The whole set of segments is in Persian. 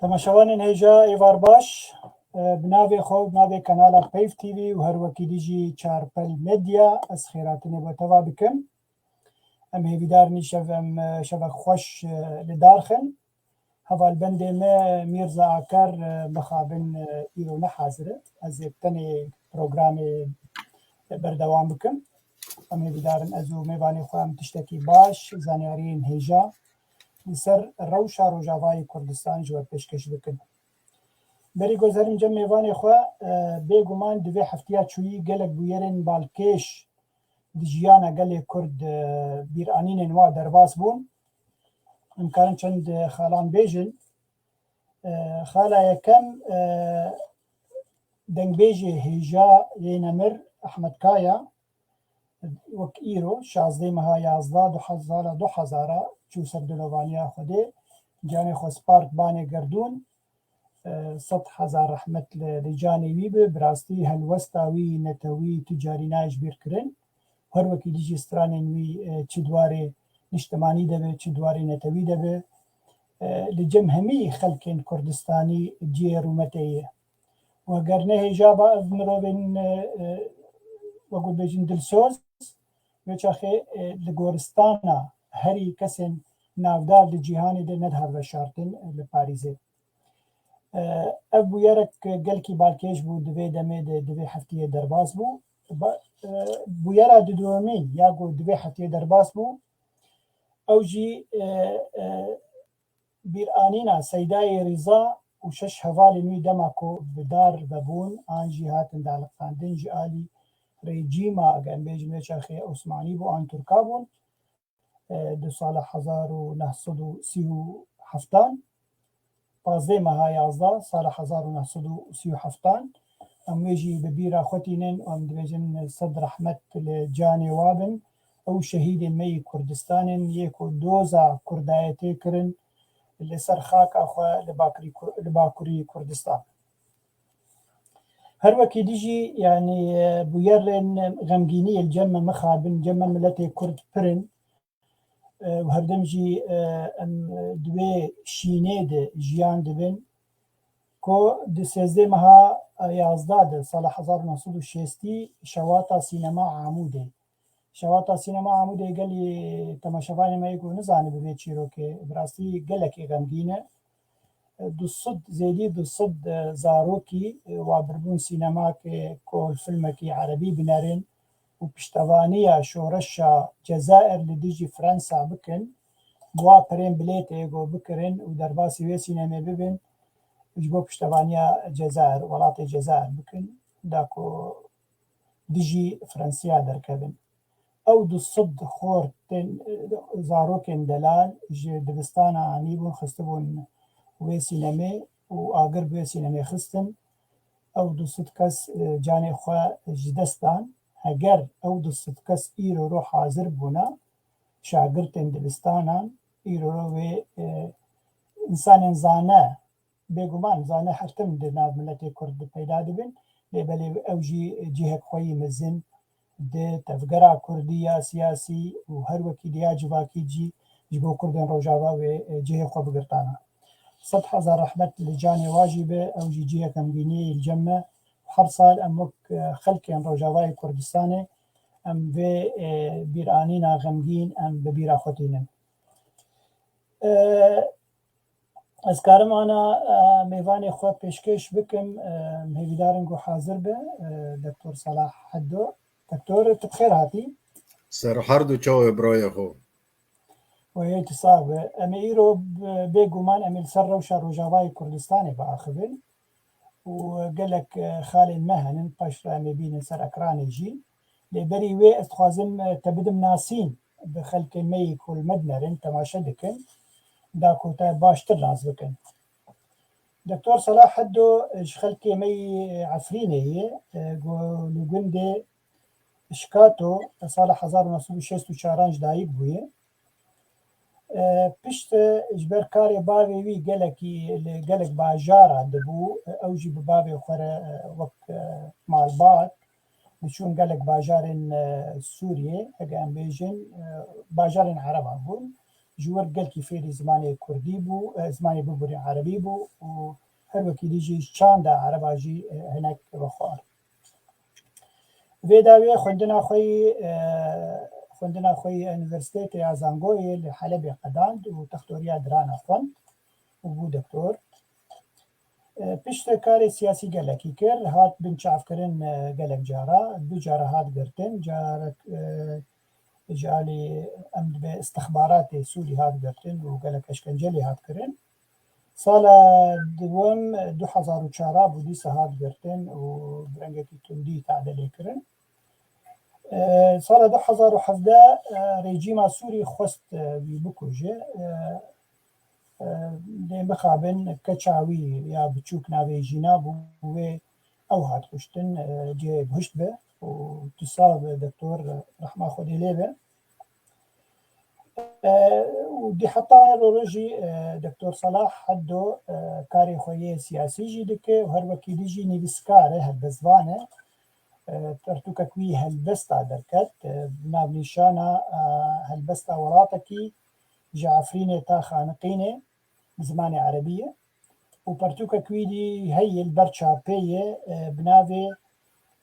تماشاوانên hêja êvar baş, bi navê xwe bi navê kanala Peyv TV û her wekî jî Çarpel Medya ez xêratinê bo teva bikim. Em hêvîdarên îşev em şevek xweş li darxin. Hevalbendê me Mîrza Akar mixabin îro nehazir e. Ez ê tenê programê berdewam bikim. Em hêvîdarin ez û mêvanê xwe em tiştekî baş zanyariyên hêja li ser rewşa Rojavayê Kurdistanê ji we pêşkêş bikin. Berî guzerim cem mêvanê xwe bêguman di vê heftiya çûyî gelek bûyerên balkêş di jiyana gelê Kurd bîranînên wa derbas bûn. Em karin çend xalan bêjin. Xala yekem dengbêjê hêja yê Nemir Ehmed Kaya wek îro 16 meha 11 2000 çû ser dilovaniya Xwedê canê xwe spark banê gerdûn. 100,000 rehmet li canê wî bi bi rastî helwesta wî netewî tu carî nayê bîr kirin. Her wekî dijî stranên wî çi dwarê niştimanî de be çi dwarê netewî de be li cem hemî xelkên Kurdistanî ciyê rûmetê ye. Weger ne hêja ba ev mirovên wek bêjin dilsoz wê çaxê li goristana herî kesên navdar li cîhanê de nedihat veşartin li Parîzê. Ev bûyerek gelkî balkêş bû di vê demê de di vê heftiyê derbas bû. Bûyera dudûmîn ya ku di vê heftiyê derbas bû ew jî bîranîna Seydayê Rîza û şeş hevalên wî dema ku bi dar vebûn an jî hatin daliqandin ji alî rejîma eger em bêjin vê çaxê Osmanî bû an Tirka bûn di sala 1937 15 meha 11 sala 1937 em wê jî bi bîra xwe tînin û em dibêjin sed rehmet li canê wa bin. Ew şehîdên me yê Kurdistanên yê ku doza Kurdayê tê kirin li ser xaka xwe li Bakurî Kurdistan. Her wekî dijî yanî bûyerên xemgîniyê li cem me mixabin, cem me miletê Kurd pirin û herdem jî em di wê şînê de jiyan dibin ku di 13 meha 11 de sala 1960 şewata sînema Amûdê. Şewata sînema Amûdê gelê temaşevanê me ku nizane bi vê çîrokê bi rastî gelekî xemgîn e. 200 zêdî 200 zarokî wa birbûn sînemakê kulfilmekî erebî binêrin û piştevaniya şoreşa Cezayir li dijî Fransa bikin. Bi wa pirên bilêtê got bikirin û derbasî wê sînemê bibin ji bo piştevaniya Cezayir, welatê Cezayir bikin da ku dijî Fransiya derkevin. Ew 200 xort tên zarokên delal ji dibistana anîbûn xistibûn wê sînemê û agir bi wê sînemê xistin. Ew 200 kes canê xwe ji dest dan. Heger ew 200 kes îro ro hazir bûne şagirtên dibistanan îro ro wê însanên zane bêguman zane her tim di nav miletê Kurd peyda dibin lêbelê ew jî cihek xwe yî mezin di tevgera Kurdî ya siyasî û her wekî diya civakî cî ji bo Kurdên Rojava wê cihê xwe bigirtane. 100,000 rehmet li canê wa jî be ew jî cihek xemgîniyê li cem me. Her sal em wek xelkên Rojavayê Kurdistanê em vê bîranîna xemgîn em bi bîra xwe tînin. Ez karim ana mêvanê xwe pêşkêş bikim hêvîdarin ku hazir be Dr. Salah Heddo. Doktor tu bi xêr hatî? Serherd û çawa biraya xwe. Wê tu sağ be. Em ê îro bêguman em ê li ser rewşa Rojavayê Kurdistanê biaxivin û gelek xalên me henin paş re em ê bînin ser ekranê jî. Lêberî wê ez dixwazim te bidim nasîn bi xelkên me yê ku li me dinerin temaşe dikin da ku te baştir nas bikin. Dr. Salah Heddo ji xelkê me yê Efrînê ye li gundê Şikato sala 1964 ji dayîk bûye. Pişt ji ber karê bavê wî gelek bajara dibû ew jî bi bavê xwe re wek malbat diçûn gelek bajarên Sûriyê hege em bêjin bajarên Ereban bûn جوار قلكي فيري زماني كردي بو زماني ببوري عربي بو وهر وكي ديجي شاندا عرباجي هناك بخوار ویداوی خوندنا خوی انیورسیته ازانگوی لحلب قداند و تختوریا دران خوند و بو دکتور پشت کار سیاسی گلکی کر هات بنچاف کرن گلک جارا دو جارا هات گرتن جارک جالی امد به استخبارات سوری هات گرتن و گلک اشکنجلی هات کرن سال دوم 2004 بودی هات گرتن و برنگکی تندی تعدیل کرن سال 2017 رژیم سوری خست بکوژه بخابن کچاوی یا بچوک ناوی جینا بوه او هات خوشتن جه بهشت به و تصاب دکتور رحمه خودی لیبه و دی حتی روژی دکتور صلاح حدو کاری خویه سیاسی جی دکه و هر وکی جی نویسکاره هل بزوانه ترتوکا کوی هلبستا درکت ناو نشانا هلبستا ولاتکی جعفرینه تا خانقینه بزمان عربية وبرتوكا كويدي هي البرشابية بنافي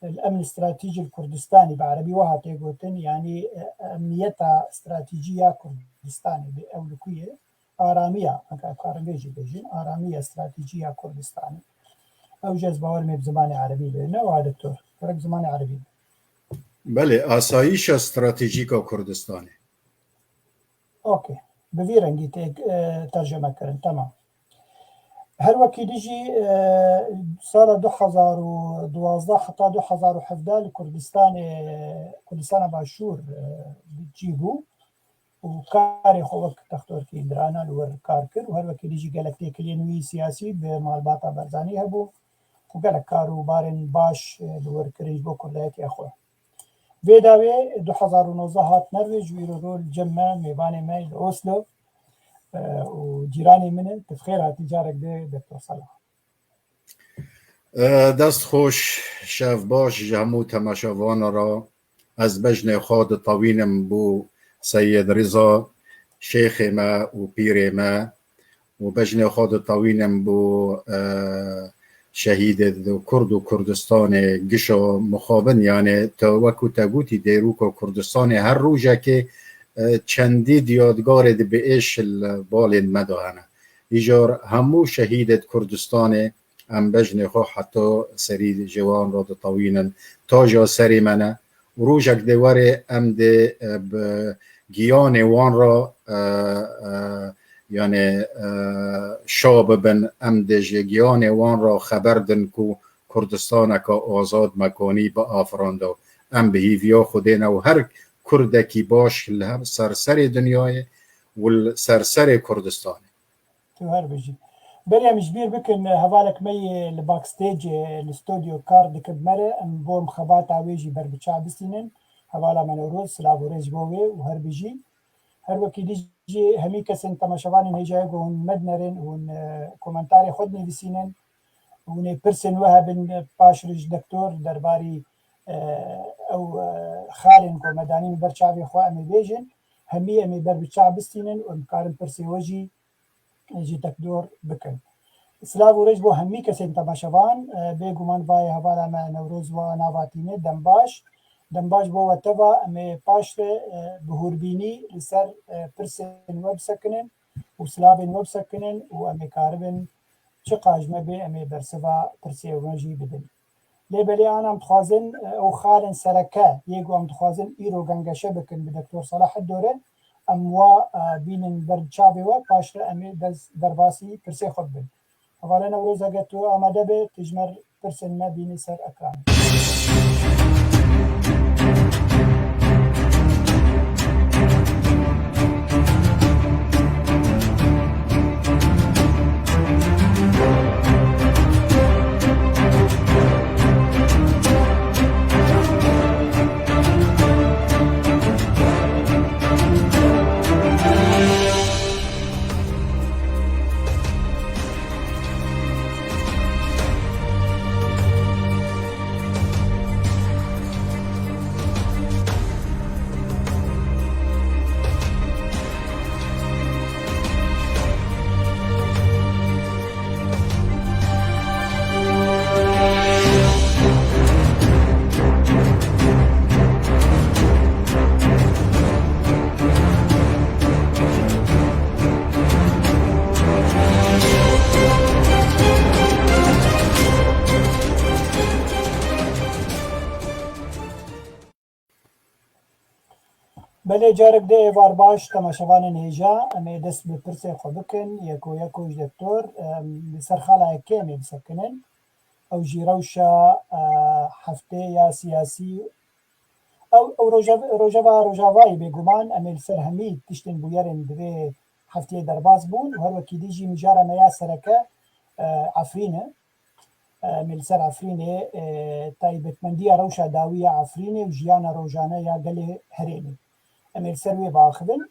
الأمن الاستراتيجي الكردستاني بعربي وهاتي قوتن يعني أمنيتها استراتيجية كردستاني بأولوكية آرامية كارنجي بيجين آرامية استراتيجية كردستاني أو جذب ورمي بزمان عربي لنا وهذا دكتور فرق زمان عربي بله آسایش استراتژیک کردستانه اوكي بفيرنجي ترجمة كرن تمام هر وكي ديجي سال 2012 حتى 2017 كردستان باشور بتجيبو وكاري خوك تختور كي درانا لور كاركر وهر وكي ديجي قالك تيكلينوي سياسي بمالباتا برزاني هبو وقالك كارو بارن باش لور كريج بو كردايتي اخوه ویداوی 2019 هات نروژ ویرو رول جمع میبانه میل اوسلو و جیرانی منه تفخیر هاتی جارک ده دکتور صلاح دست خوش شف باش جمو تماشاوان را از بجن خود طوینم بو سید رضا شیخ ما و پیر ما و بجن خود طوینم بو شهید کرد و کردستان گشو مخابن یعنی تا وکو تگوتی دیروک کردستان هر روزه که چندی یادگار به ایش بالین مداهنه ایجار همو شهید کردستان ام بجن خو حتی سری جوان را طوینن تاجا سری منه و روزک دواره ام ده گیان وان را یعنی شاب بن امدج گیان وان را خبر دن کو کردستان که آزاد مکانی با آفراندو ام به هیویا خودین و هر کردکی باش سرسر دنیای و سرسر کردستان تو هر بجی بريا مجبير بكن هذالك مي الباك ستيج الاستوديو كارد كبمره ام بوم خبات عويجي بربچا بسينن هذالا منوروز سلابوريج بوي وهر بيجي هر وكي ديجي همي كسن تماشوان هيجايغو هن مدنرن هن كومنتاري خود نويسينن هن برسن وهبن باشرج دكتور درباري او خالن كو مدانين برچاوي خو امي بيجن همي امي بربچا بسينن ومكارن برسي وجي يجي تقدر بكن سلاف ورج بو همي كسين تماشوان بيگومان باي هوالا ما نوروز و ناواتينه دنباش بو وتبا امي پاشت بهوربيني لسر پرسن وب سكنن و سلافين وب سكنن و امي كاربن چقاجمه بي امي برسوا پرسي وجي بدن لبلي انا متخازن او خالن سركه يگو متخازن ايرو گنگشه بكن بدكتور صلاح الدوره اموا بینن برچاوی و پاشتر امی درباسی پرسه خود بین اولا نوروز اگه تو آمده به تجمر پرسن ما بینی سر اکرام بله جارك ده وار باش تماشوان نيجا امي دست بپرسه خو بکن یکوش دکتور لسر خالا اکی امي بسکنن او جيروشا هفته یا سیاسی او روجاوای بگومان امي لسر همي تشتن بويرن دوی هفته درباز بون و هر وكي ديجي مجارة ميا سركة عفرينة من لسر عفرينة تايبتمندية روشا داوية عفرينة وجيانا روجانا يا قلي هريني امي لسر وي باخذن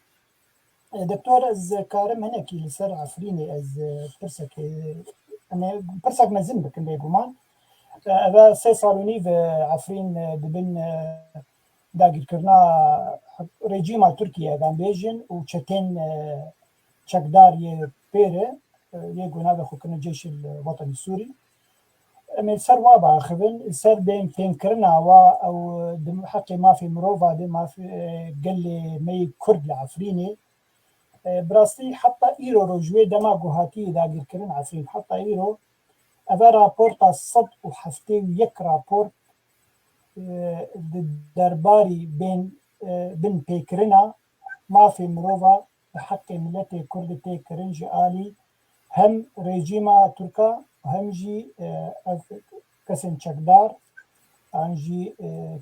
دكتور از كارم هناكي لسر عفريني از برسك امي برسك مزن بكن بيقومان هذا 6 صالوني في عفرين دبن داقر كرنا ريجيما تركيا قام بيجن وشتين شكدار يبيره يقولنا بخو كنا الجيش الوطني السوري من سر وابا خبن سر بين فين كرنا او دم حقي ما في مروفا دي ما في قال لي مي كرد العفريني براستي حتى ايرو رجوي دما قهاتي داقر كرن عفرين حتى ايرو افا رابورت الصد وحفتي ويك رابورت درباري بين بيكرنا ما في مروفا بحق ملتي كرد تيكرن جالي هم ريجيما تركا وهم جي كسن چكدار انجي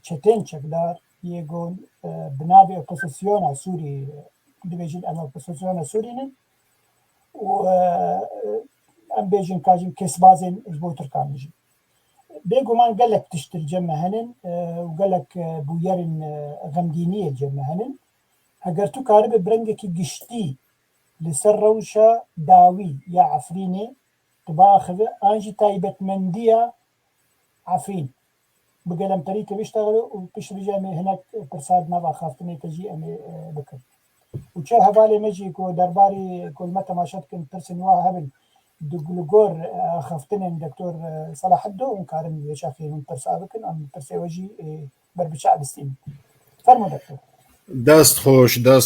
چتين چكدار يقول بنابي اوبوزيسيون سوري دبيجين اما اوبوزيسيون سوري و ام بيجين كاجين كسبازين اجبو تركا مجي بيقومان قال لك تشتري جمع هنن وقال لك بويرن غمدينية الجمع هنن هقرتو كارب برنجكي قشتي لسر روشة داوي يا عفريني تباخذ انجي تايبت مندية عفرين بقلم طريقة بيشتغلوا وبيشري جامي هناك برساد ما بخافتني تجي امي بكر وشال هبالي مجي كو درباري كل متى ما شتكن ترسن واهبل دقلقور خافتني دكتور صلاح الدو ونكارم يشافي من ترسا بكن ام ترسي وجي بربشاع بستين فرمو دكتور دست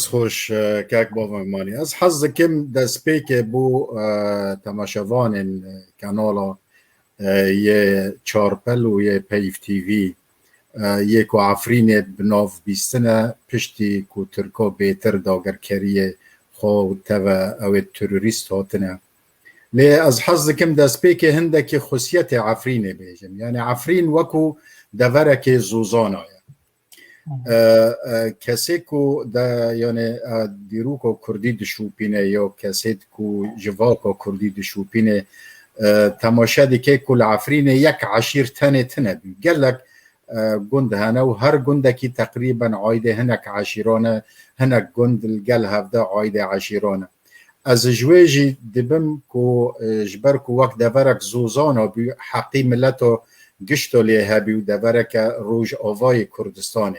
خوش کاک بابا مانی از حظ کم دست پیک بو تماشاوان کانالا یه چارپل و یه پیف تیوی یه کو عفرین بناف بیستنه پشتی کو ترکا بیتر داگر کریه خو توا او تروریست هاتنه لی از حظ کم دست پیک هنده که خصیت عفرین بیجم یعنی عفرین وکو دورک زوزانه کسی کو دا یعنی دیرو کو کردی دشوپینه یا کسی کو جوا کو کردی دشوپینه تماشا دیگه کل عفرین یک عشیر تنه بی گلک گند هنه و هر گنده کی تقریبا عایده هنک عشیرانه هنک گند الگل هفته عایده عشیرانه از جویجی دبم کو جبر کو وقت دورک زوزانا بی حقی ملتو گشتو لیه بی و دورک روج آوای کردستانه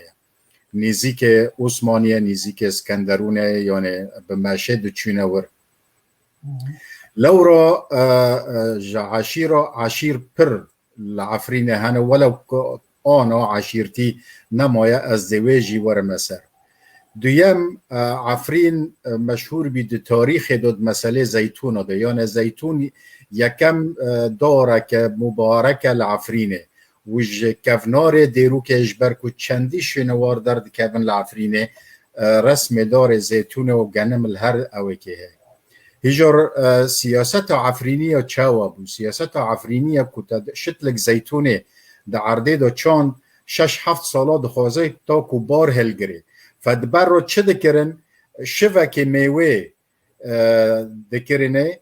نزدیک عثمانیه نزدیک اسکندرونه یعنی به مشهد چونه ور لورا عشیر پر العفرین هنه ولو آنا عشیرتی نمایه از دویجی ور مسر دویم عفرین مشهور بید تاریخ داد مسئله زیتون ده یعنی زیتون یکم داره که مبارک العفرینه وج کفنار دیرو که اجبر کو چندی شنوار درد کفن العفرینه رسم دار زیتون و گنم الهر اوه که هجر سیاست عفرینیه چاوا بو سیاست عفرینیه که شتلک زیتونه در عرده دا چاند 6-7 سالا دخوازه تا کو بار هلگره فدبر رو چه دکرن شوه که میوه دکرنه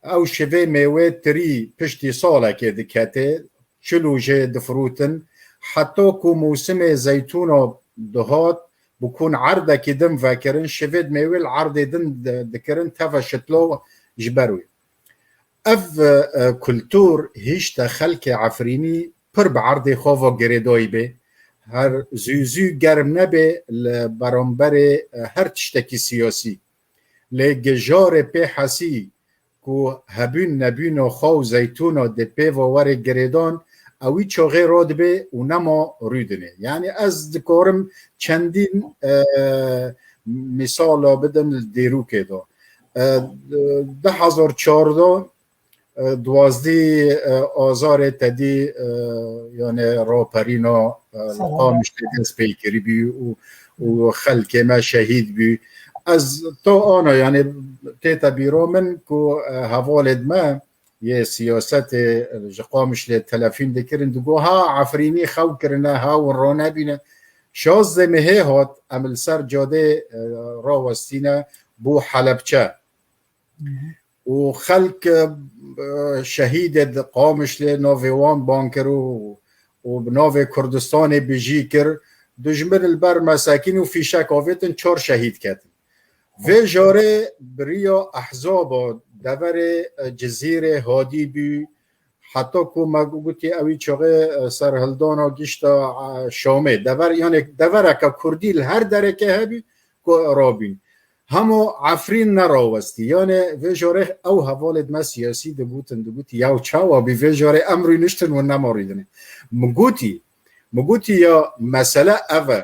او شوه میوه تری پشتی ساله که دکته چلوجه دفروتن حتی که موسم زیتون دهات بکن عرده که دم فکرن شوید میوه عرده دم دکرن تفا شتلو جبروی اف کلتور هیچ خلق عفرینی پر بعرده خواه گریدایی به هر زوزو گرم نبه برانبر هر تشتکی سیاسی لگجار پی حسی که هبون نبون و خواو زیتون و دپی و ور گریدان اوی چاقه راد به و نما رودنه یعنی از دکارم چندین مثال بدم دیرو که دا 2014 12 آذار تدی یعنی راپرینا قامش دست پیکری بی و خلک ما شهید بی از تو آنا یعنی تیتا بیرو من کو هوالد ما یه سیاست قامش لتلفین دکرن دگو ها عفرینی خو کرنه ها و رو نبینه شازده مهه هات عمل سر جاده راوستینه بو حلبچه و خلق شهید قامش لناویوان بانکر و بناو کردستان بیجی کر دجمن البر مساکین و فیشک آویتن 4 شهید کتن و جاره بریا احزاب دور جزیره هادی بی حتی که مگوتی اوی چاقه سرهلدانا گشتا شامه دور یعنی دوره که کردی هر درکه هبی که رابین همو عفرین نراوستی یعنی و جاره او حوالد ما سیاسی دبوتن دبوتی یاو چاوا بی و جاره امری نشتن و نماریدنه مگوتی یا مسئله اوه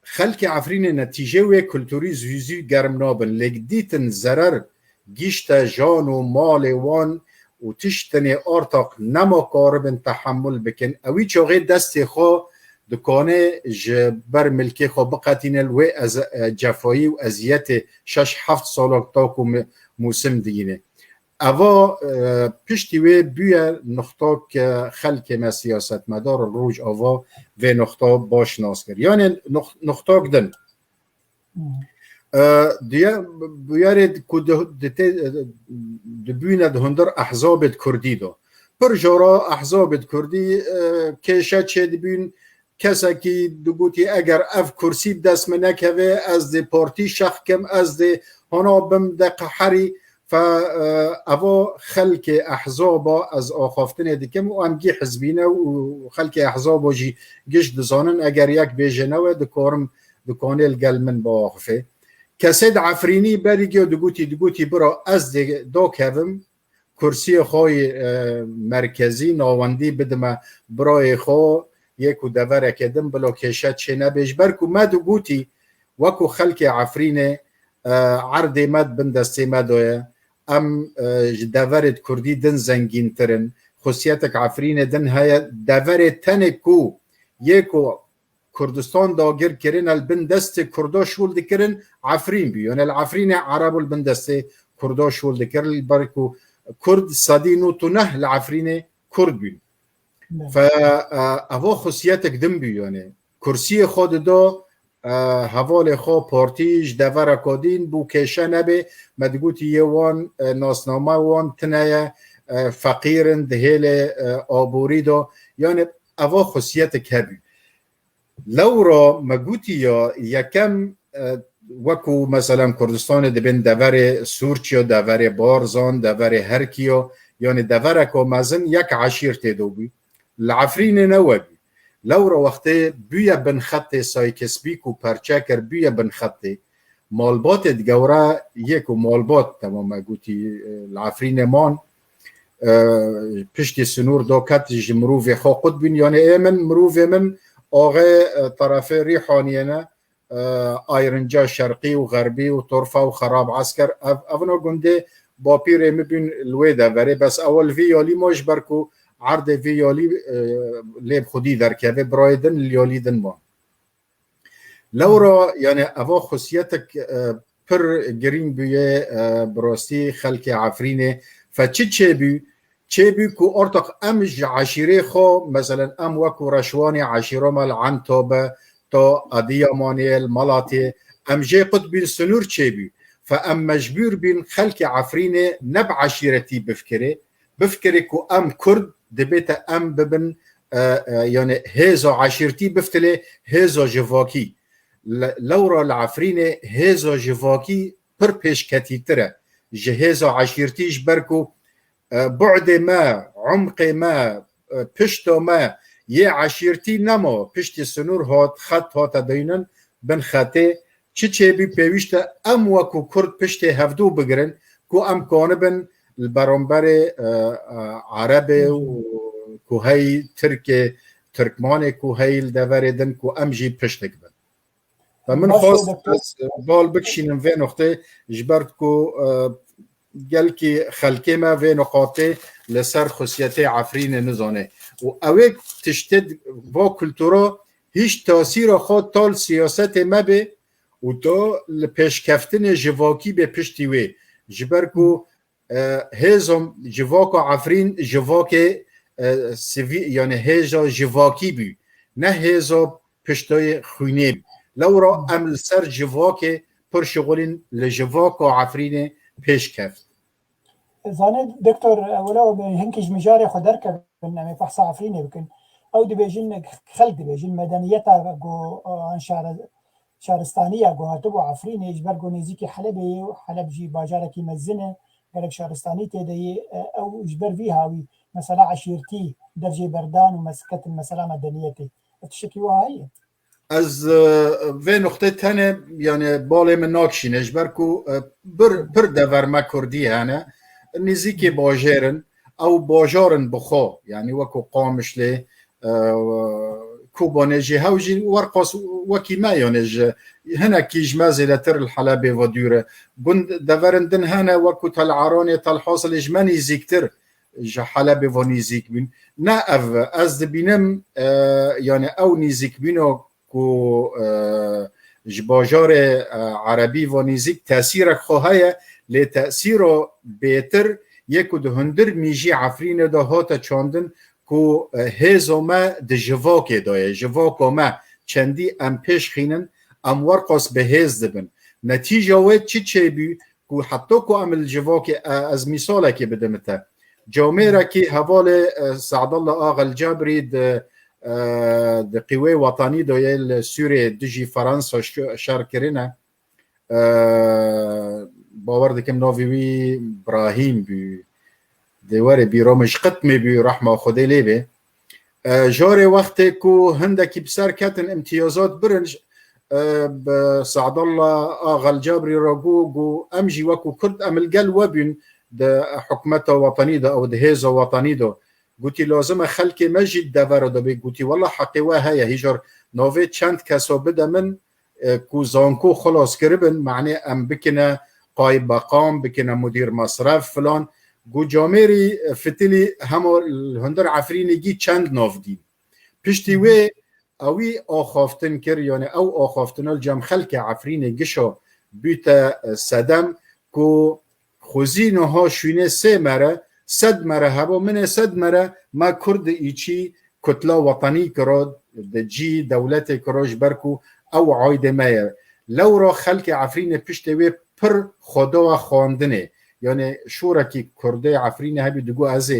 خلق عفرین نتیجه و کلتوری زویزی گرم نابن لگ دیتن ضرر گیشت جان و مال وان و تشتنی آرتاق نما کاربن تحمل بکن اوی چاقه دست خو دکانه جبر ملکی خو بقاتین الوی از جفایی و ازیت 6-7 سال تاکو موسم دیگینه اوا پشتی وی بیه نقطه که خلق ما سیاست مدار روج اوا و نقطه باش ناس کرد یعنی نقطه کدن دیگه بیارید که دبیونه هندر احزاب کردی دو پر جورا احزاب کردی کشه چه دبین کسی که دگوتی اگر اف کرسی دست منکوه از دی پارتی شخکم از دی هانا بم دقحری فاوا خلق احزاب از آخافتن دیکم و امگی حزبینه و خلق احزاب جی گشت دزانن اگر یک بیجنه دکارم دکانه الگلمن با آخفه کسید عفرینی بریگی و دگوتی برا از دو کوم کرسی خواه مرکزی ناوندی بدم برای خواه یک و دوره کدم بلا کشت چه نبیش برکو ما دگوتی وکو خلق عفرینه عرض مد بندسته مدویه ام دورت کردی دن زنگین ترن خصیتک عفرین دن های دورت تنکو یکو کردستان داگر کرن البن دست کردا شول دکرن عفرین بیون العفرین عرب البن دست کردا شول دکرن برکو کرد صدینو تنه العفرین کرد بیون فا خصیتک دن بیونه کرسی خود دا حوال خواه پارتیش دور کادین بو کشه نبه مدگوتی یه وان ناسنامه وان تنه فقیرن دهیل آبوری دا یعنی اوا خصیت کبی لورا مگوتی یا یکم وکو مثلا کردستان دبین دور سورچیا دور بارزان دور هرکیا یعنی دور که مزن یک عشیر تیدو بی العفرین نوبی لورا وقتی بیا بن خط سایکسبیک و پرچکر بیا بن خط مالبات دگوره یک و مالبات تمام گوتی العفرین مان پشت سنور داکت جمروف خو قد بین یعنی ایمن مروف من آغه طرف ریحانیه آیرنجا شرقی و غربی و طرفه و خراب عسکر اونا گنده با پیر مبین الویده وره بس اول ویالی ماش برکو عرض ویالی لیب خودی در که برایدن لیالی دن ما لورا یعنی اوا خصیتک پر گرین بیه براستی خلق عفرینه فچه چه بی که ارتق امج عشیره خو مثلا ام وکو رشوانی عشیره مال عنتابه تا ادیامانی الملاتی امجه قد بین سنور چه بی فام مجبور بین خلق عفرینه نب عشیرتی بفکره که ام کرد دبیت ام ببن یعنی هزا عشیرتی بفتله هزا جواکی لورا العفرینه هزا جواکی پر پیش کتی تره جهزا عشیرتیش برکو بعد ما عمق ما پشت ما یه عشیرتی نما پشت سنور هات خط هات دینن بن خطه چه بی پیوشت ام وکو کرد پشت هفدو بگرن کو ام کانه بن البرانبر عرب و کوهی ترکمان کوهی دوردن کو امجی پشتک بن فمن خواست بال بکشینم و نقطه جبرت کو گل که خلقه ما و نقاطه لسر خصیت عفرین نزانه و اوه تشتد با کلتورا هیچ تاثیر خود تال سیاست مبه و تو لپشکفتن جواکی به پشتی وی جبرکو هزم جواک عفرین جواک سیوی یعنی هزا جواکی بی نه هزا پشتای خوینه بی لورا عمل سر جواک پر شغلین لجواک عفرین پیشکفت زانه دكتور ولو هنكش مجاري خدرك بنامي فحص عفريني بكن او دي بيجن خلد بيجن مدنيتها جو شارستانيه جو هتبو عفريني اجبر جو نزيكي حلبي وحلب جي باجاركي مزنه قالك شارستاني تدي او اجبر فيها وي مثلا عشيرتي درجه بردان ومسكت المساله مدنيتي تشكيوها هي از و نقطه تنه یعنی بالا من ناکشین اجبر کو بر دور ما کردی هنه نزیکی باجرن او باجارن بخو یعنی وکو قامش لی کوبانجی هاوجی ورقص وکی ما یعنی هنا کیج مازلتر الحلبه و دوره گند دورندن هنا وکو تل عرانه تل حاصل اجمانی زیکتر حلبه و نزیک بین نه از بینم یعنی او نزیک بینو کو جباجار عربی و نزیک تاثیر خواهی لی تاثیر بهتر یک و دهندر میجی عفرین ده هاتا چاندن کو هزو ما ده جواک دایه جواک ما چندی ام پیش خینن ام ورقص به هز دبن نتیجه وید چی بی کو حتی کو عمل جواک از مثاله که بدمتا جامعه که حوال سعدالله آغا الجابری ده قوه وطنی دایه سوریه دجی فرانسا شر کرنه باور دکم ناویوی ابراهیم بی دیوار بیرامش قطمی بی رحمه خودی لیبه جار وقتی که هندکی بسر کتن امتیازات برنج سعد الله آغا الجابری را گو امجی وکو کرد املگل وبین ده حکمت وطنی ده او ده هیز وطنی ده گوتی لازم خلک مجید دوره ده بی گوتی والله حقیوه هیا هیجار ناوی چند کسا بده من کو زانکو خلاص کربن معنی ام بکنه قایب بقام بکنه مدیر مصرف فلان گو جامعی فتلی همه هندر عفرینگی چند ناف دین پشتی وی اوی آخافتن کر یعنی او آخافتن الجم خلک عفرینگیشو بیت صدم کو خوزینه ها شوینه 3 مره 100 مره هوا من 100 مره ما کرد ایچی کتلا وطنی کرد جی دولت کراج برکو او عایده مایه لو را خلک عفرین پشتی وی پر خدا خواندنه یعنی شورکی کرده عفرین هبی دگو از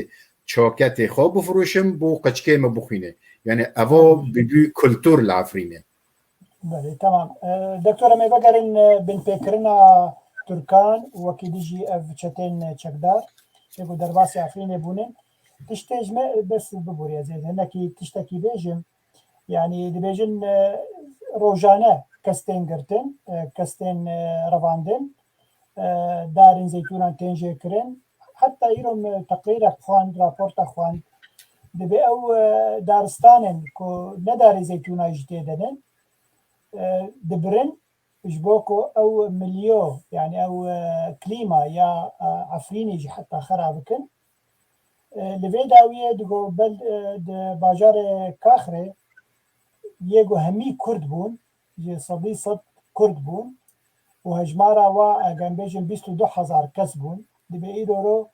چاکت خواب بفروشم بو قچکه ما بخوینه یعنی اوا ببی کلتور العفرینه بله تمام دکتور می بگرین بن پیکرنا ترکان وکی دیجی اف چتین چکدار چگو درباس عفرین بونن تشتیج ما بس ببوری ازید هنکی تشتکی بیجم يعني دبيجن روجانه كستين قرتن كستين رواندن دارين زيتونان تنجي كرن حتى يروم تقرير اخوان رابورت اخوان دبي او دارستانن كو نداري زيتونا جديدن دبرن جبوكو او مليو يعني او كليما يا عفريني جي حتى خرابكن لفيداوية دقو بل باجار كاخري یگو همی کرد بون یه صدی صد کرد بون و هجمارا و اگم بیجن 22,000 کس بون دی به ایرو رو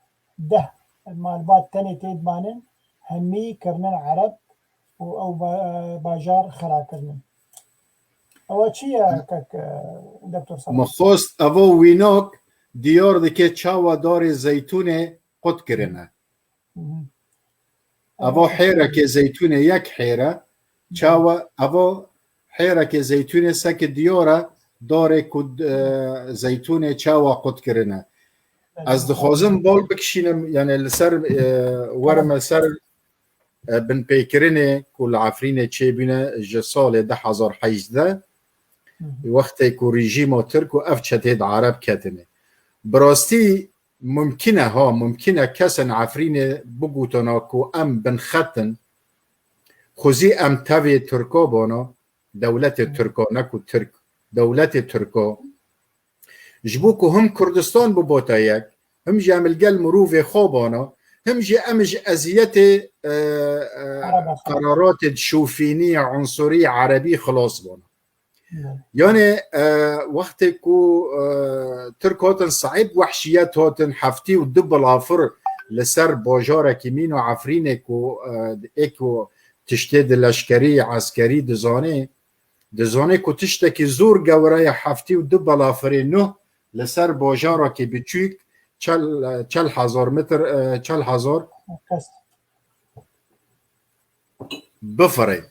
10 مالبات تنی تید مانن همی کرنن عرب و او باجار خرا کرنن او چیه کک دکتور صلاح مخواست او ویناک دیار دکه چاوا دار زیتونه قد کرنه او حیره که زیتونه یک حیره چاوا او حیرک زیتون سک دیاره داره کد زیتون چاوا قد کرنه از دخوازم بال بکشینم یعنی لسر ورم سر بن پیکرینه کل عفرینه چه بینه جسال 2018 وقتی که رژیم ترک و افچتید عرب کتنه براستی ممکنه کسن عفرینه بگوتنا که ام بن خطن خوزی ام تاوی ترکا بانا دولت ترکا نکو ترک دولت ترکا جبو که هم کردستان بباتا یک هم جامل گل مروف خوابانا همجي أمج أزية قرارات شوفينية عنصرية عربي خلاص بنا يعني وقت كو ترك هاتن صعيب وحشيات هاتن حفتي ودب العفر لسر باجارة كمين وعفرينك ايكو تشتد الاشكري عسكري دزانه كو تشتكي زور قوري حفتي ودب العفرين نو لسر باجارة كي بتشيك 40,000 متر 40,000 بفري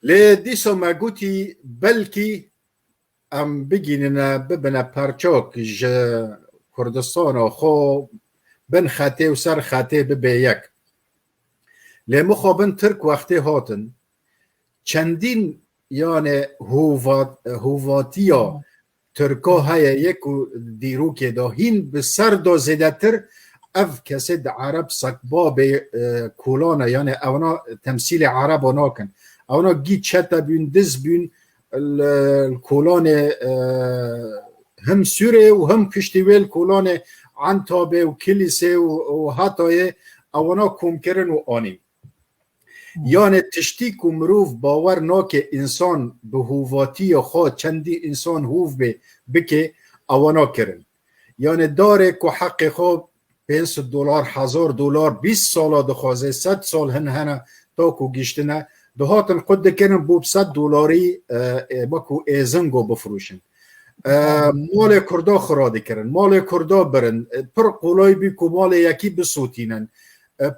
لديسو ما قوتي بلكي ام بگینن ببنه پرچاک ج کردستان و خو بن خطه و سر خطه ببه یک لمخابن ترک وقتی هاتن چندین یعنی هوواتیا ترکا های یک دیرو که دا هین به سر دا زده تر اف کسید عرب سکبا به کولانه یعنی اونا تمثیل عرب و ناکن اونا گی چتا بین دز بین الكولان هم سوره وهم كشتويل كولان عنتابه وكليسه وهاتايه اونا كومكرن واني يعني تشتيك مروف باور ناك انسان بهواتي خود چندي انسان هوف بكي اونا كرن يعني داره كو حق خود $500 $1,000 20 سال دخوازه 100 سال هنه تاكو گشتنه دهاتن قد كرن بو $100 بكو ایزنگو بفروشن مال کردا خراده کرن مال کردا برن پر قولای بی که مال یکی بسوتینن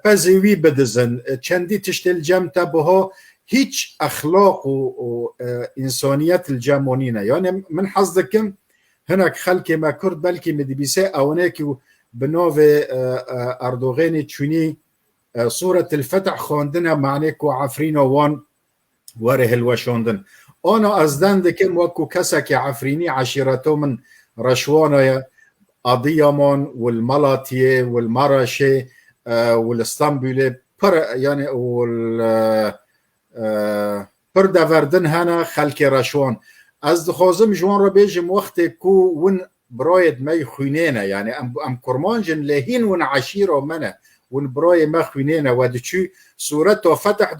پزیوی بدزن چندی تشتل جمع بها هیچ اخلاق و انسانیت الجمعونینه يعني من حظكم هناك خلق ما كرد بلكي مدبيسه اوناك بنوف اردوغاني تشوني صورة الفتح خواندنها معناكو عفرين وان وره الوشوندن انا ازدن دكم وكو كسك عفريني عشيرته من رشوانيا اضيامون والملاتيه والمرشه والاسطنبولي يعني پر دفردن هنا خلق رشوان از دخوازم جوان را بيجم وقت كو ون برايد مي خوينينا يعني ام كرمانجن لهين ون عشيرة منه والبراي ما خوينينا ودشو صورته فتح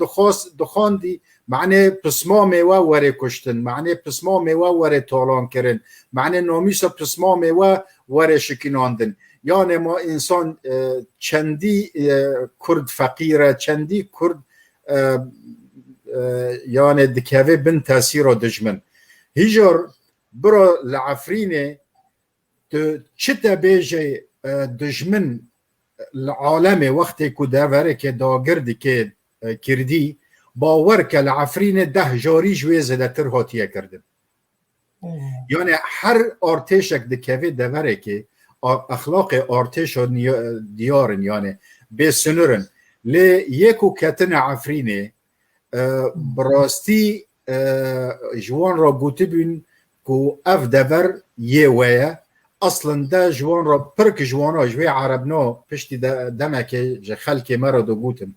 دخان دي معنی پسما میوه وره کشتن معنی پسما میوه وره تالان کرن معنی نامیسا پسما میوه وره شکناندن یعنی ما انسان چندی کرد فقیره چندی کرد یعنی دکوه بن تاثیر دجمن هیجار برا لعفرینه چه بیجه دجمن العالم وقتی که داوره که داگردی که کردی باور که العفرین 10 جاری جوی زدتر هاتیه کردن یعنی هر ارتشک دکوه دوره که اخلاق ارتش دیارن یعنی به سنرن لی یکو کتن عفرینه براستی جوان را گوته بین که اف دور یه ویه اصلا ده جوان را پرک جوانا جوی عربنا پشتی دمه که خلک مرا دو گوتن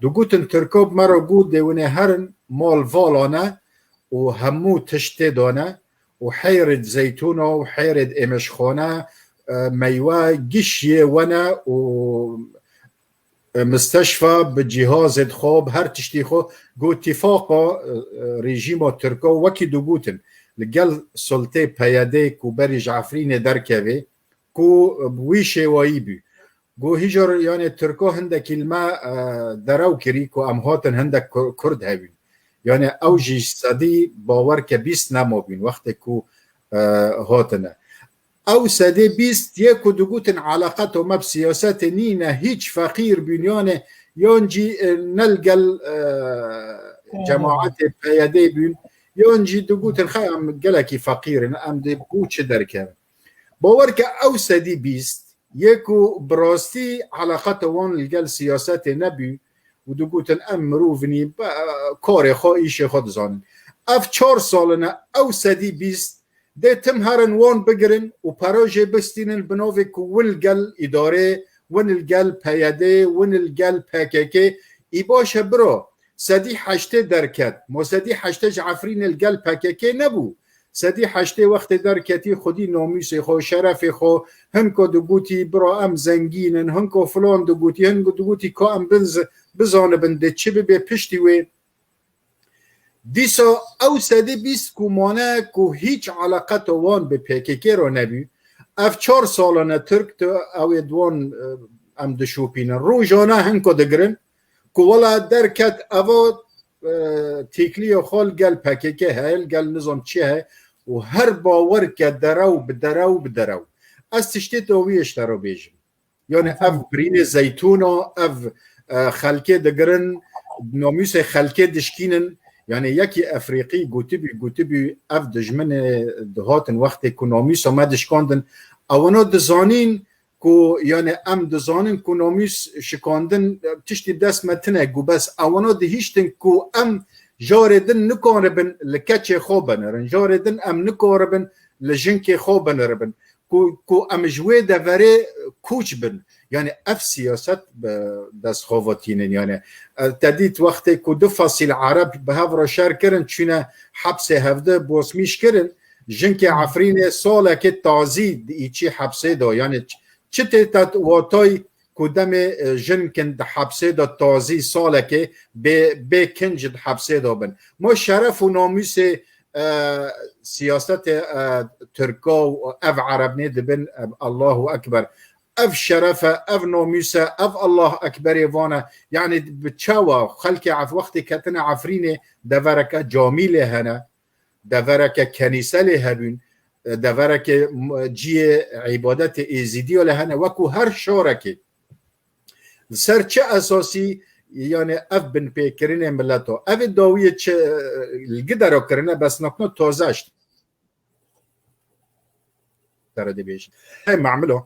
دوگوتن ترکاب مرا گود دیونه هرن مال والانه و همو تشته دانه و حیرد زیتونه و حیرد امشخانه میوه گشیه ونه و مستشفى بجهاز خواب هر تشتی خو گو اتفاقا رژیم ترکا وکی دوگوتن لگل سلطه پیاده کو بری جعفرین درکوه کو بویشه وایی بی گو هیجار یعنی ترکا هنده کلمه درو کری که امهاتن هنده کرد هبین یعنی اوجی صدی باور که 20 نما بین وقتی که هاتنه او صدی 20 یکو دوگوتن علاقت و مب سیاست نینه هیچ فقیر بین یعنی نلگل جماعت پیاده بین یعنی دوگوتن خیام گلکی فقیرن ام دی بگو چه درکن باور که او صدی 20 یکو براستی علاقت وان لگل سیاست نبی و دو گوتن امروونی کار خواهیش خود زانن اف 4 سالنه او صدی 20 ده تم هرن وان بگرن و پراجه بستینن بناوه که ولگل اداره ونلگل پیاده ونلگل پاککه ای باشه برا صدی 8 درکت ما صدی 8 جعفرین الگل پاککه نبو سدی هشته وقت در کتی خودی نامیس خو شرف خو هنکو دو گوتی برا ام زنگینن هنکو فلان دو گوتی هنکو دو گوتی که ام بزانه بنده چه به پشتی وی دیسا او سدی بیست که مانه که هیچ علاقت وان به پیکیکی رو نبی اف 4 سالانه ترک تو او دوان ام دشوپینن رو جانه هنکو دگرن که ولا درکت او تیکلی خال گل پیکیکی هل گل نظام چی های و هر باور که درو از تشتی تویش رو بیجم یعنی اف برین زیتونا اف خلکه دگرن نامیس خلکه دشکینن یعنی یکی افریقی گوتبی اف دجمن دهاتن وقتی که نامیس ما دشکاندن اونا دزانین کو یعنی ام دزانین کو نامیس شکاندن تشتی دست متنه گو بس اونا دهیشتن کو ام جاردن نکاربن لکچ خوبن جاردن ام نکاربن لجنک خوبن ربن کو ام جوی دوره کوچ بن یعنی اف سیاست دست خواتینن یعنی تدید وقتی کو دو فصیل عرب به هفرا شر کرن چونه حبس هفته بوسمیش کرن جنک عفرین ساله که تازی ایچی حبسه دا یعنی چه تت واتای کدام جن کند حبسه دا تازی ساله که به کنج حبسه دا بن ما شرف و ناموس سیاست ترکا و اف عرب نید بن الله اکبر اف شرف اف ناموس اف الله اکبر وانا یعنی بچاوا خلق عف وقت کتن عفرین دورک جامیل هنه دورک کنیسه لهبین دورک جی عبادت ایزیدی لهنه وکو هر شارکی سر چه اساسی یعنی اف بن پیکرین ملتو اف داویه چه الگدر کرنه بس نکنه تازشت ترده بیش های معملو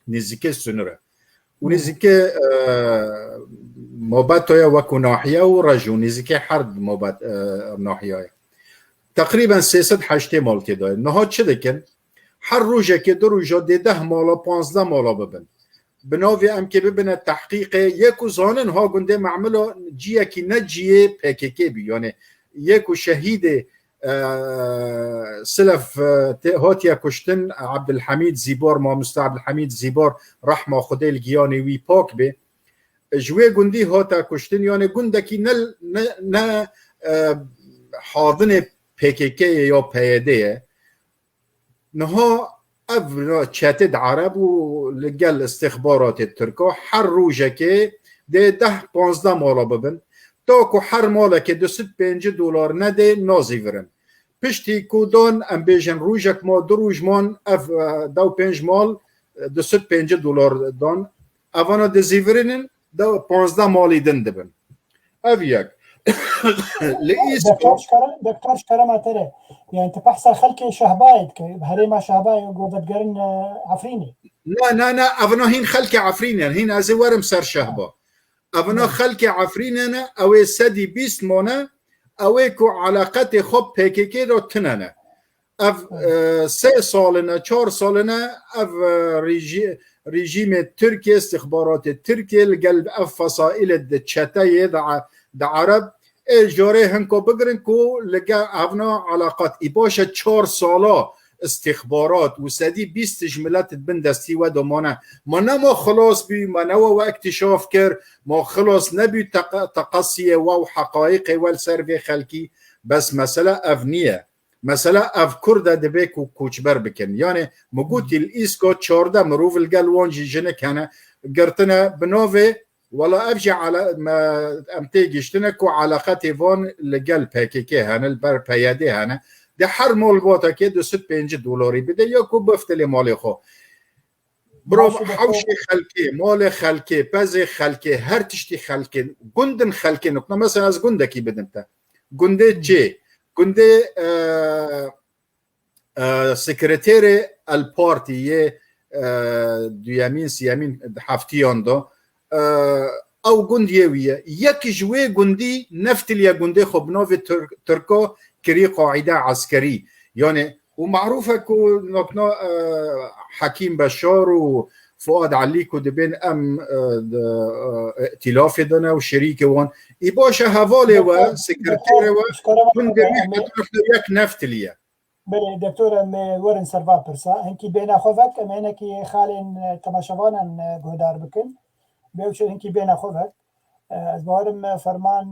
نزدیک سنوره و نزدیک موبت های وکو ناحیه و رجو نزدیک حرد موبت ناحیه تقریبا 308 مال که داره نها چه دکن هر روزه که دو روزه 10 مالا 15 مالا ببن بناوی ام که ببینه تحقیق یکو زانن ها گنده معملو جیه که نجیه پیکیکی بی یعنی یکو شهید سلف هاتیا کشتن عبدالحمید زیبار ما عبدالحمید زیبار رحمه خدا الگیانی وی پاک به جوی گندی هاتا کشتن یعنی گنده که نه حاضن پیکیکی یا پیاده نها افرا چتد عرب و لگل استخبارات ترکا هر روزه که 10-15 مالا ببن تا که هر مالا که $205 نده نازی ورن پشتی کودان ام بیجن روزک ما دو روزمان اف 2-5 مال $205 دان اوانا دزیورنن 15 مالی دن دبن اف یک دكتور شكرا ترى يعني انت بحصل خلك شهبايد بهري ما شهبايد وقوبت قرن عفريني لا افنا هين خلك عفريني هين ازي ورم سر شهبا افنا خلك عفريني او سدي بيست مونا او كو علاقات خب بيكيكي رو تنانا اف 3 سالنا 4 سالنا اف رژیم ترکیه استخبارات ترکیه القلب اف فصائل التشاتاي دا عرب جاره هنکو بگرن کو لگه اونا علاقات ای باشه 4 سالا استخبارات و سدی 20 جملت بندستی و دمانه ما نما خلاص بی ما نوا و اکتشاف کر ما خلاص نبی تقصیه و حقایق و سرو خلکی بس مسئله افنیه مسئله اف کرده دبه کو کوچبر بکن یعنی مگوتی الایسکو 14 مروف الگل وانجی جنه کنه گرتنه بناوه ولا ارجع على ما امتيجشتنا كو علاقات فون لقل باكيكي هنا البر بيادي هنا ده حر مول بوتا كده $65 بده ياكو بفتلي مالي خو برو حوشي خلكي مال خلكي بازي خلكي هر تشتي خلكي گندن خلكي نقطه مثلا از گندكي بدنتا گنده جي گنده سكرتير البارتي دو يمين سيامين هفتيان دو او گندیویه یک جوی گندی نفتلیا گنده خب ناو ترکا کری قاعده عسکری یعنی و معروفه که نکنا حکیم بشار و فؤاد علی که دبین ام ائتلاف دانه و شریک وان ای باشه حواله و سکرتیره و گندوی یک نفتلیه بله دکتۆرە وەرن سەروا پرسا هەنکی بێناخۆڤک ئەمە هێنێکی خاڵێن تەماشەوانان گۆدار بکەن بێوچێت هەنکی بێناخۆڤک ئەس باوەرم فەرمان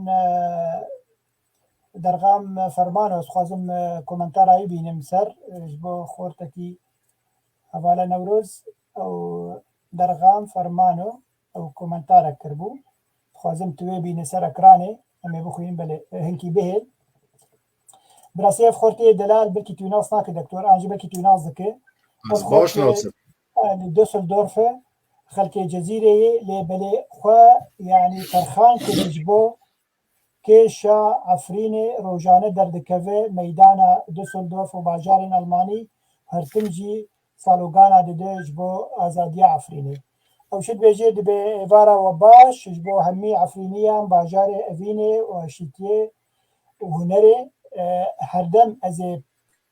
دەرغام فەرمانەوە خوازم کۆمەنتارایی بینم سەر بۆ خۆرتێکی هەواڵە نەورۆز ئەو دەرغام فەرمانەوە ئەو کۆمەنتارە کردبوو خوازم توێ بینە سەر ئەکرانێ ئەمێ بخوین بەێ هەنکی بهێن براسيف خورتي دلال بلكي توناس ناك دكتور انجي بلكي توناس ذكي باش نوصل دوسلدورف خلكي جزيره لي بلي خو يعني فرخان كنجبو كيشا عفريني روجانه دردكفه ميدان دوسلدورف وباجارين الماني هرتمجي صالوغانا دجبو ازاديه عفريني او شد بيجي بإفارة وباش جبو همي عفرينيا باجاري افيني وشيتيه وهنري هەردەم ئەزێ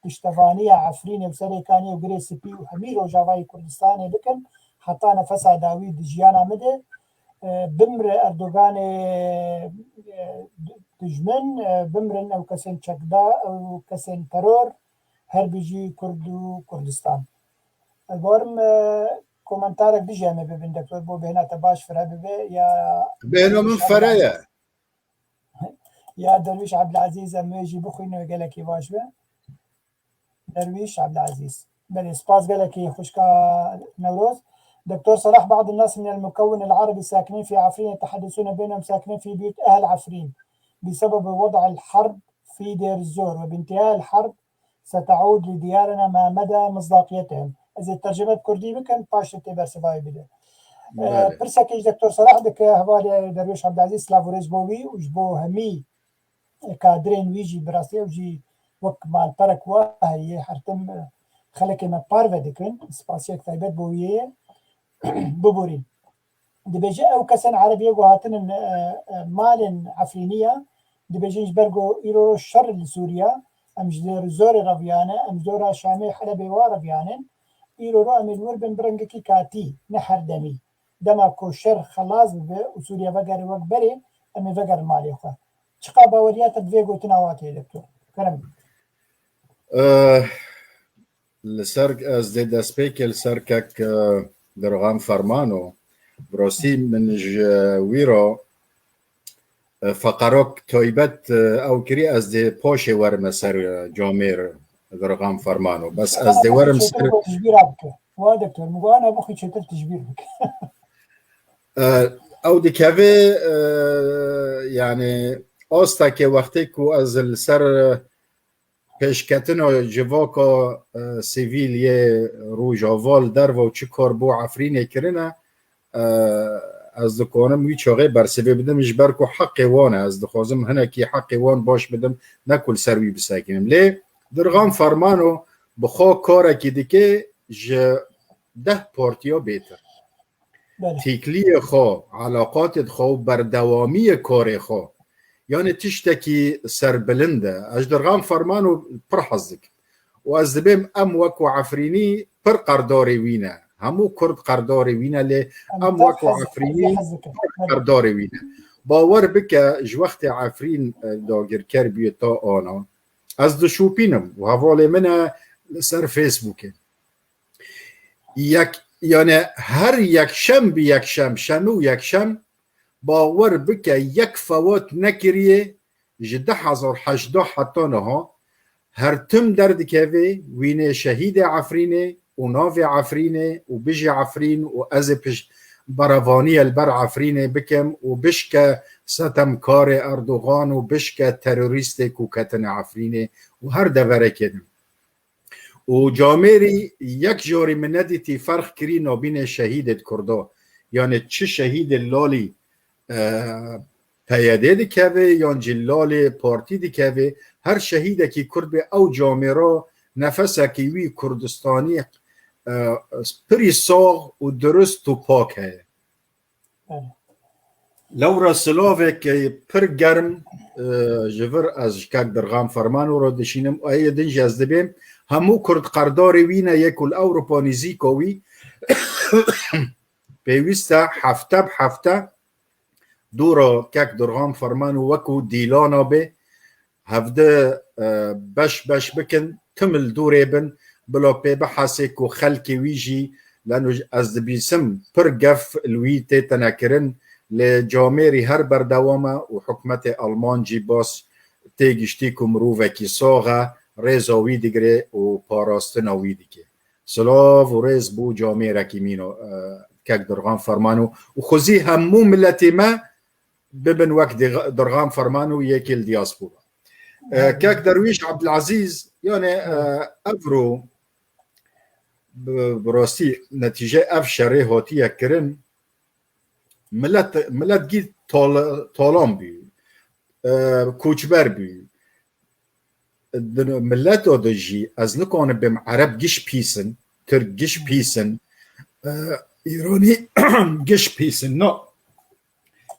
پشتەوانیە عفرینێ و سەرێکانی و گرێ سپی و هەمی ڕۆژاوای کوردستانێ بکەن حتا نەفەسا داوی دژیانە مدە بمرە ئەردۆگانێ دژمن بمرن ئەو کەسێن چەکدا ئەو کەسێن تەرۆر هەر بژی کورد و کوردستان بۆرم کۆمەنتارێک بژێمە ببن دەکتۆر بۆ بهێناتە باش فرە ببێ یا بێنە من فەرەیە يا درويش عبد العزيز اميجي بخوين قالك باش به درويش عبد العزيز بل سباس قالك خوشكا نوروز دكتور صلاح بعض الناس من المكون العربي ساكنين في عفرين يتحدثون بينهم ساكنين في بيوت اهل عفرين بسبب وضع الحرب في دير الزور وبانتهاء الحرب ستعود لديارنا ما مدى مصداقيتهم اذا ترجمه كردي بكن باش تبر سباي بده برسكيش دكتور صلاح دك هوالي درويش عبد العزيز سلافوريز بوي وجبو همي كادرين ويجي براسي وجي وك مال برك وهي حرتم خلك ما بارفا دكن سباسيك تايبت بويه ببورين دبيجي او كسن عربيه وهاتن مال عفرينيه دبيجي جبرجو ايرو الشر لسوريا ام جدير زور رفيانه ام زور شامي حلبي ورفيانه ايرو رو امين وربن برنجكي كاتي نحر دمي دما كوشر خلاص وسوريا بقر وقبري امي بقر مالي خو چقا باوریات دوی گوتناواتی دکتور کرم لسر از دسپیک لسرکک درغام فرمانو بروسی من ویرو فقروک تویبت او کری از دی پوش ورم سر جامیر درغام فرمانو بس از دی ورم سر تجبیر بک وا دکتور مگو انا بخوی چطور تجبیر بک او دی کوی یعنی آستا که وقتی که از سر پیشکتن و جواکا سیویل روژاوال در و چی کار بو عفرینه کرنه از دکانم وی چاقه برسبه بدم اجبر که حق وانه از دخوازم هنه که حق وان باش بدم نکل سروی بساکنم لی درغام فرمانو بخوا کاره که دیگه 10 پارتیا بیتر تیکلی خوا علاقات خوا بردوامی کار خوا یعنی تشتکی سربلنده اجدرغام فرمانو پر حظک و از دبیم ام وکو عفرینی پر قرداری وینه همو کرد قرداری وینه لی ام وکو عفرینی قرداری وینه باور بکه جوخت عفرین داگر کر بیه تا آنا از دو شوپینم و حواله منه سر فیسبوکه یعنی هر یک شم بی یک شم شنو یک شم باور بکه یک فوات نکریه جده هزار حجده حتی نها هر تم درد که وینه شهید عفرینه و ناو عفرینه و بجی عفرین و از بروانی البر عفرینه بکم و بشک ستمکار اردوغان و بشک تروریست کوکتن عفرینه و هر دوره کدم و جامعی یک جاری مندیتی فرق کری نابین شهیدت کرده یعنی چه شهید لالی پیاده دکوه یا جلال پارتی دکوه هر شهیده که کرد به او جامعه را نفسه که وی کردستانی پری ساغ و درست و پاک هست لورا سلاوه که پر گرم جور از شکک درغام فرمانو را دشینم ای دنج از دبیم همو کرد قردار وینه یکل اوروپا نزیکوی پیوسته هفته هفته دورا کک درغام فرمانو وکو دیلانا به هفته بش بکن تمل دوري بن بلا بي بحاسك وخلكي ويجي لانه از بيسم برقف الويتي تناكرن لجاميري هر بردوامه وحكمة ألمان جي باس تيجشتيكو مروفكي صاغة ريزا ويدقري وباراستنا ويدكي سلاف وريز بو جاميرا كيمينو كاك درغام فرمانو وخزي همو ملتي ما ببن وقت درغام فرمانو يكي الدياسبورا كاك درويش عبد العزيز يعني أفرو براستي نتيجة أفشاري هاتية كرن ملت جيد طالان بي کوچبر بی ملت آدجی از نکانه بیم عرب گش پیسن ترک گش پیسن ایرانی گش پیسن نه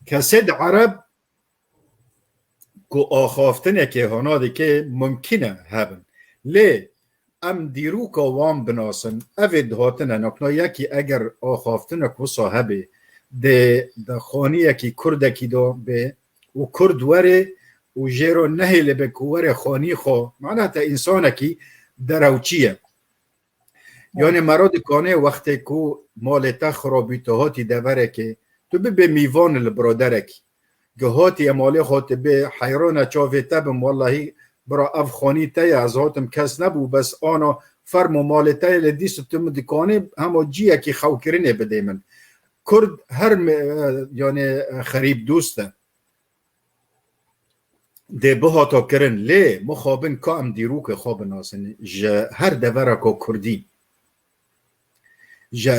کسید عرب کو آخافتنه که هناده که ممکنه هبن لی ام دیروکا وام بناسن اوید هاتنه نکنه یکی اگر آخافتنه کو صاحبه ده خانیه که کرده که دا به و کرد وره و جیرو نهیل بک وره خانی خو معناته انسانه که دروچیه یعنی مراد کانه وقتی که مالتا خرابیته هاتی دوره که تو به میوان البرادرک که هاتی مالی خواهد به حیران چاوه تبم والله برا اف خانی تایی از هاتم کس نبو بس آنا فرم و مالتا لدیست تم دکانه همه جیه که خوکرینه بده من کرد هر یعنی خریب دوسته ده بهاتا کرن لی مخابن که ام دیروک خواب ناسن هر دوره که کردی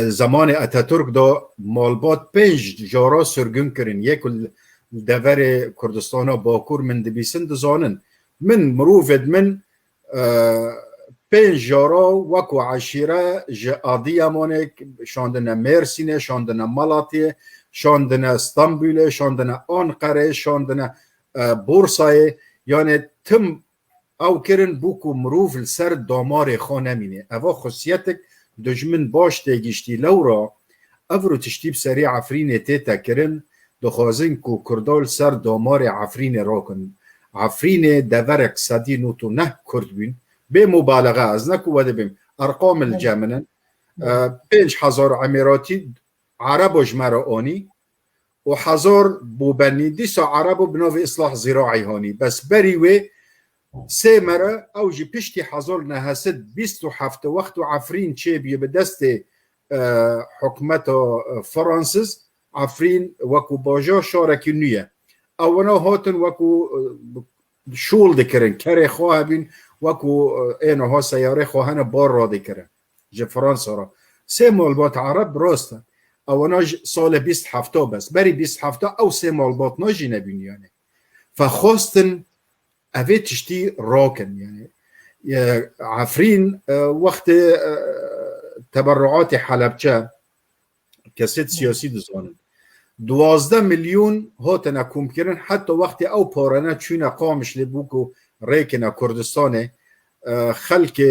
زمان اتاتورک دا مالبات 5 جارا سرگن کرن یک دوره کردستان باکور من دبیسن دزانن من مروفد من 5 جارا وکو عشیره عادی امانه شاندن مرسینه شاندن مالاتیه شاندن استانبوله شاندن آنقره شاندن بورسای یعنی تم او کرن بوکو مروف السر دامار خانه مینه اوا خصیتک دجمن باش تیگشتی لورا افرو تشتیب سری عفرین تیتا کرن دخوازن کو کردال سر دامار عفرین راکن عفرین دورک صدی نوتو نه کرد بین به مبالغه از نکو وده بیم ارقام الجمنن 5000 اماراتی عرب و جمره آنی و 1000 بوبنی دیسا عرب و بناو اصلاح زراعی هانی بس بریوه 3 مره او جی پشتی 1000 نهست 27 وقت و عفرین چه بیه به دست حکمت فرانسیس عفرین وکو باجا شارکی نیه اونا هاتن وکو شول دکرن کره خواه بین وکو اینو ها سیاره خواهن بار را دکرن جه فرانسا را 3 مالبات عرب راسته اونا سال 27 بس بری 27 او 3 مالبات ناجی نبینیانه فخواستن اوه تشتی راکن یعنی عفرین وقت تبرعات حلبچه کسید سیاسی دزانن 12 میلیون هاتن اکوم کرن حتی وقتی او پارانه چون قامش لبوکو ریکن کردستان خلق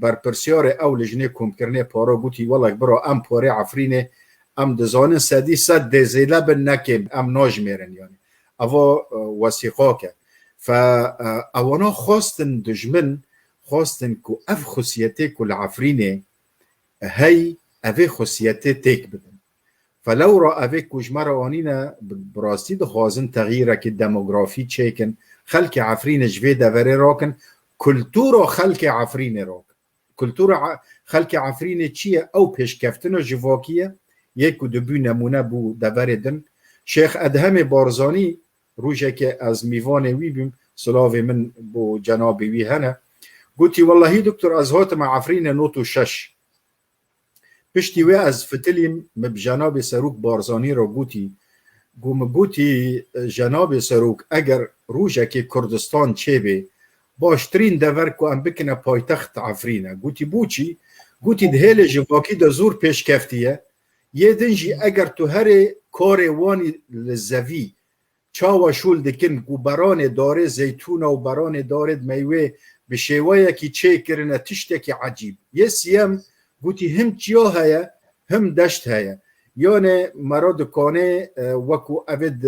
برپرسیار او لجنه کم کرنه پارا گوتی والله برا ام پاره عفرینه ام دزانن سدی صد دزیله بن نکم ام ناج میرن یعنی اوا وثیقا که فاوانا خواستن دجمن خواستن که اف خصیته کل عفرینه هی اوه خصیته تک بدن فلو را اوه کجمر آنینا براستی دخوازن تغییره که دموگرافی چیکن خلق عفرین جوه دوره راکن کلتور خلق عفرین راکن کلتور خلق عفرین چیه او پیشکفتن جواکیه یک و دبو نمونه بو دوره دن شیخ ادهم بارزانی روشه که از میوان وی بیم سلاوی من بو جناب وی هنه گوتی والله دکتر از هاتم عفرین نوتو 6 پشتی وی از فتلیم مبجناب سروک بارزانی را گوتی جناب سروک اگر روشه که کردستان چه بی باشترین دور که ام بکنه پایتخت عفرینه گوتی بوچی گوتی دهیل جواکی دا زور پیش کفتیه یه دنجی اگر تو هر کار وانی لزوی چاوا شول دکن گو بران داره زیتون و بران داره میوه به شیوه که چه کرنه تشتکی عجیب یه سیم گوتی هم چیا هیا هم دشت هیا یعنی مراد کانه وکو اوید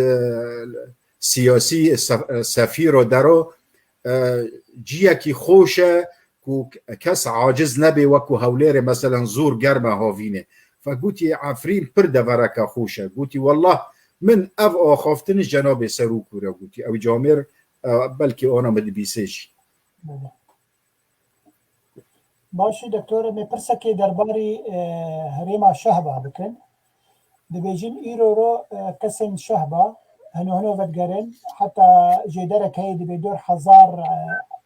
سیاسی سفیر و درو جیه که خوشه کو کس عاجز نبی وکو هولیر مثلا زور گرمه هاوینه فگوتی عفرین پر دورکه خوشه گوتی والله من اف آخافتن جناب سرو کوره گوتی او جامر بلکه آنا مدبیسش باشی دکتور میپرسه که درباره هریما شهبه بکن دبیجین ایرو رو کسن شهبه هنو ودگرن حتی جدرک هی دبی 2000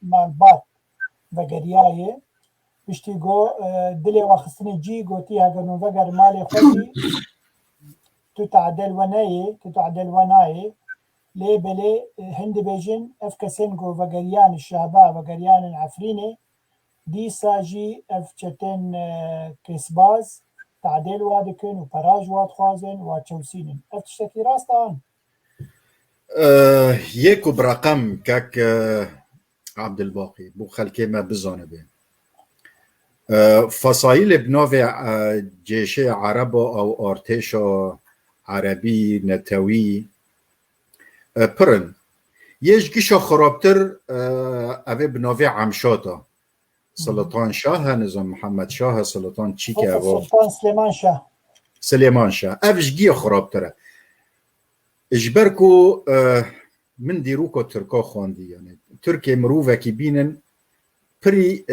مالبات وگریایه بشتی گو دلی واخستنی جی گوتی هگر نو وگر مالی خودی تتعدل ونایه لي بلي هند بيجن اف كسنجو وغريان الشهباء وغريان العفريني دي ساجي اف چتن كسباز تعديل وادكن وبراج واد خوازن واتشوسينن اف تشتكي راستان يكو برقم كاك عبد الباقي بو خلكي ما بزانه بين فصائل بنوفي جيش عرب او ارتش عربي نتوي پرن یش گیشا خرابتر اوه بناوی عمشاتا سلطان شاه نظام محمد شاه سلطان چی که سلطان سلیمان شاه اوش گیا خرابتره اجبرکو من دیروکو ترکا خواندی یعنی ترکی مروفه کی بینن پری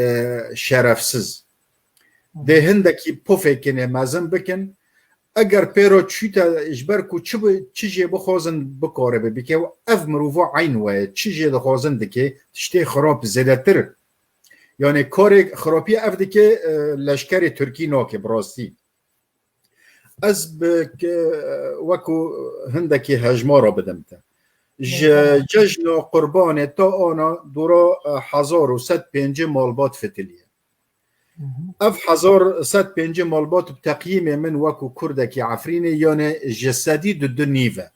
شرفسز ده هندکی پوفه کنه مزن بکن اگر پیرو چیتا اجبر کو چیجی بخوازن بکاره بکه و اف مروفا عین وید چیجی دخوازن دکه تشتی خراب زدتر یعنی کار خرابی اف دکه لشکر ترکی ناکه براستی از وکو هندکی هجما را بدمتا ججن قربان تا آنا دورا 1105 مالبات فتلیه اف 1105 مالبات بتقييم من وكو كردكي عفريني يعني جسدي ضد نيفا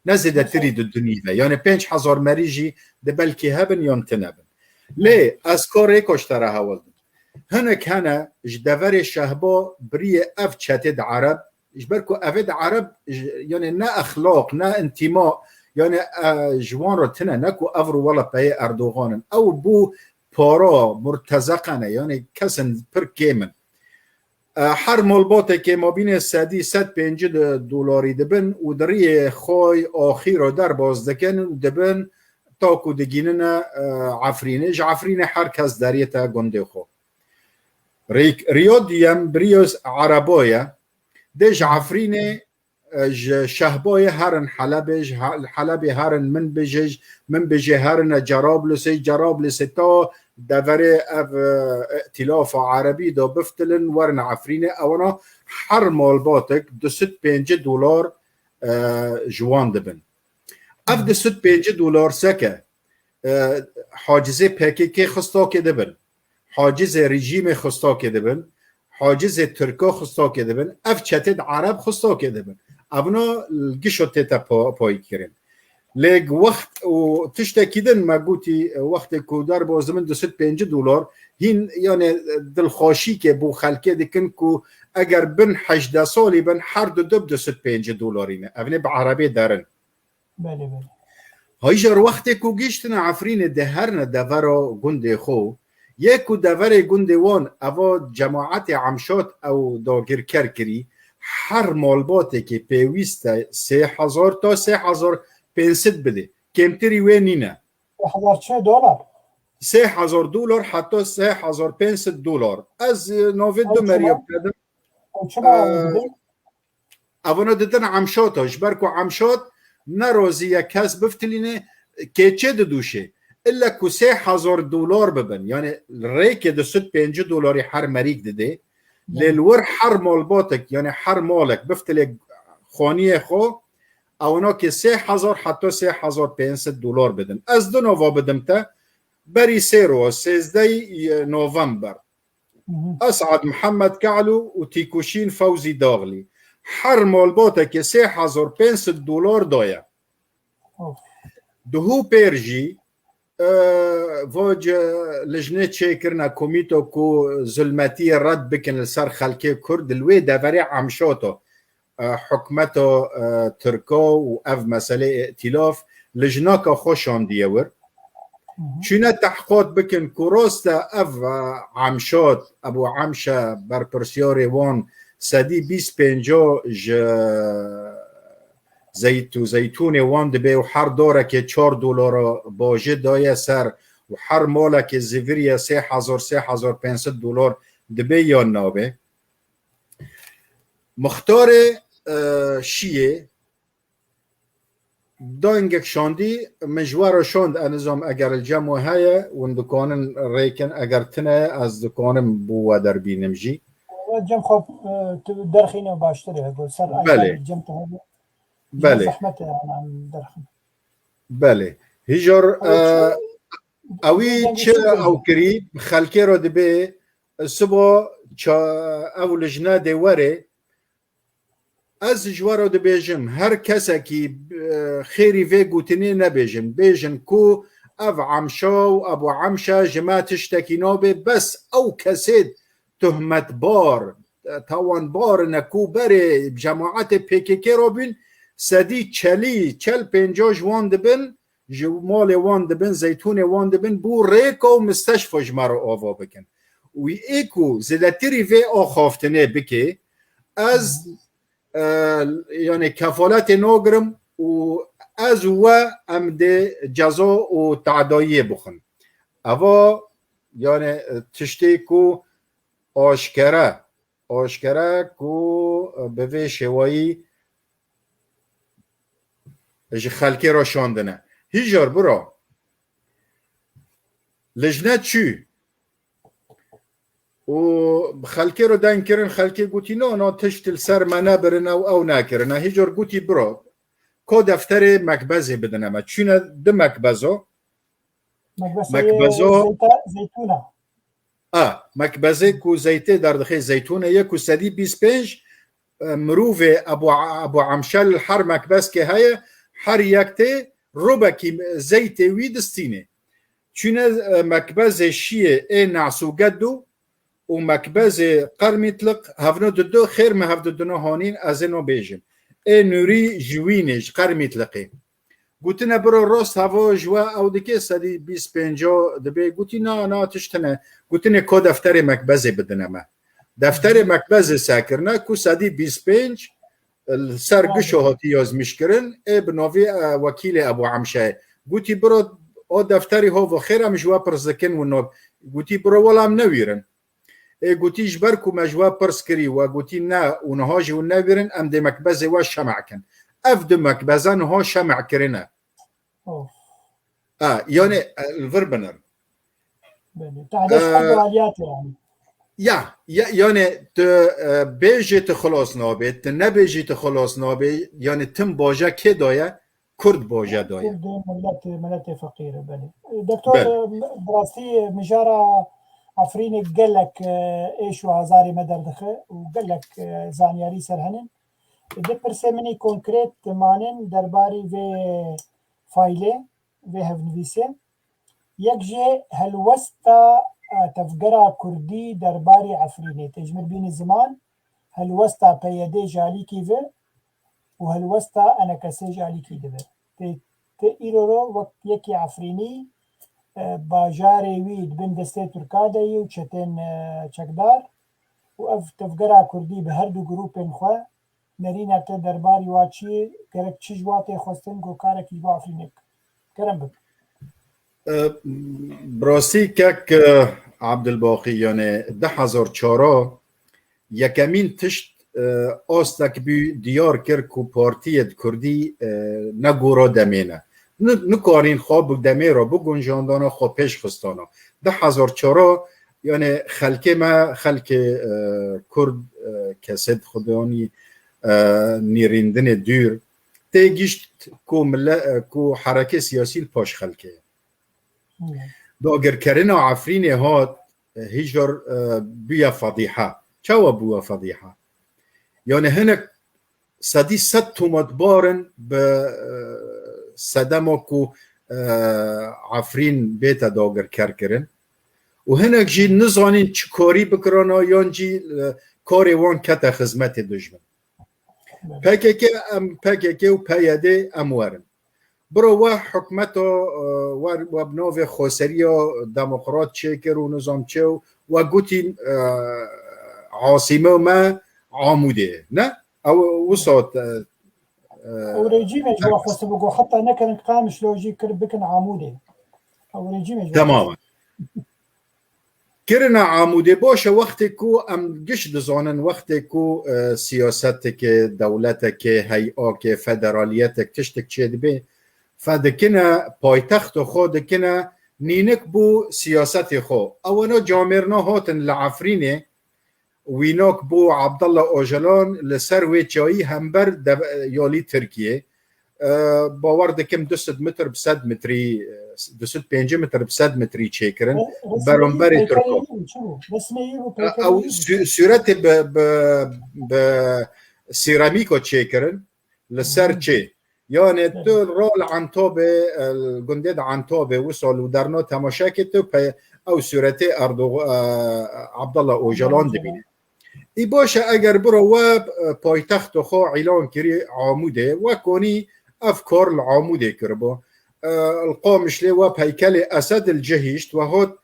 نزيد تري ضد نيفا يعني 5000 مريجي دبلكي هبن ينتنبن ليه اسكوري كشترا هولد هنا كان جدفر شهبا بري اف تشتد عرب اجبركو افد عرب يعني نا اخلاق نا انتماء يعني جوان رتنا نكو افرو ولا باي اردوغان او بو پارا مرتزقانه یعنی کسن پر کیمن هر مالباته که ما بین 105 دلاری دبن و دری خوی آخیر در باز دکن دبن تا کو دگینن عفرینه هر کس دریتا گنده خو ریادیم بریوز عربایه دج عفرینه شهبای هرن حلب هرن من بجه هرن جرابلس تا دور ائتلاف عربی دا بفتلن ورن عفرینه اونا هر مالباتک 205 دلار جوان دبن اف 205 دلار سکه حاجزه پکیکی خستا که دبن حاجز رژیم خستا که دبن حاجز ترکا خستا که دبن اف چتد عرب خستا که دبن اونا گشو تیتا پایی کرن لیگ وقت و تشتکیدن ما گوتی وقت که در بازمن 205 دلار هین یعنی دلخوشی که بو خلکه دکن که اگر بن 18 سالی بن هر دو 205 دلارینه اونا به عربی دارن بله هایجار وقت که گشتن عفرین دهرن دورا گنده خو یکو دور گنده وان اوا جماعت عمشات او داگر کری هر مالباته که پیوسته 3000 تا 3500 بده کمتری و نینه 3000 دلار حتی 3500 دلار از نوید دو مریاب کردم اونا دادن عمشاتاش برکو عمشات نرازی یک کس بفتلینه که چه دوشه الا که 3000 دلار ببن یعنی ریک 205 دلاری هر مریک دده للور هر مالباتك يعني هر مالك بفتلك خانية خو اونا که 3000 حتی 3500 دلار بدن از دو نووا بدمتا بری 13 نوفمبر اسعد محمد کعلو و تیکوشین فوزی داغلی هر مالباتك 3500 دلار دایا دهو پیرجی واج لجنه چیکرنا کمیتو کو ظلمتی رد بکن لسر خلکه کرد الوی دوری عمشاتو حکمتو ترکا و اف مسئله ائتلاف لجنه که خوشان دیور چونه تحقیقات بکن که راست اف عمشات ابو عمشه بر پرسیار وان سدی 25 زیتون وان دبی و هر دوره که $4 باجه دایه سر و هر ماله که زیوریه $3,500 دبی یا نابه مختار شیه دانگک شاندی مجوار شاند انظام اگر الجمع هیا و دکانن ریکن اگر تنه از دکانم بو در بینم جی جم خب درخینه باشتره گل سر بله جم ته بله زحمت عن درخین بله هجر اوی چه او کری خلکی را دبی صبح او لجنه دوره از جوارو ده بیجم هر کسی که خیری وی گوتنی نبیجم بیجن کو او عمشا و ابو عمشا جماعتش تکینابه بس او کسی تهمت بار تاوان بار نکو بره جماعت پیکیکی رو بین سدی چل 50 جوان دبن جمال وان دبن زیتون وان دبن بو ریکا و مستشفى جمارو آوا بکن و ایکو زلتری وی آخافتنه بکی از یعنی کفالت ناگرم و از و امده جزا و تعدایه بخون اوا یعنی تشتی کو آشکره کو به وی شوایی خلکی را شاندنه هیجار برا لجنه چی و خلکی رو دن کرن خلکی گوتی نه تشتل سر منه برن او نکرن هیجار گوتی برا که دفتر مکبزه بدنه ما چونه ده مکبزه زیتونه مکبزه کو زیته در دخل زیتونه یک و سدی 25 مروف ابو عمشل هر مکبز که هیا هر یکته روبکی زیته وی دستینه چونه مکبز شیه ای نعسو گدو و مکبز قرمیطلق هفنو دو خیر ما هفدو دو هانین از اینو بیجم ای نوری جوینش قرمیطلقه گوتی نه برو راست هوا جوا او دکه سدی 25 دبی گوتی نه تشتنه گوتی نه که دفتر مکبزه بدنه ما دفتر مکبزه ساکرنه که سدی 25 سرگشو هاتی یازمیش کرن ای بناوی وکیل ابو عمشه گوتی برو او دفتری ها و خیر هم جوا پرزدکن و ناب گوتی برو ولام نویرن گوتی جبر کو مجوا پرس کری و گوتی نه اونها جو نویرن ام ده مکبزه و شمع کن اف ده مکبزان ها شمع کرنه یعنی الوربنر تعدش عالیات یعنی بیجی تخلاص نابه نبیجی تخلاص نابه یعنی تم باجه که دایه کرد باجه دایه ملت فقیره بله دکتر براستی مجاره عفرین قالك ايش وهزاري مدردخه وقالك زانياري سرهنن ده برسمني كونكريت مانن درباري في فايله في هفنفيسه يكجي هلوستا تفقرا كردي درباري عفريني تجمر بين الزمان هلوستا بيدي جالي كيفه وهلوستا انا كسي جالي كيفه تيرورو وقت يكي عفريني باجاری وید بین دسته ترکادهی و چتن چکدار و اف تفگره کردی به هر دو گروپین خواه نرینه تا درباری واچی گرک چیج واته خواستن گو کارکی با افرینک کرم بک براسی که عبدالباقی یعنی 10,004 یکمین تشت آستک بی دیار کرد که پارتیت کردی نگورا دمینه نکارین خواب دمی را بگنجاندانا خواب پیش خستانا 10,004 یعنی خلک ما خلک کرد کسد خودانی نیریندن دور تیگیشت کو حرکه سیاسی پاش خلکه دا اگر کرنا عفرین هات هیجار بیا فضیحه چوا بیا فضیحه یعنی هنک سدی 100 تومت بارن به صدمو کو عفرین بیتا داگر کرن و هنک جی نزانین چی کاری بکرانا یان جی کاری وان کتا خدمت دجمن پکیکی و پیاده اموارن برو و حکمتو و بنوف خوسریا دموکرات چه کرد و نظام چه و گوتی عاصمه ما عاموده نه او وصوت او رژیم جوا خواسته بگو حتی نکردن قامش لوجی کرد بکن عموده او رژیم جوا تماما کرنا عاموده باشه وقتی کو ام گشت دزانن وقتی کو سیاست که دولت که هیئا که فدرالیت تشتک چه دبی فدکنا پایتخت خود کنا نینک بو سیاست خو اونا جامرنا هاتن لعفرینه ویناک بو عبدالله اوجلان لسر ویچایی همبر یالی ترکیه باور دکم 200 متر بصد متری 205 متر بصد متری چیکرن برانبر ترکا او صورت ب سيراميكو تشيكرن لسر تشي يعني تو رول عنتوبه الجندد عنتوبه وصل ودرنا تماشاكتو او صورتي اردو عبد الله اوجلان دبينه ای باشه اگر برو و پایتخت خو اعلان کری عموده و کنی افکار العموده کربو القامش لی و پیکل اسد الجهیشت و هات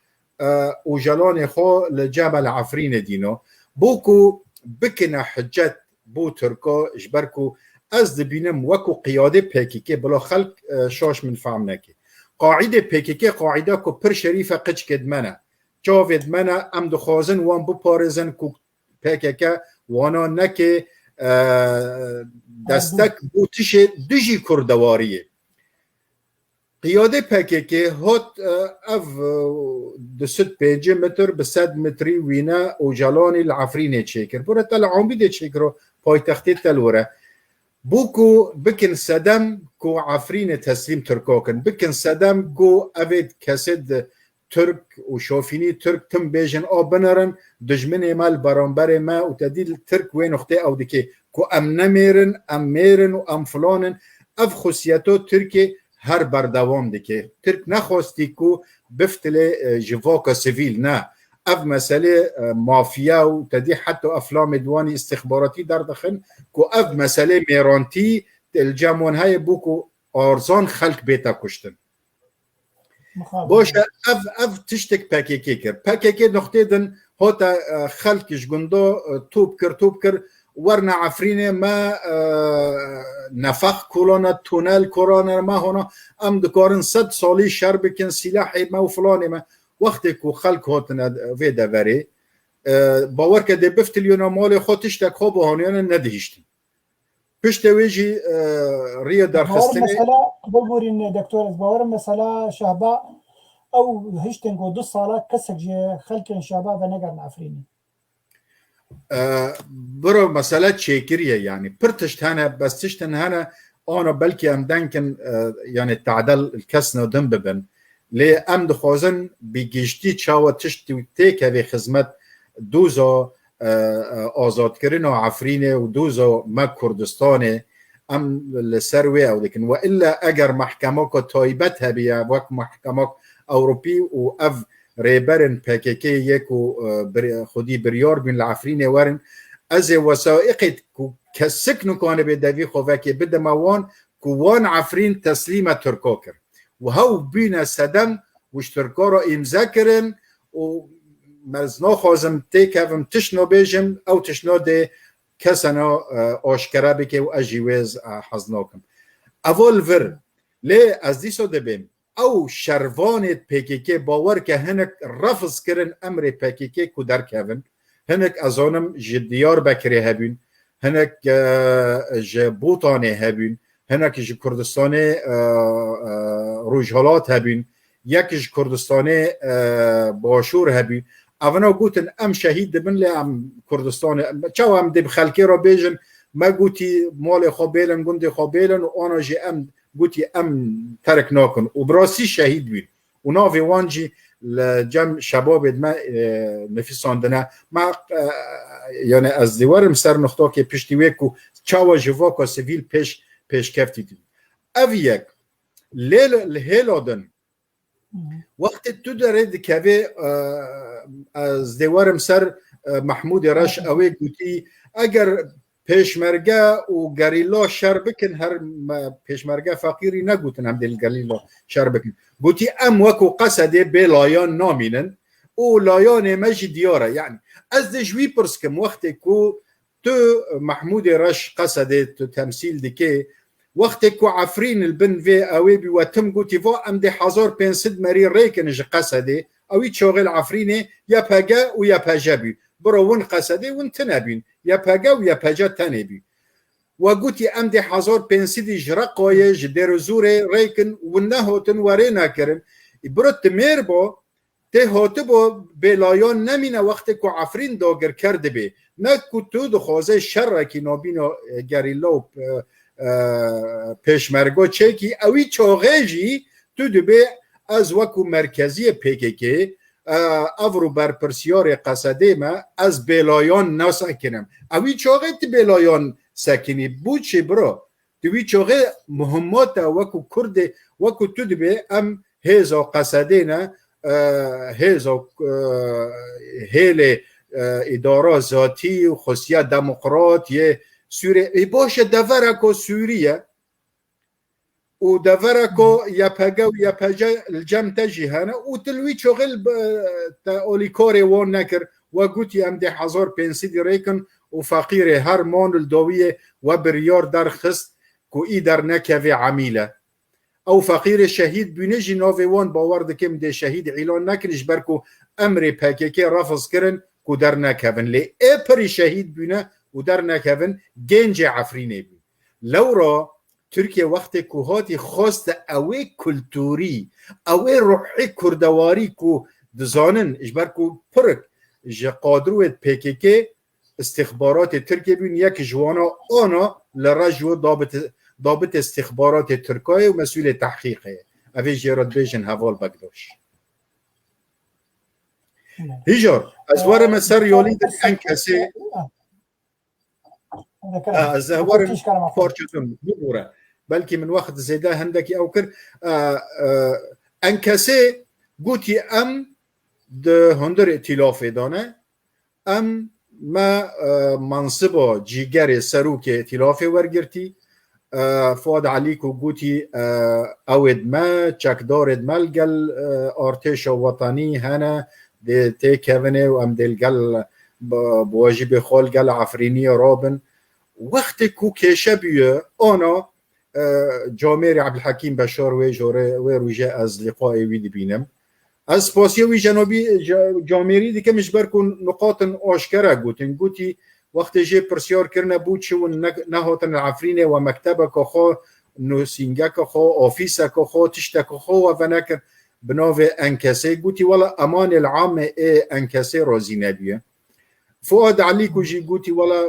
اوجلان خو لجبل عفرین دینو بوکو بکنه حجت بو ترکا اجبرکو از دبینم وکو قیاده پیکیکی بلا خلق شاش من فهم نکی قاعده پیکیکی قاعده کو پر شریفه قچ کدمنه جاوید منه ام دخوازن وان بو پارزن کو PKK وانا نکه دستک بوتش دجی کردواریه قیاده PKK هات اف 205 متر به 100 متری وینا اوجلانی العفرینه چیکر برای تل عمبیده چیکرو پایتختی تلوره بوکو بکن صدم کو عفرین تسلیم ترکاکن بکن صدم کو اوید کسد ترک و شوفینی ترک تم بیجن بنرن دجمن مال برانبر ما و تدیل ترک و نقطه او دکی کو ام نمیرن ام میرن و ام فلانن اف خصیتو ترکی هر بردوام دکی ترک نخواستی کو بفتل جواکا سیویل نه اف مسئله مافیا و تدی حتی افلام دوانی استخباراتی در دخن کو اف مسئله میرانتی الجامون های بوکو آرزان خلق بیتا کشتن باشه اف تشتک PKK کرد PKK نقطه دن هاتا خلقش گندا توب کر ورنا عفرینه ما نفخ کلانا تونل کلانا ما هنا ام دکارن 100 سالی شر بکن سلاحی ما و فلانی ما وقتی که خلق هاتنا ویده وری باور که ده بفتلیونا مال خود تشتک خواب هانیانا ندهیشتی پشت ویجی ریا در خستنه مثلا ببورین دکتور از باور مثلا شهبا او هشتن گو 2 ساله کسک جه خلق شهبا و نگرن عفرینی برو مسئله چیکریه یعنی پرتشت هنه بس تشتن هنه آنا بلکه ام دنکن یعنی تعدل کس ندن ببن لی ام دخوازن بگیشتی چاو تشتی تیکه به خدمت دوزا آزاد کردن عفرینه و دوزا ما کردستانه ام لسروی او لیکن و الا اگر محکمه که تایبت هبیه وک محکمه اوروپی و اف ریبرن PKK یکو خودی بریار بین العفرینه ورن از وسائق که سکنو کانه به دوی خواه که بده موان که وان عفرین تسلیم ترکا کرد و هاو بین صدم وش ترکا را امضا کرن و مزنا خوازم تیکم تشنو بیجم او تشنو ده کسانا آشکره بکه و اجیوز حزناکم اول ور لی از دیسو دبیم او شروان PKK باور که هنک رفض کرن امر PKK کو در کهون هنک ازانم جدیار بکری هبین هنک جبوتانه هبین هنک ج کردستان روجهالات هبین یکیش کردستان باشور هبین اونا گوتن ام شهید دبن لی ام کردستان چاو ام دب خلکی را بیجن ما گوتی مال خوابیلن گنده خوابیلن و آنا جی ام گوتی ام ترک ناکن و براسی شهید بید و ناوی وانجی لجم شباب ما نفیساندنه ما یعنی از دیوارم سر نقطه که پشتیوه که چاو جواکا سیویل پیش کفتی دید او یک لیل آدن وقتی تو دارید که از دیوارم سر محمود رش اوی گوتی اگر پێشمەرگە و گەریلا شەر بکن هەر پێشمەرگە فەقیری نەگوتن هەم دل گەلیلا شەر بکن گوتی ئەم وەکو قەسەدێ بێ لایان نامینن و لایانێ مەژی دیارە یعنی ئەس دەژوی پرسکم وەختێک و تو محمودی ڕەش قەسەدێ تو تەمسیل دکێ وەختێک و عەفرین البن vê ئەوێ بیوەتم گوتی ڤۆ ئەم دێ 1500 مەری ڕێکن ji قەسەدێ ئەوی چۆغل عەفرینێ یا پەگە و یا پەژە بی برۆ ون قەسەدێ ون تنەبین یا پەگە و یا پەجە تەنێ بی و گوتی ئەم دێ 1500 ji reqoyê ji dêr û zûrê rêkin wan nehotin werê nekirin برۆ timêr bo tê hotibû bêlayan nemîne wextê ku Efrîn dagirker dibe ne ku tu dixwaze şerrekî nabîna gerîla û pêşmergo çêkî ewî çoxê jî tu dibe ez wekû merkeziyê PKK ev rû berpirsiyarê qesedê me ez bêlayan nesekinim ewî çoxê tu bêlayan sekinî bû çê biro tu wî çoxê muhimmat e wekû Kurdê wekû tu dibe em hêza qesedê ne hêza hêlê îdara zatî û xwestiya demokrat yê Sûriye baş e devera ku Sûriye û devera ku YPG û YPG li cem te jî hene û til wî çoxil te olîkarê wan nekir we gotî em dê 1500 rêkin û feqîrê her man li dawiyê we biryar derxist ku î dernekeve emîle ew feqîrê şehîd bûne jî navê wan bawer dikim dê şehîd îlan nekin ji ber ku emrê PKK refiz kirin ku dernekevin lê ê pirî şehîd bûne û dernekevin gencê Efrînê bû lewra Türkiye wextê ku hatî xwast ew ê kulturî ew ê ruhî kurdewarî ku dizanin ji ber ku pirik ji qadrûyê PKK istixbaratê Tirkiye bûn yek ji wan ana li rej û dabit istixbaratê Tirkiyê û mesûlê tehqîqê ev ê jê re dibêjin heval Bekdaş hîjar ez werim ser yalî dir en kesê ez werim parçetim bibûre belkî min wext zêde hindekî ew kir en kesê gotî em di hundir îtilafê dane em me mansiba cîgerê serokê îtilafê wergirtî Fuad Elî ku gotî ew me çekdarê me gel artêşa wetanî hene dê têkevine û em dê gel bi wajibê xwe gel Efrîniyê rabin wextê ku kêşe bûye ana Camerê Ebdulhekîm Beşar wê wê rûjê ez liqayê wî dibînim ez spasiya wî cenabî Camerî dikim ji ber ku nuqatin aşkere gotin gotî wextê jê pirsyar kirine bû çi û nehatin li Efrînê we mektebeka xwe nûsîngeka xwe ofîseka xwe tişteka xwe we venekir bi navê enkesê gotî wela emanê li amê ê enkesê razî nebûye Fuad Elî ku jî gotî wela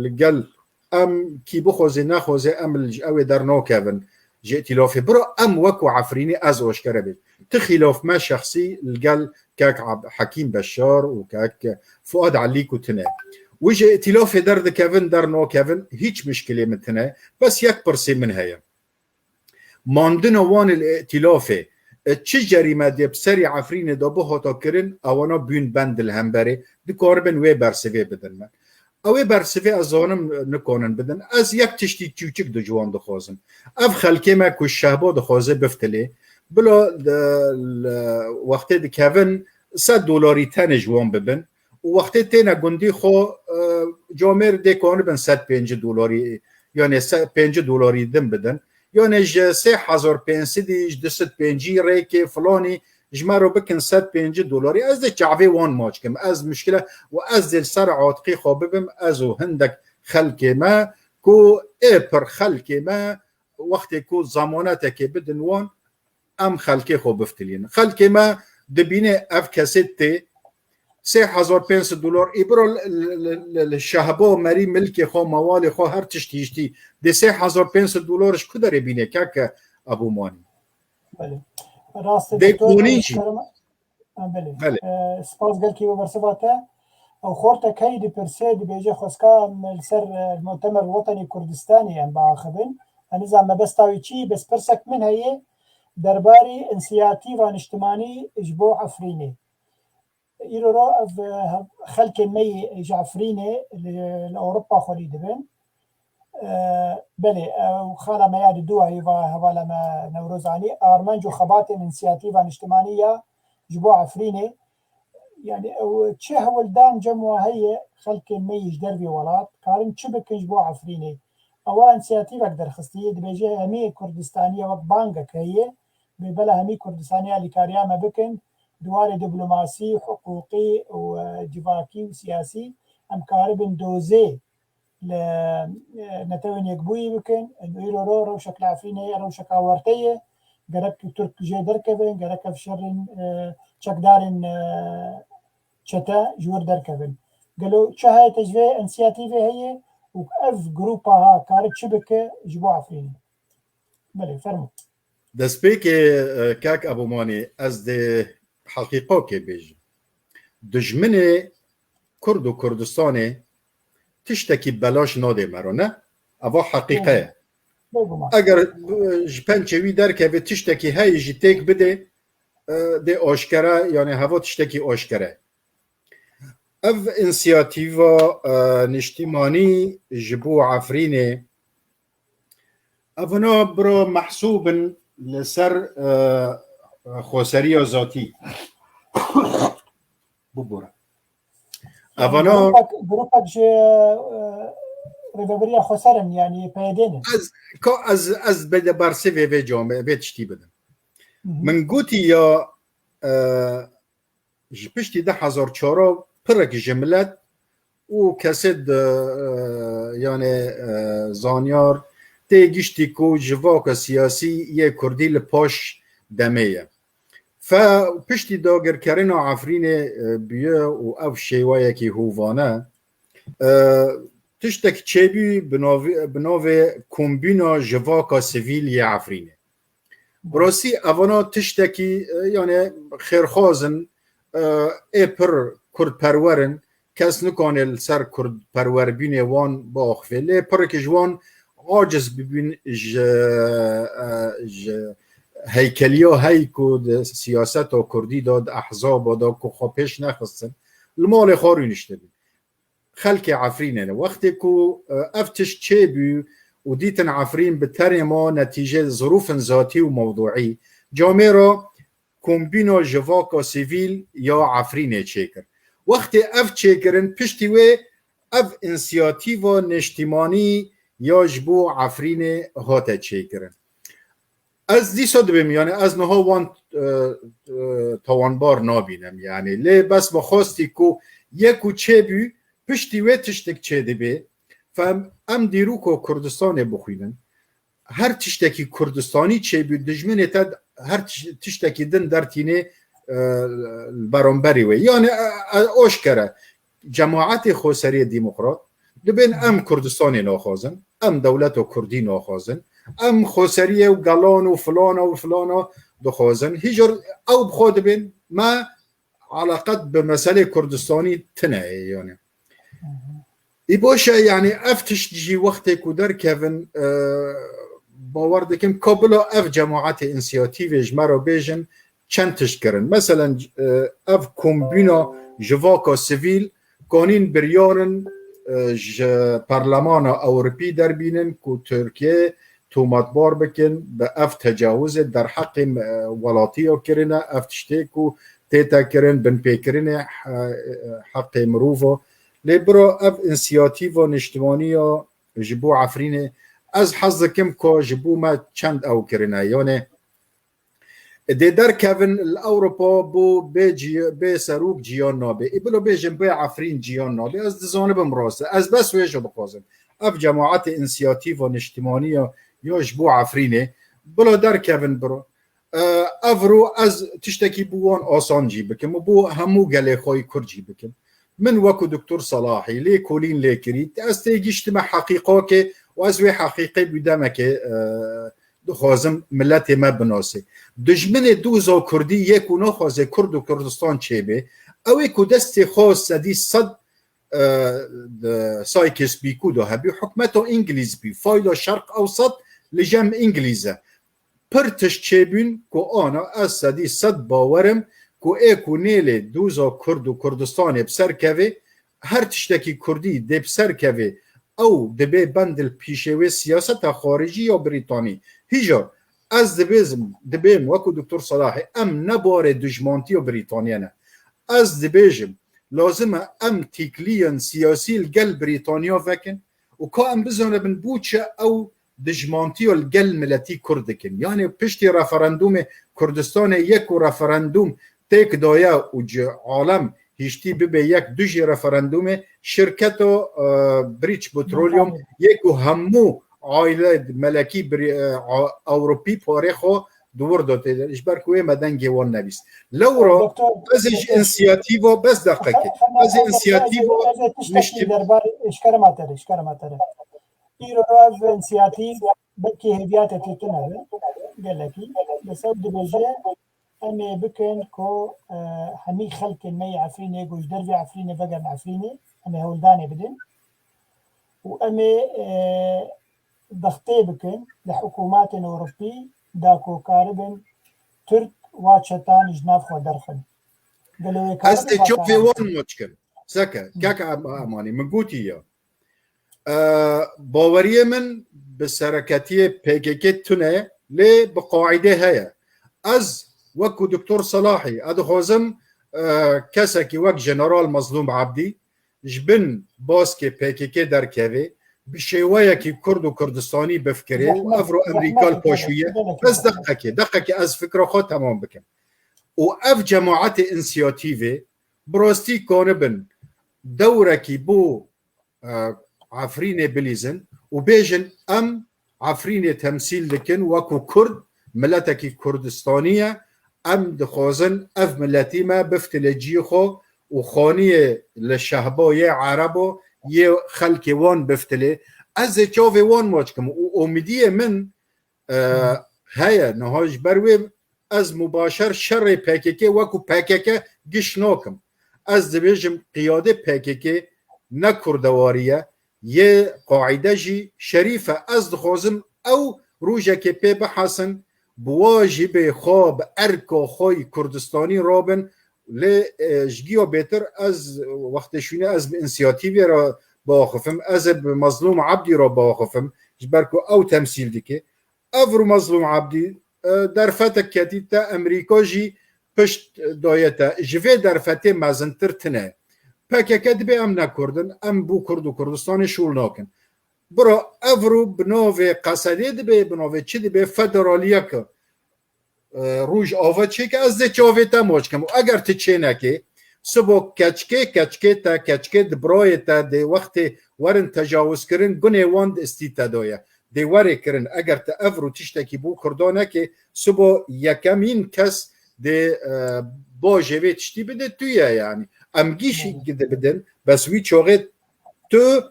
li gel em kî bixwaze nexwaze em ew ê dernakevin ji îtilafê biro em wekû Efrînê ez aşkere bê ti xîlaf me şexsî li gel kek Hekîm Beşar û kek Fuad Elî ku tune wî ji îtilafê derdikevin dernakevin hîç mişkilê min tune bes yek pirsê min heye mandina wan li îtilafê çi cerîme dê bi serî Efrînê de bihata kirin ewana bûn bend li hemberê dikaribin wê bersivê bidin me ew ê bersivê ez zanim nikanin bidin ez yek tiştî çûçik di ciwan dixwazim ev xelkê me ku şehba dixwaze biftilê bila wextê dikevin $100 tenê ji wan bibin û wextê têne gundî xwe Camer dê kanibin $150 yani $5 din bidin yani ji 3500 ji 250 rêkê filanî ji me re bikin $150 ez dê çavê wan maç kim ez mişkile û ez dê ser atiqî xwe bibim ez û hindek xelkê me ku ê pir xelkê me wextê ku zamanetekê bidin wan em xelkê xwe biftilînin xelkê me dibîne ev kesê tê $3,500 îbiro li şehba merî milkê xwe mewalê xwe her tiştî hîştî dê $3,500 ji ku derê bîne keke Ebûmanî dê konî jî spas gelkî we bersiva te ew xortekeyî dipirsê dibêje xweska li ser Mutemer Wetanî Kurdistanê em biaxivin heniza mebesta wî çi bes pirsek min heye derbarê insiyatîvan îctimanî ji bo Efrînê إيرو را خلق مي جعفريني لأوروبا خليد بن بله وخاله ما ياد دو هوالا ما نوروزاني أرمنجو خبات إنسياتيفا اجتماعية جبوا عفريني يعني چه هولدان جمعوا هي خلق ميج دربي ولات كارن چه بكن جبوا عفريني او انسياتيف اقدر خستيه دبيجي همي كردستانية وقت بانقك هي ببلا همي كردستانية لكاريا ما بكن دوار دبلوماسي وحقوقي ودفاعي وسياسي ام كاربن دوزي لنتوين يقبوي بكن انه يرو رو شكل عفريني رو شكا ورتيه قرك ترك جي دركبن قرك في شرن چکدارن چتا جور درکبن قالوا چه تجوی انسياتيفي هي وأف جروبها كارت شبكة جبوا عفريني بله فرمو دسبيك كاك أبو ماني از ده حقيقة كي بيج دجمنه كرد و كردستاني تشتكي بلاش ناده مرونه أبو حقيقة اگر جپن چوی درکه به تشتكي هاي جتيك بده ده آشکره یعنی هوا تشتکی آشکره اف انسیاتیوا نشتیمانی جبو عفرینه اونا برو محسوبن لسر خوسری ذاتی ببورا اونا گروپک ریوبریا خوسرن یعنی پیدینه از بده برسی و جامعه به تشتی بدن من قوتي يا جبشتي 10,000 برك جملت وكسد يعني زانيار تيجيشتي كو جواك سياسي يه كردي لباش دمية فبشتي داگر كارينا عفرين بيا و شيوايا كي هوفانا تشتك تشيبي بنوفي كومبينا جواك سيفيل يه عفرين براسي اونا تشتكي يعني خيرخوازن پر کرد پرورن کس نکانه سر کرد پرور بینه وان باخفه لی پرک جوان عاجز ببین هیکلیا هی که سیاست و کردی داد احزاب داد که خوابش نخستن المال خاری نشته بین خلق عفرینه وقتی که افتش چه بی و دیتن عفرین به تر ما نتیجه ظروف ذاتی و موضوعی جامعه را کومبینا جواکا سیویل یا عفرینه چیکر وقتی اف چیکرن پشتی و اف انسیاتیو نشتیمانی یا جبو عفرینه هاته چیکرن از دی صد بیم یعنی از نها وان توانبار نابینم یعنی لی بس بخواستی که یکو چه بی پشتی و تشتک چه دی بی فهم ام دیرو که کردستان بخوینن هر تشتکی کردستانی چه بی دجمنه تد هر تشتکی دن در تینه برانبری وی یعنی آشکره جماعت خوسری دموکرات دبین ام کردستانی ناخوازن ام دولت و کردی ناخوازن ام خوسری و گلان و فلان دخوازن هیجر او بخود بین ما علاقت به مسئله کردستانی تنه یعنی ای باشه یعنی افتش جی وقتی که در کهون باور دکم کابلا اف جماعت انسیاتیویج مرا بیجن چند تش کرن مثلا اف کومبینا جواکا سیویل کانین بریارن پارلمان اوروپی در بینن که ترکیه تومتبار بکن به اف تجاوز در حق ولاتی ها کرنه اف تشتی که تیتا کرن بن پیکرن حق مروفا لیبرا اف انسیاتیو نشتمانی ها جبو عفرینه از حظ کم که جبو ما چند او کرنه یعنی دی در کون الاوروپا بو بی سروک جیان نابه ای بلو بیجن بی عفرین جیان نابه از دزانه بمراسه از بس ویجو بخوازم اف جماعت انسیاتیو و نشتمانی یا جبو عفرینه بلو در کون برو افرو از تشتکی بوان آسان جی بکم و بو همو گله خوی کر جی بکم من وکو دکتر صلاحی لی کولین لی کرید از تیگیشتم حقیقا که و از وی حقیقی بودم که دخوازم ملت ما بناسه دجمن دوزا کردی یکو نخوازه کرد و کردستان چه به اوی که دست خواست سدی صد سایکس بیکو ده هبی حکمت انگلیز بی فایل شرق اوسط لجم انگلیزه پرتش چه بین که آنا از سدی صد باورم کو ایکو نیل دوزا کرد و کردستان بسر کوی هر تشتکی کردی دی بسر کوی او دبی بندل پیشوی سیاست خارجی یا بریتانی هیجا از دبیم وکو دکتر صلاحی ام نباره دجمانتی و بریتانیا نه از دبیجم لازمه ام تیکلین سیاسی الگل بریتانیا فکن و که ام بزنه بن بوچه او دجمانتی الگل ملتی کردکن یعنی پشتی رفراندوم کردستان یک و رفراندوم تک دایا و عالم هیشتی ببه یک دوجی رفراندوم شرکت و بریچ پترولیوم یک و همو عائله ملکی اوروپی پاره خو دور داده اجبر کوی مدن گیوان نبیست لورا ازش انسیاتیو بس دقیقه از انسیاتیو نشتی دربار اشکرماتره ایرو از انسیاتیو بکی هدیات تیتنه گلکی بسبب دبجه امی بکن کو همی خلق می عفرینه گوش درجه عفرینه فقر عفرینه امی هولدانه بدن و امی ضغطي بكن لحكومات أوروبية داكو كاربن ترك واتشتان جناب خو درخن از تشوفي وان مشكل سكا كاك اماني من قوتي يا باوريه من بسركتي بيكيكي تونه لي بقاعده هيا از وكو دكتور صلاحي ادو خوزم كسكي وك جنرال مظلوم عبدي جبن باسكي بيكيكي در كيفي بشيوية كي كرد وكردستاني بفكري وافرو امريكا البوشوية بس دقيقة از فكرة خود تمام بكم واف جماعات انسياتيفي بروستي كونبن دورة كي بو عفرينة بليزن وبيجن ام عفرينة تمثيل لكن وكو كرد ملتكي كردستانية ام دخوزن اف ملتي ما بفتلجيخو وخانية للشهباية عربو یه خلک وان بفتله از چاوی وان ماچکم و امیدیه من هیا نهاج بروی از مباشر شر پککه وکو پککه گش ناکم از دبیجم قیاده پککه نکردواریه یه قاعده جی شریفه از دخوازم او روژه که پی بحسن بواجب خواب ارکا خوی کردستانی رابن لجگيو بيتر از وقت شونه از انسياتيفي را باخفم از مظلوم عبدي را باخفم جبركو او تمثيل ديكي افرو مظلوم عبدي در فتك كتيتا امريكا جي پشت دايتا جوه در فتي مزنتر تنه پاكاكد بي ام نكردن ام بو كرد و كردستان شول ناكن برا افرو بناوه قصده دي بناوه چي دي فدراليه که روش آفت چه که از چاوی تا موج کم اگر تی چه نکی سبو کچکه دبرای تا دی وقت ورن تجاوز کرن گونه واند استیتا دایا دی وری کرن اگر تا افرو تشتکی بو کردانه که سبو یکمین کس دی با جوی تشتی بده تویه یعنی امگیشی گده بدن بس وی چاقه تو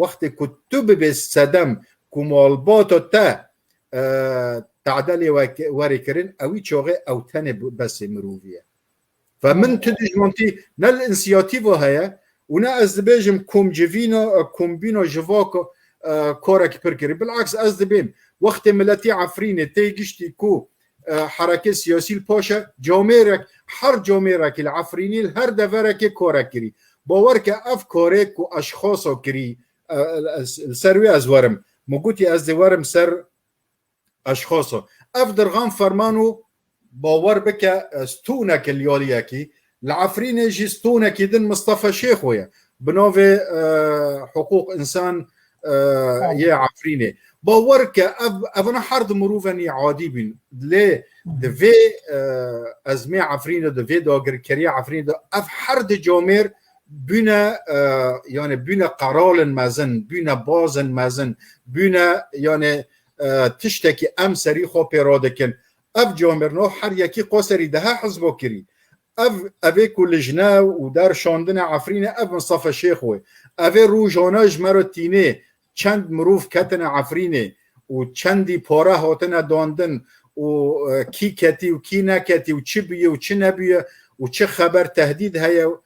وقت که تو ببست صدم کمالباتو تا تعدل واري كرين اوي تشوغي او تاني بس مروفيه فمن تدجمنتي نال انسياتيفو هيا ونا ازبيجم كومبينو جواكو كورك بركري بالعكس ازبيم وقت ملتي عفرين تيجشتي كو حركه سياسي الباشا جوميرك حر جوميرك العفريني الهر دفرك كوركري باورك افكارك واشخاص كري السروي ازورم موجودي ازورم سر اشخاصه افدرغان فرمانو باور بك استونك اليولياكي العفرين يجي استونك يدن مصطفى شيخ ويا بنوفي حقوق انسان يا عفريني باورك افنا حرد مروفني عادي بين ليه دفي ازمي عفرينه دفي دوغر كريا عفرينه اف حرد جومير بنا يعني بنا قرال مازن بنا بازن مازن بنا يعني تشتكي ام سري خو بيرودكن اف جومرنو هر يكي قصري ده حزبو كري اف كل جنا ودار شاندنا عفرينه اف مصطفى شيخوي اف روجاناج مرتينه چند مروف كتنا عفرينه وچندي پاره هاتنا داندن و كي كتي و كي نكتي و چي بيه و چي نبيه و چه خبر تهديد هيا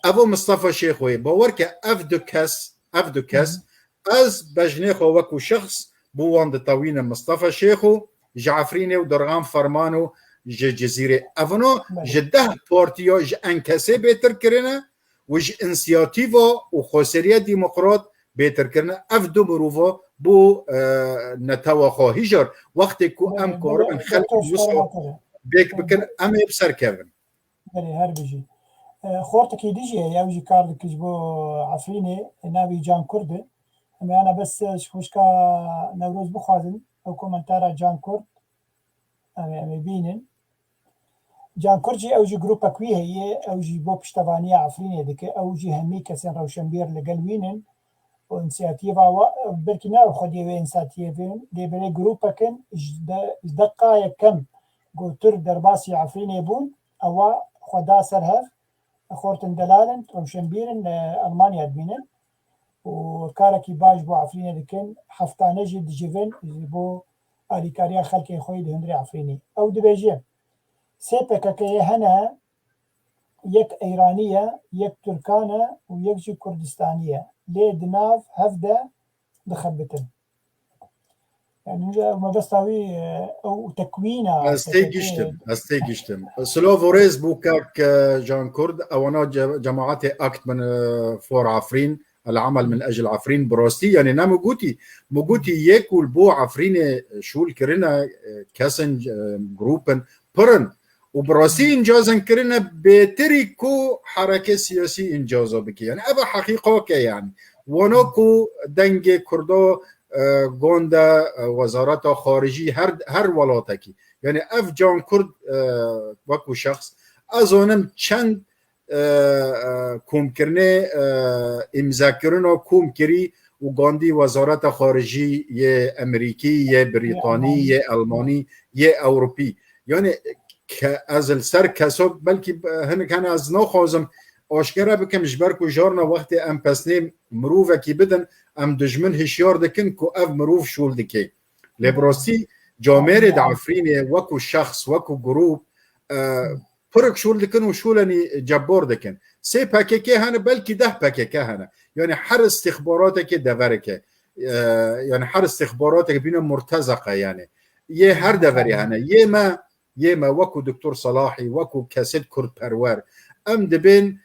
ابو مصطفى شيخوي باورك اف دو كس از بجنه خو وكو شخص بوان طوينه مصطفى شيخو جعفريني ودرغام فرمانو جزيرة أفنو جده بارتيا أنكسي بيتر كرنا وج انسياتيفا وخسرية ديمقراط بيتر كرنا أفدو مروفا بو نتاوا خواهيجر وقت كو أم كورن خلق يوسف بيك بكن أم بسر كيفن هر بيجي خورتك يديجي يوجي كارد كجبو عفريني ناوي جان كرد انا بس شكوشكا نوروز بخوازن او كومنتارا جان كرد انا بينن جان كرجي او جي جروبا كوي هي او جي بو بشتبانية عفريني ديك او جي همي كسن روشنبير لقلوينن وانسياتيفا بركي ناو خدي وين انسياتيفين دي بري جروبا كن دقايا كم قوتر درباسي عفريني بون او خدا سرهف خورتن دلالن روشنبيرن المانيا دبينن وكاركي باش بو عفريني دكن حفتانه جي دجيفن بو اليكاريا خلقي خوي هندري عفريني او دبيجي سيبككي هنا يك ايرانيه يك تركانه ويك جي كردستانيه لي دناف هفده دخبتن يعني ما بستوي او تكوينه استيجشتم سلوفوريز بوكاك جان كرد او انا جماعات اكت من فور عفرين العمل من اجل عفرين براستي يعني نامو موجوتي ياكل بو عفرين شول كرنا كاسن جروبن برن وبراستي انجازا كرنا بتريكو حركه سياسي انجازا بكي يعني ابا حقيقه يعني ونوكو دنگ كردو گوندا وزارت خارجی هر ولاتکی یعنی اف جان کرد وکو شخص از آنم چند کوم کرنه امضا کردن و کوم کری و گاندی وزارت خارجی یه امریکی یه بریتانی یه المانی یه اروپی یعنی از السر کسب بلکه هنگ هن از نخوازم آشکره بکم جبر کو جارنا وقتی ام پسنیم مروفه کی بدن ام دجمن هشیار دکن کو اف مروف شول دکی لبراستی جامعه دعفرینه وکو شخص وکو گروپ پرک شول دکن و شولنی جبار دکن سه پککه هنه بلکی 10 پککه هنه یعنی هر استخباراته که دوره که یعنی هر استخباراته که بینه مرتزقه یعنی یه هر دوری هنه یه ما وکو دکتر صلاحی وکو کسد کرد پرور ام دبین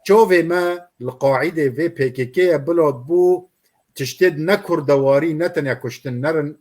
جوه ما القاعده في بي كي كي بلاد بو تشتد نكر دواري نتن يكشتن نرن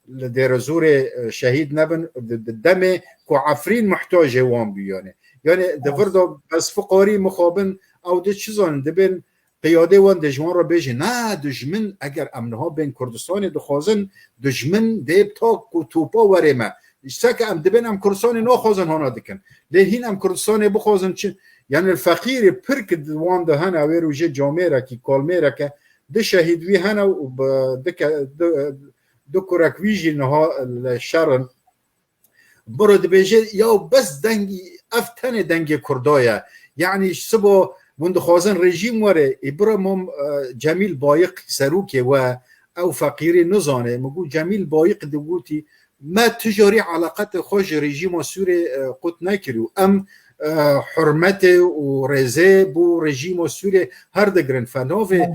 لديرزور شهيد نبن الدم كو عفرين محتاج وان بيانه يعني دفردو بس فقاري مخابن او ده چيزان دبن قياده وان دجوان را بيجي نا دجمن اگر امنها بين كردستان دخوازن دجمن ديب تا توپا ورمه اشتاك ام دبن ام كردستان نخوازن هانا دكن لهين ام كردستان بخوازن چه يعني الفقير برك دوان ده هنا ويرو جي جاميرا كي كالميرا كا ده شهيد وي هنا وبدك دكورك ويجي نها الشرن برد بيجي ياو بس دنگي افتن دنگي كردايا يعني سبو بند خوازن رژیم وره ابرامم جمیل بایق سروکه و او فقیری نزانه مگو جمیل بایق دوگوتی ما تجاری علاقت خوش رژیم سوری قط نکریو ام حرمت و رزه بو رژیم سوری هر دگرن فناوه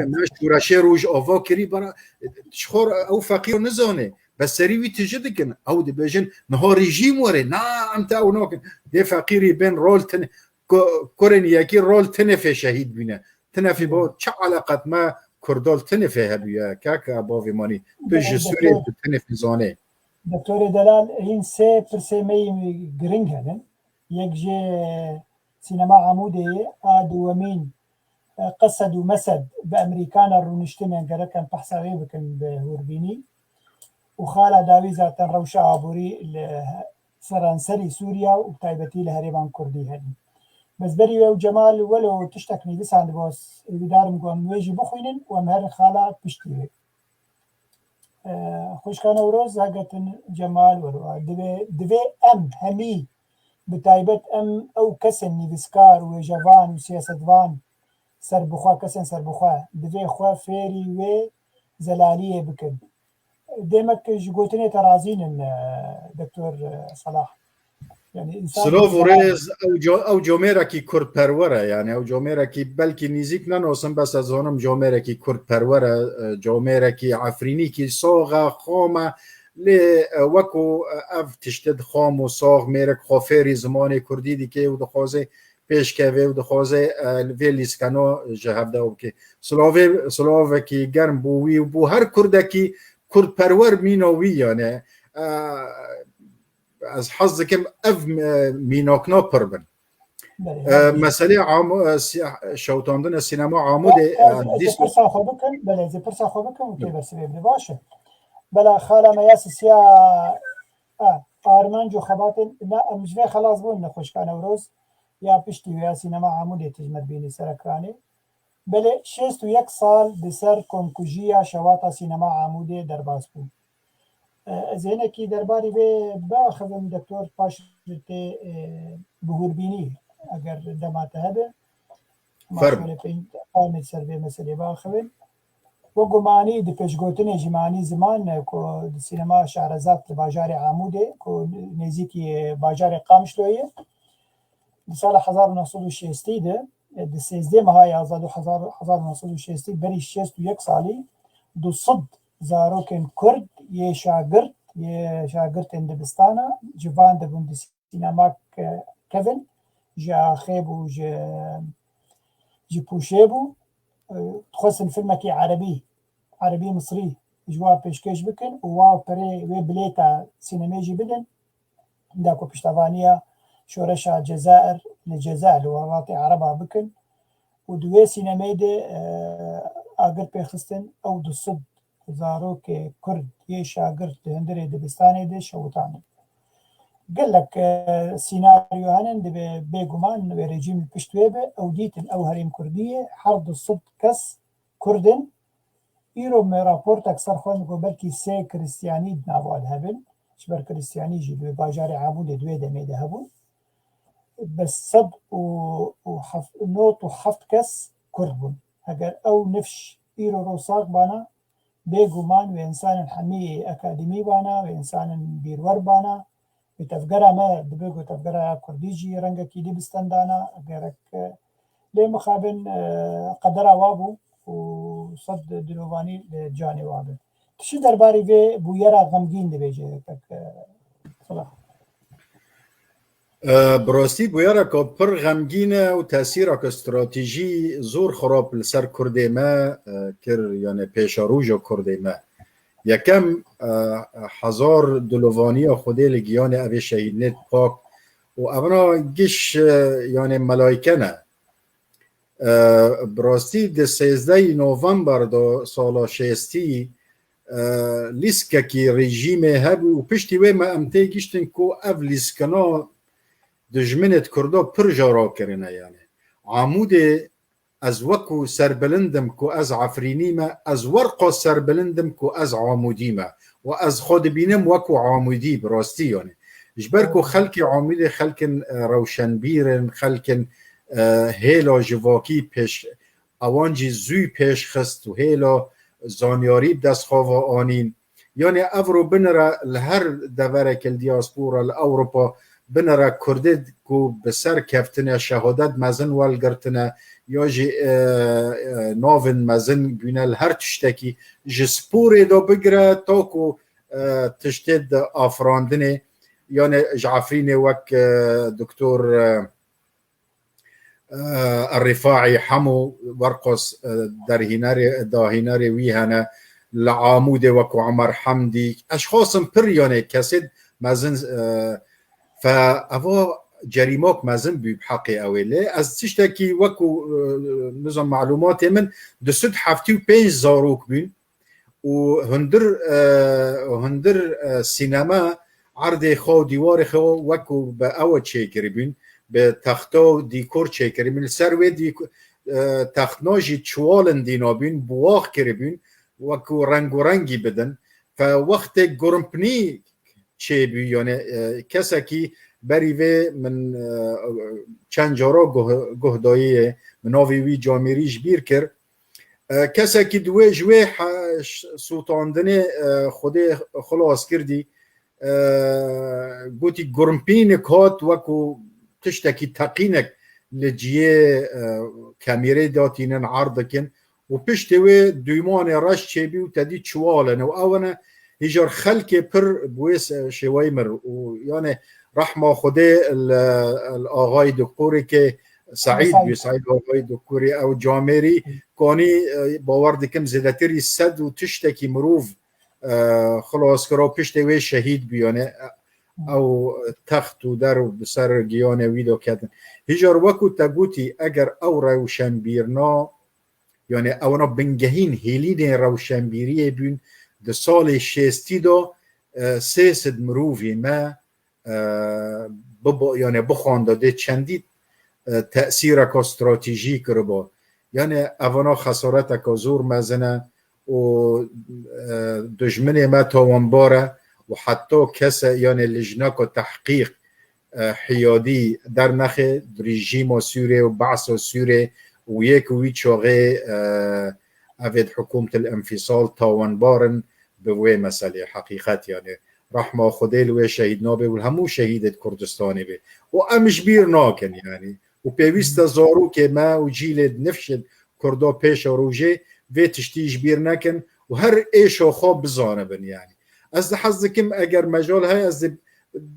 مشورشه روش آوا کری برا شخور او فقیر نزانه بس سریوی تجدکن او دی بجن نها رژیم وره نا امتا او ناکن دی فقیری بین رول تن کرن یکی رول تنفه شهید بینه تنفه با چه علاقت ما کردال تنفه هبیه که باوی مانی بجه سوری تنفه زانه دکتور دلال این سه پرسیمی گرنگ هدن یک جه سینما عموده دومین قصد و مسد بأمريكان الرونشتمين قرأكن بحثاوي بكن بهوربيني وخالة داوي ذاتن روشة عبوري فرنسري سوريا وبتايبتي لهريبان كردي هدي بس بري وجمال ولو تشتكني بس عند بوس بدارم قوم نواجي بخوينن ومهر خالة بشتيه خوش كان وروز هاقتن جمال ولو دبي ام همي بتايبت ام او كسن نيفسكار وجوان وسياسدوان سربخوا كسن سربخوا دبي خوا فيري و زلالية بكن ديمك جوتني ترازين دكتور صلاح يعني سلوف وريز او جوميرا كي كرد پروره يعني او جوميرا كي بلكي نيزيك نانوسن بس از هونم جوميرا كي كرد پروره جوميرا كي عفريني كي صوغه خامه لی وکو اف تشتد خام و ساغ میرک خافری زمان کردی دی که و دخوازه پیش که و دخوازه ویلیس کنو جهب داو که سلاوه که گرم بووی و بو هر کردکی کرد پرور میناوی یعنی از حظ کم اف میناکنا پر بن مسئله شوتاندن سینما عامود پرسا خو بکن بله زی پرسا خو بکن که بس ببری باشه بلا خاله میاس سیا آرمان جو خبات نه مجوی خلاص بون نخوش کان روز یا پشتی یا سینما عامود تجمد بینی سرکرانی بله 61 سال دسر کنکوژیا شواتا سینما عامود در باز بود زینه کی درباری به باخذم دکتر پاش بهوربینی اگر دماته هبه فرم قامت سربه مسئله باخذم و گمانی دی پیشگوتن جمانی زمان کو سینما شهرزاد باجار عموده کو نزدیکی باجار قامشلویه سال 1960 ده د 13 ماه آزاد 1960 بری 61 سالی 200 زاروکن کرد یه شاگرد اندبستانه جوان دبون سینما کevin جا خيبو جي بوشيبو تخصن فيلمكي عربي مصري جواب بيشكيش بكن وواو بري وي بليتا سينميجي بدن داكو بشتافانيا شورشا جزائر للجزائر وواطي عربا بكن ودوي سينميدي اگر بيخستن او دو صد زاروك كرد يه شاگرد هندري دبستاني دي شوطاني قال لك سيناريو هنن بيجومان بريجيم البشتويبه او ديتن او هريم كرديه حرض الصد كس كردن ايرو من رابورت اكثر خوان بلكي سي كريستياني نافوال هبل شبر كريستياني جي باجاري عامود دوي دميده هبل بس صد نوت وحفت كس كربون اگر او نفش ايرو روساق بانا بيجومان وانسان حمي اكاديمي بانا وانسان بيرور بانا بتفجرها ما دبيجو تفجرها كرديجي رنجا كيدي بستندانا غيرك ليه مخابن قدرها وابو وصد دلواني لجاني وابن تشي درباري في بويرا غمجين دبيجي تك صلاح براستی بویره که پر غمگینه و تاثیر که استراتژی زور خراب لسر کرده ما کر یعنی پیشاروج کرده ما یکم هزار دلوانی خوده لگیان اوی شهیدنت پاک و اونا گش یعنی ملائکه نه براستی ده 13 نوامبر دا سالا 60 لیسکه که رژیم هبو و پشتی وی ما امته گشتن که او لیسکنا دجمنت کرده پر جارا کرنه یعنی عمود از وکو سربلندم کو از عفرینیمه از ورقا سربلندم کو از عامودیمه و از خود بینم وکو عامودی براستی یعنی جبر کو خلق عامود خلق روشنبیرن خلق هیلا جواکی پیش اوانجی زوی پیش خست و هیلا زانیاری دست خواه آنین یعنی افرو بنره لهر دوره کل دیاسپورا لأوروپا بنره کرده کو بسر کفتنه شهادت مزن والگرتنه یا جی ناون مزن بینه هر تشتکی جسپوری دا بگره تا کو تشتید آفراندنه یعنی جعفرینه وک دکتور الرفاعي حمو ورقص در هنر ويهنا لعامود وكو عمر حمدي اشخاص بريانه كسد مازن فاوا جريمات مازن بحقي اوله از تشتكي وكو نظام معلومات من دسد حفتي و 5 زاروك بين وهندر سينما عرض خو ديوار خو وكو باو تشيكري بين به تختا دیکور چکری من سر و تختناجی چوالن دینابین بواخ کربین وکو رنگ و رنگی بدن فوقت گرمپنی چه بی یعنی کسی که بریوه من چند جارا گهدایی مناوی وی جامیریش بیر کر کسی که دوی جوی سوتاندن خود خلاص کردی گوتی گرمپین کات وکو تشتكي تقينك لجيه كاميرا داتينن عرضكن وبشتوي دويمان رش تشيبي وتدي تشوالن وانا هیجار خلک پر بویس شوی مر و یعنی رحمه خوده آقای دکتوری که سعید آقای دکتوری او جامری کانی باور دکم زیادتری صد و تشتکی مروف خلاص کرا پشت وی شهید بیانه او تخت و در و بسر گیانه ویدو کردن هیجار وکو تگوتی اگر او روشنبیرنا یعنی اونا بنگهین هیلین روشنبیری بین ده سال 60 دا 300 مروفی ما یعنی بخوانده ده چندی تأثیر که استراتژیک رو با یعنی اونا خسارت که زور مزنه و دجمن ما تاوانباره و حتی کس یعنی لجنه که تحقیق حیادی در نخ رژیم سوریه و بعث سوریه و یک وی چاقه اوید حکومت الانفصال تاوانبارن به وی مسئله حقیقت یعنی رحمه خودی و شهید نابه و همو شهید کردستانی به و امش بیر ناکن یعنی و پیوست زارو که ما و جیل نفشد کردا پیش روژه وی تشتیش بیر نکن و هر ایش و خواب بزانه بن یعنی از حظکم اگر مجال های از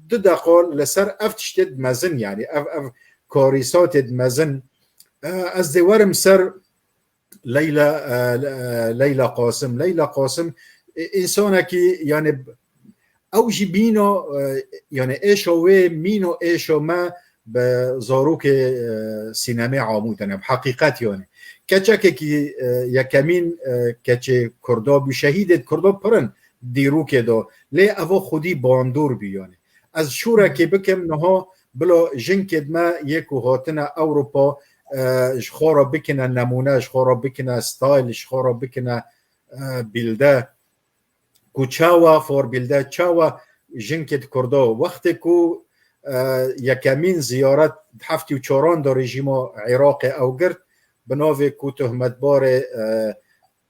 دو دقال لسر افتشتد مزن یعنی اف کاریسات مزن از دیوارم سر لیلا قاسم انسانه که یعنی اوجی بینو یعنی ایشو وی مینو ایشو ما به زاروک سینما عاموتنه حقیقت یعنی کچه که یکمین کچه کردا بی شهید کردا پرن دیروک دو لی اوه خودی باندور بیانه از شوره که بکم نها بلا جنکد ما یکو هاتنا اوروپا اشخارا بکنه نمونه اشخارا بکنه ستایل اشخارا بکنه بیلده کو چاوا فور بیلده چاوا جنکد کردا وقتی کو یکمین زیارت 74 در رژیم عراق او گرد بناوی کو تهمتبار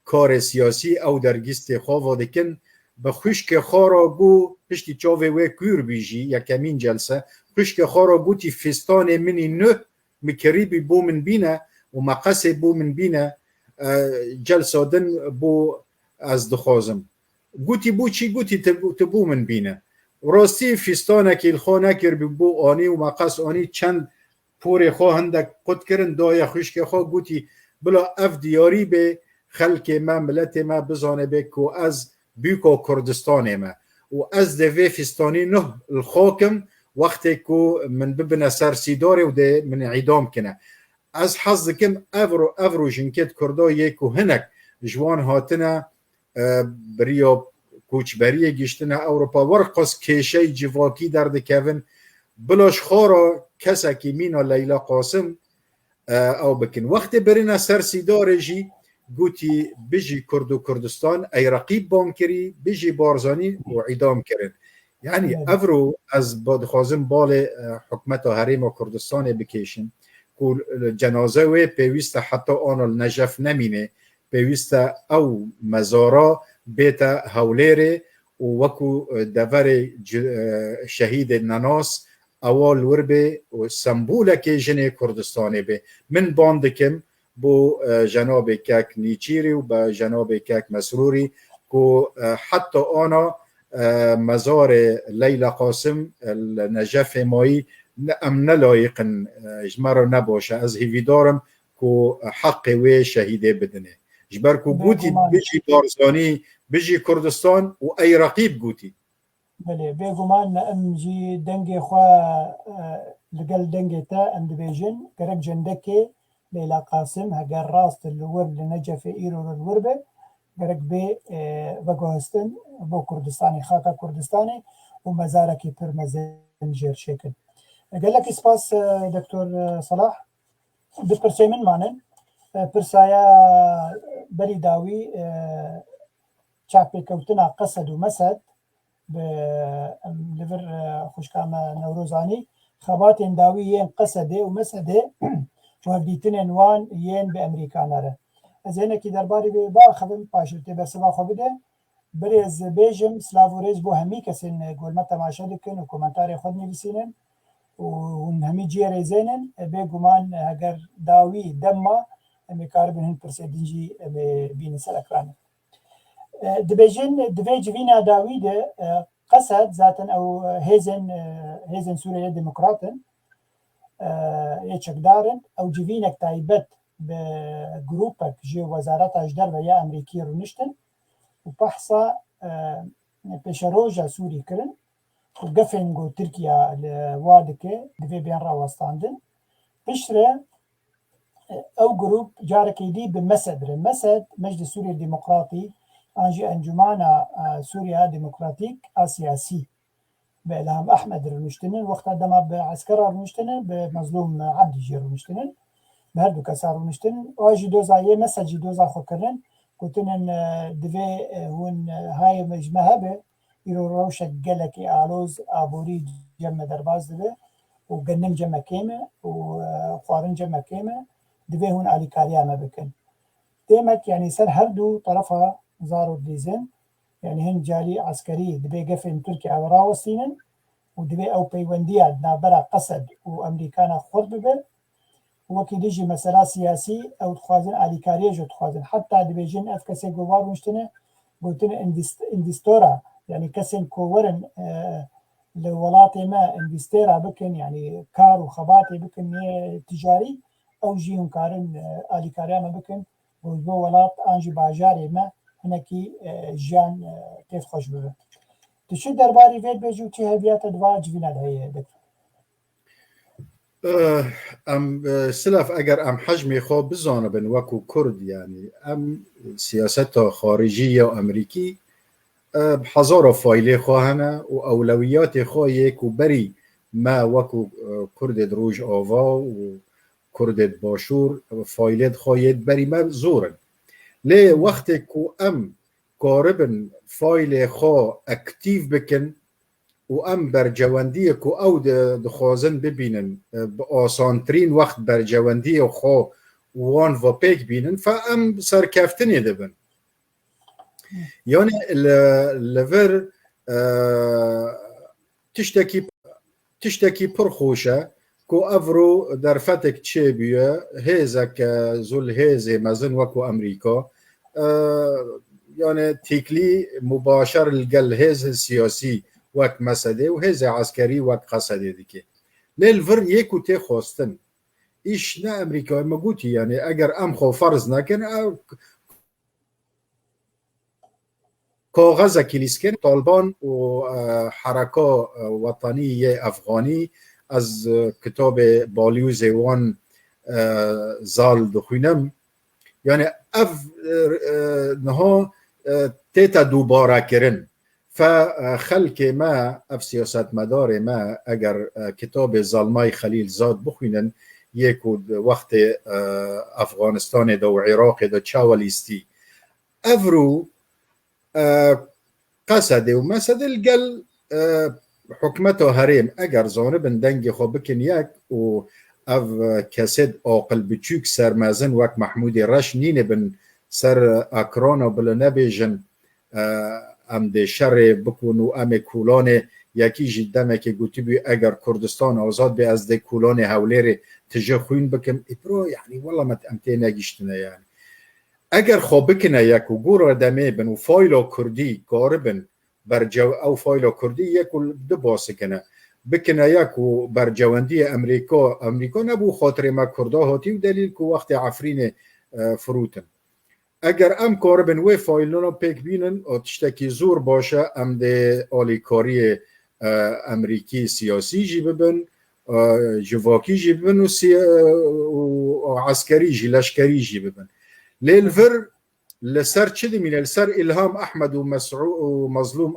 کار سیاسی او درگیست خواه دکن به خشک خارا گو پشتی چاوی وی کور بیجی یکمین جلسه خشک خارا گو تی فستان منی نه مکریبی بو من بینه و مقصه بو من بینه جلسه دن بو از دخوازم گوتی بو چی گوتی تبو من بینه راستی فستانه که الخانه کر بو آنی و مقص آنی چند پور خواه هندک قد کرن دای خشک خواه گوتی بلا اف دیاری به خلق ما ملت ما بزانه به که از بیکو کردستان ما و از دوی فستانی نه الخاکم وقتی که من ببنه سرسیداره و ده من عیدام کنه از حظ کم افرو جنکت کرده یکو هنک جوان هاتنه بریا کوچبری گشتنه اروپا ورقص کشه جواکی در دکوین بلاش خارا کسا که مینا لیلا قاسم او بکن وقتی برینه سرسیداره جی گوتی بجی کرد و کردستان ای رقیب بان کری بجی بارزانی و عیدام کرد یعنی افرو از بادخوازم بال حکمت و حریم و کردستان بکشن که جنازه و پیوسته حتی آن النجف نمینه پیوسته او مزارا بیت هولیره و وکو دور شهید نناس اول وربه و سمبوله که جن کردستانه به من باندکم بو جناب کک نیچیری و با جناب کک مسروری که حتی آنا مزار لیلا قاسم نجف مایی ام نلایقن جمرا نباشه از هیویدارم که حق وی شهیده بدنه جبر که گوتی بجی بارزانی بجی کردستان و ای رقیب گوتی بله بگمان ام جی دنگ خواه لگل دنگ تا ام دبیجن گرک جندکه لیلا قاسم هگر راست الور لنجف ایرو الور به گرک به وگوهستن بو کردستانی خاکا کردستانی و مزارکی پر مزنجر شکل قال لك اسپاس دكتور صلاح بپرسي من مانن پرسایا بری داوی چاپی کوتنا قصد و مسد لفر خوشکام نوروزانی خبات داوی ين قصده و مسده وهديتن عنوان ين بامريكا نره از اینه که درباره با خبم پاشرته بس با خو بده برز بیجم سلاوريز بو همي کسین گل ما تماشا دکن و کومنتار خود نویسینن و همي جيري زينن بگمان اگر داوی دما امي کاربن هن پرسیدنجی بین سر اکران دبيجن دبي جفينا داويد قصد ذاتا أو هيزن سوريا ديمقراطن يشكدارن أو جفينك تايبت بجروبك جي وزارة أجدر ويا أمريكي رونشتن وبحصة بشروجة سوري كرن وقفن تركيا الوادك دبي بين راوستاندن بشرة أو جروب جارك يدي بمسد مجلس سوريا الديمقراطي أنجي أنجمانا سوريا ديمقراطيك السياسي بإلهام أحمد رونشتنن وقت دما بعسكر رونشتنن بمظلوم عبد جي رونشتنن بهردو كسار رونشتنن واجي دوزا مسجي دوزا خوكرن كنتن دفي هون هاي مجمع به يرو روشك قلكي آلوز آبوري جمع درباز دبي وقنم جمع كيمة وقوارن جمع كيمة دبي هون آلي كاريا ما بكن ديمك يعني سر هردو طرفها زارو ديزن يعني هن جالي عسكري دبي قفن تركيا وراوسينن ودبي أو بيونديا نابرا قصد وأمريكانا خود ببر وكي ديجي مسألة سياسي أو تخوازن آلي كاريا جو تخوازن حتى دبي جن أفكسي قوار مشتنه قلتنا اندستورا يعني كسن كورن لولاتي ما اندستيرا بكن يعني كار وخباتي بكن تجاري أو جيهم كارن آلي كاريا ما بكن وجبو ولات أنجي باجاري ما هناكي جان كيف خوش ببن تشو درباري فيد بيجو تي هبيات دوا جوينا هي دكتور ام سلف اگر ام حجمي خو بزانبن وكو كرد يعني ام سياسته خارجيه وامريكي بحزار فايله خواهنه واولويات خو يك وبري ما وكو كرد دروج آوا وكرد باشور فايلت خواهد بري ما زورن لي وقت كو ام قاربن فايل خو اكتيف بكن و ام برجواندی کو او دخوازن ببینن بآسانترین وقت برجواندی خو وان و پیک بینن فام سرکفتنی دبن یعنی لور تشتکی پر خوشه کو افرو در فتک چه بیه هیزک زل هیز مزن وکو امریکا يعني تيكلي مباشر القل هيز السياسي وك مسده وهيز عسكري وك قصده ديكي للفر يكو تي خوستن إيش نا أمريكا مقوتي يعني أجر أمخو فرض نكن أو كاغذ كيليسكن طالبان وحركة وطنية أفغاني از كتاب باليوزي وان زال دخوينم يعني نها تيتا دوباره کرن فخلق ما اف سیاست مدار ما اگر کتاب زلمای خلیل زاد بخوینن یکود وقت افغانستان دا و عراق دا چاولیستی افرو قصد و مسد الگل حکمت هریم اگر زانبن دنگ خواب بکن یک و اف کسد آقل بچوک سرمازن وک محمود رش نین بن سر اکران و بلنبیجن ام ده شر بکن و ام کولان یکی جدمه که گوتی بی اگر کردستان آزاد بی از ده کولان حولیر تجه خوین بکم ابرو يعني والله ما تأمتي ناقشتنا يعني اگر خواب بکنه یک و گور دمه بن و فایل کردی قاربن برجو او فایل کردی یک و دو باسه کنه بکنه یک و برجواندی امریکا نبو خاطر ما کرده هاتی و دلیل که وقت عفرین فروتن اگر ام کاربن و فایلونا پیک بینن و تشتکی زور باشه ام ده آلیکاری امریکی سیاسی جی ببن جواکی جی ببن و عسکری جی لشکری جی ببن لیلفر لسر چه دمینه لسر الهام احمد و مسعود و مظلوم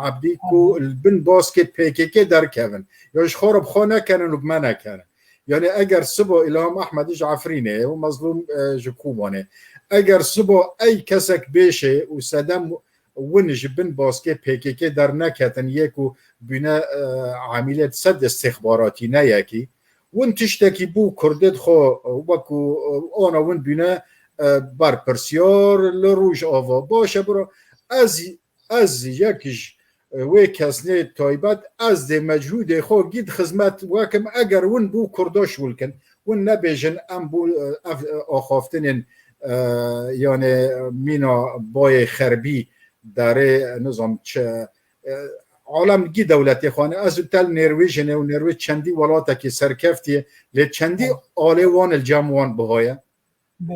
عبدی کو البن باسکت پیکیکی در کهون یاش خارب خانه کنن و بمنه کنن یعنی اگر صبح الهام احمدش عفرینه و مظلوم جکوبانه اگر صبح ای کسک بیشه و صدم ونج بن باسکت پیکیکی در نکتن یکو بنا عملیت صد استخباراتی نه یکی ون تشتکی بو کردد خو وکو آنا ون بنا بر پرسیار لروج آوا باشه برو از یکیش و کسنه تایبت از ده مجهود خو گید خدمت وکم اگر ون بو کرداش ولکن ون نبیجن ام بو آخافتنین یعنی مینا بای خربی داره نظام چه عالم گی دولتی خانه از تل نرویج و نرویج چندی ولاتا که سرکفتیه لی چندی آله وان الجاموان بهایه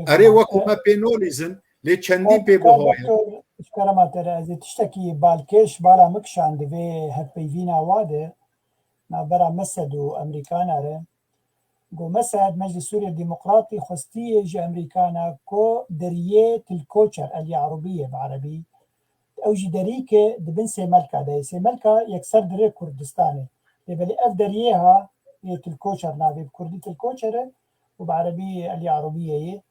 اره وکو ما پینولیزن لی چندی پی بهایه دکتور اشکرماتر از تشتکی بالکش بالا مکشاند و هفپیوین آواده نابرا مسد و امریکان اره گو مسد مجلس سوريا الديمقراطي خستي جي امريكانا كو دريه الكوتشر العربيه بعربي او جي دريكه دبن سي ملكا ده سي ملكا يكسر دري كردستاني يبقى اف دريها الكوتشر نافي بكرديه الكوتشر وبعربيه العربيه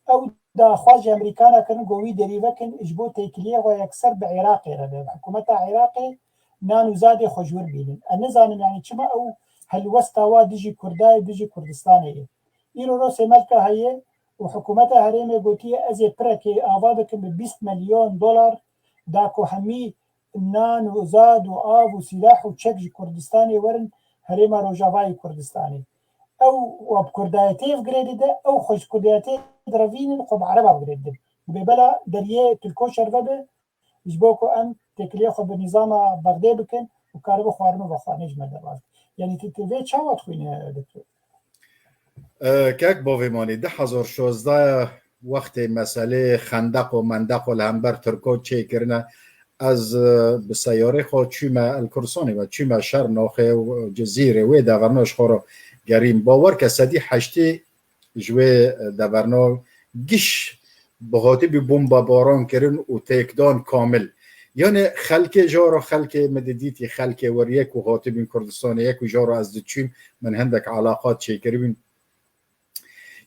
او دا خارج امريكانا كانوا قوي دري وكن اجبو تيكليه ويكسر بعراقي ربي حكومتها عراقي نانو زادي خجور بينن النظام يعني كما او هل وستوا ديجي كرداي ديجي كردستاني إيرو روسي ملكة هي وحكومتها هريمة قوتية أزي بركي آفادك ب$20 مليون داكو همي نان وزاد وآف وسلاح وتشكجي كردستاني ورن هريمة روجافاي كردستاني أو وبكردايتي في جريد ده أو خوش كردايتي درافين قب عربة في جريد ده ببلا دريه تلكوشر غدا يجبوكو أم تكليه خب بنظام بغداد بكن وكاربو خوارنو بخوانيج مدرات يعني تتوی چاوت خوینه دکتر کاک باویمانی 2016 وقت مسئله خندق و مندق و لهمبر ترکو چه کرنه از به سیاره خود چیمه الکرسانی و چیمه شر ناخه و جزیره و دورناش خورا گریم باور که صدی حشتی جوه دورنا گش بخاطی بی بومبا باران کرن و تکدان کامل یعنی خلک جارو خلک مددیتی خلک وریک و خاطبین کردستان یک و جارو از دچیم من هندک علاقات چه کریم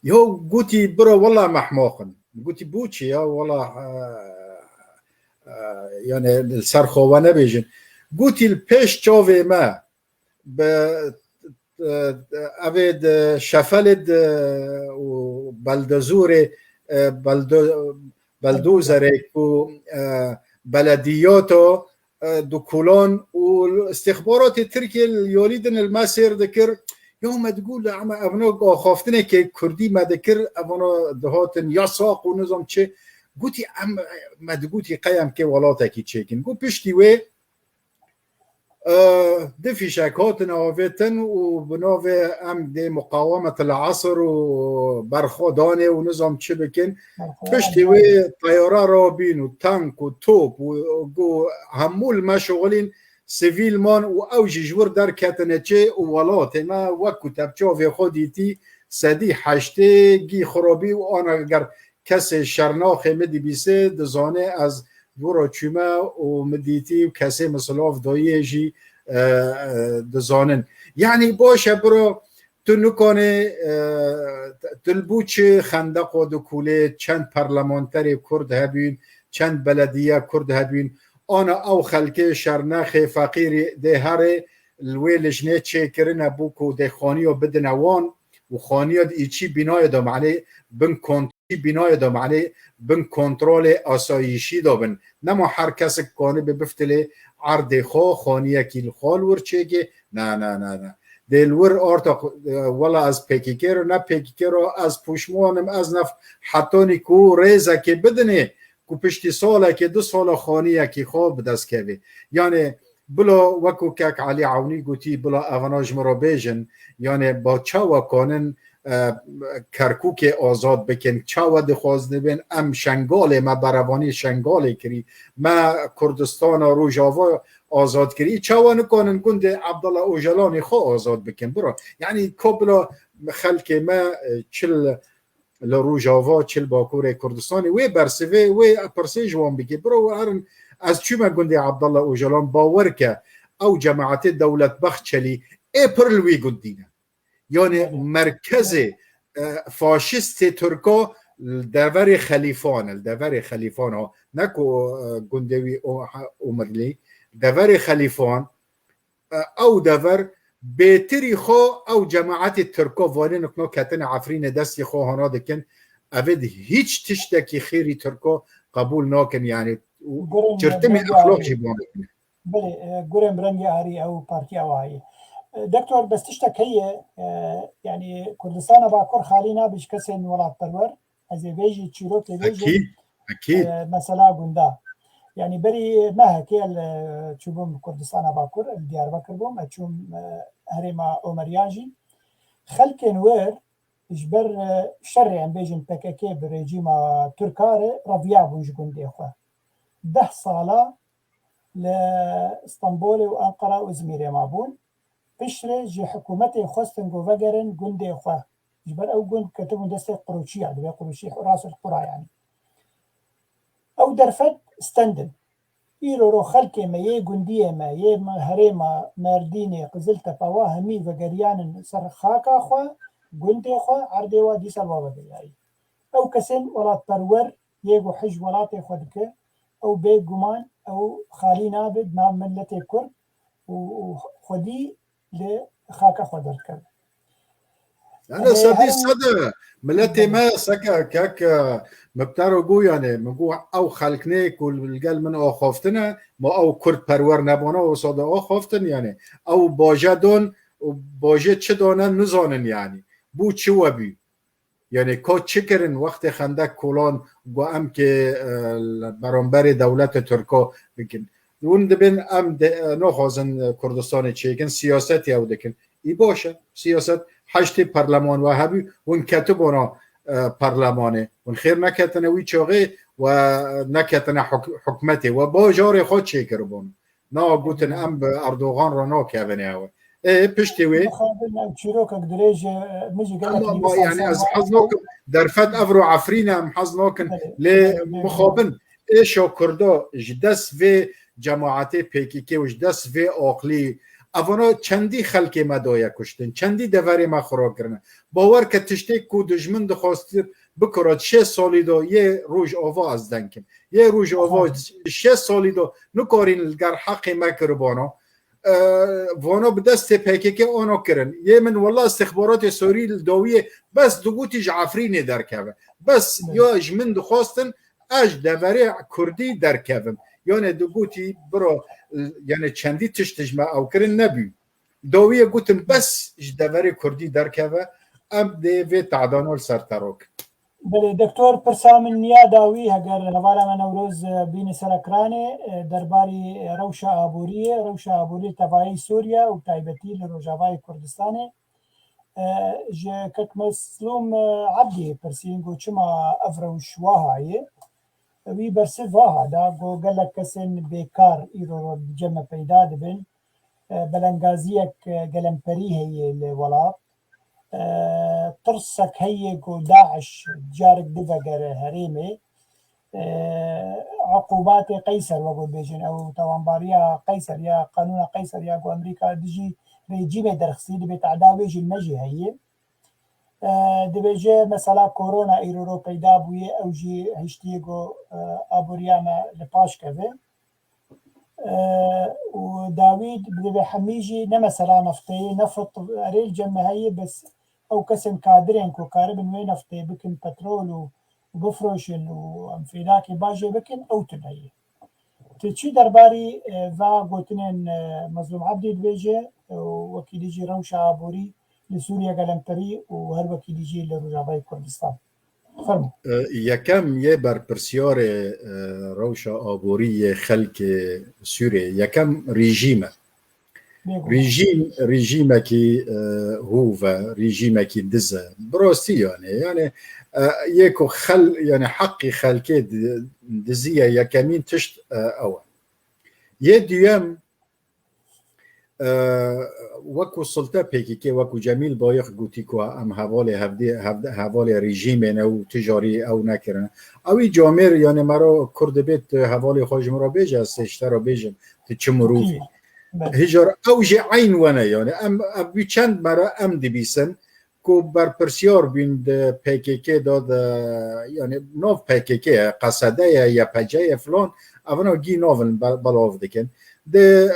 یا گوتی برو والله محماقن گوتی بوچی یا والله یعنی سرخوانه بیجن گوتی الپیش چاوه ما به اوید شفلد و بلدزور بلدوزر و بلديات دكولان واستخبارات تركيا اليوليدن المسير ذكر يوم تقول عم ابنا خافتنه كي كردي ما ذكر ابنا دهاتن يساق ونظام چه قلتي ام ما تقولي قيم كي ولاتك تشيكن قلت بشتي وي دفي شاكاتنا وفتن وبنوفي ام دي مقاومة العصر وبرخوداني ونظام چه بكن بشتي وي طيارة رابين وتانك وتوب و همول ما شغلين سيفيل مان واوجي جور در كاتنچه وولات ما وكو تبچا في خوديتي سدي حشته گي خرابي وانا اگر کس شرناخ مدي بيسه دزانه از ورا چومه و مدیتی و کسی مثلاف داییجی دزانن یعنی باشه برو تو نکنه تلبوچ خندق و دکوله چند پرلمانتر کرد هبین چند بلدیه کرد هبین آنا او خلک شرناخ فقیر ده هر الویلش نه چه کرنه بوکو ده خانی و بدنوان و خانیات ایچی بینای دام علی بن کنتری بینای دام علی بن کنترل آسایشی دابن نما هر کس کنه به بفتله عرض خو خانیه کیل خال ورچه نه نه نه نه دلور آرتا ولا از پیکیکر نه پیکیکر از پوشمانم از نف حتی کو ریزه که بدنه کو پشتی ساله که 2 سال خانیه که خواب دست که یعنی بلا وکو کک علی عونی گوتی بلا اوناج مرا بیجن یعنی با چاوا کانن کرکوک آزاد بکن چاوا دخواز نبین ام شنگال ما بروانی شنگال کری ما کردستان روجاوا آزاد کری چاوا نکانن گند عبدالله اوجلانی خو آزاد بکن برا یعنی کبلا خلک ما چل لروجاوا چل باکور کردستانی وی برسوی وی پرسی جوان بکی برا هرن از چوما گند عبدالله اوجلان باور که او جماعت دولت بخت چلی ای پرلوی گندینه یعنی مرکز فاشیست ترکا دور خلیفان ها نکو گندوی عمرلی دور خلیفان او دور بهتری خو او جماعت ترکا وانه نکنو کتن عفرین دستی خواهانا دکن اوید هیچ تشتکی خیری ترکا قبول ناکن یعنی چرتمی اخلاق جیبان بله گرم رنگی آری او پارتی او هایی دكتور بس تشتكي يعني كردستان باكور خالينا بيش كسن ولا ترور از بيجي تشيروك بيجي اكيد مثلا غندا يعني بري ما هكي تشوفهم كردستان باكر ديار بكر بوم تشوم هريما أومرياجي خلكن وير جبر شر عن بيجن بكاكي بريجيما تركاري رفيا بونج قندي خواه 10 صالة لإسطنبول وأنقرة وإزمير مابون بشري جي حكومتي خواستن قوفاقرن قندي خواه جبر أو قند كتبون دستي قروشي عدو قروشي راس القرى يعني أو درفت استندن إيرو رو خلقي ما يه قندية ما يه هريما مارديني قزلتا بواه مي وقريان سر خاكا خواه قندي خواه عردي وادي سلوا بدي أو كسن ولات برور يجو حج ولاتي خودك أو بيت جمان أو خالي نابد نام ملتي كرد وخدي لخاكا خودر كرد أنا صدي صدى ملتي ما سكا كاك مبتارو جو يعني مقو أو خلقنيك والقال من أو خوفتنا ما أو كرد برور نبونا وصاد أو خوفتن يعني أو باجا دون وباجا چه دونن نزانن يعني بو چه وبي يعني کو چکرن وقت خندق کلان گو ام که برانبر دولت ترکا بکن اون دبن ام نخوازن کردستان چیکن سیاستی او دکن ای باشه سیاست حشت پرلمان و هبی اون کتبونا پرلمانه اون خیر نکتنه وی چاقه و نکتنه حکمتی و با جار خود چیکر بون نا گوتن ام اردوغان را نا کبنه او پشتی وی اما يعني از حظناكم درفت افرو عفرينا محظناكم لمخابن ايشو كردا جدس في جماعتي بيكيكي وجدس في اقلي افونا چندی خلق مدایا کشتن چندی دوری ما خورا کرنه باور که تشتی کو دجمن دخواستیر بکراد 6 سالی دا یه روش آوا از دنکم یه روش آوا 6 سالی دا نکارین لگر حق مکربانا وانا به دست پیکیک آنها کرن یه من والله استخبارات سوری الداویه بس دوگوتیج عفرینی درکوه بس یا اجمن دخواستن اج دوری کردی درکوم یعنی دوگوتی برا یعنی چندی تشتجمه او کرن نبی داویه گوتن بس اج دوری کردی درکوه ام دیوی تعدانال سرتراک بله دکتور پرسامن نیا داوی اگر حوالا من نوروز بین سرکرانه درباری روش آبوری تبایی سوریا و تایبتی لروجاوای کردستانه جه کک مسلوم عبدی پرسینگو چما افروش واهایه وی برسی واها دا گو گلک کسین بیکار ایرو رو جمع پیدا دبن بلنگازیک گلمپری هیه لولاد ترسك هي داعش جارك دبقر هريمي عقوبات قيصر وقول بيجن او توانباريا قيصر يا قانون قيصر يا امريكا دجي ريجيم درخسي دبي تعداوي جي المجي هي دبي جي مثلا كورونا ايرو بيدا بوي او جي هشتيغو ابوريانا لباش كفي وداويد دبي حميجي نمثلا نفطي نفط ريل جمع هي بس او كسن كادرين كو كاربن وين نفطي بكن بترول وبفروشن وانفلاكي باجي بكن او تنهي تشي درباري فا قوتنين مظلوم عبدي بيجي وكيل يجي روشة عبوري لسوريا قلمتري وهر وكيل يجي لرجابي كردستان فرمو یکم یه بر پرسیار روشا آبوری خلق سوریه یکم رژیمه که هو و رژیمه که دزه براستی یعنی یکو یعنی حقی خلقی دزیه یکمین تشت اول یه دویم وکو سلطه پیکی که وکو جمیل بایخ گوتی که ام حوال رژیم نو تجاری او نکرن اوی جامر یعنی مرا کرد بیت حوال خوشم را بیجه سشته را بیجم تو چه مروفی هجار اوج عین ونه یعنی ام بی چند مرا ام دبیسن که بر پرسیار بیند پیکی داد یعنی نوف پیکی قصده یا پجه فلان اونا گی نوون بلاو دکن ده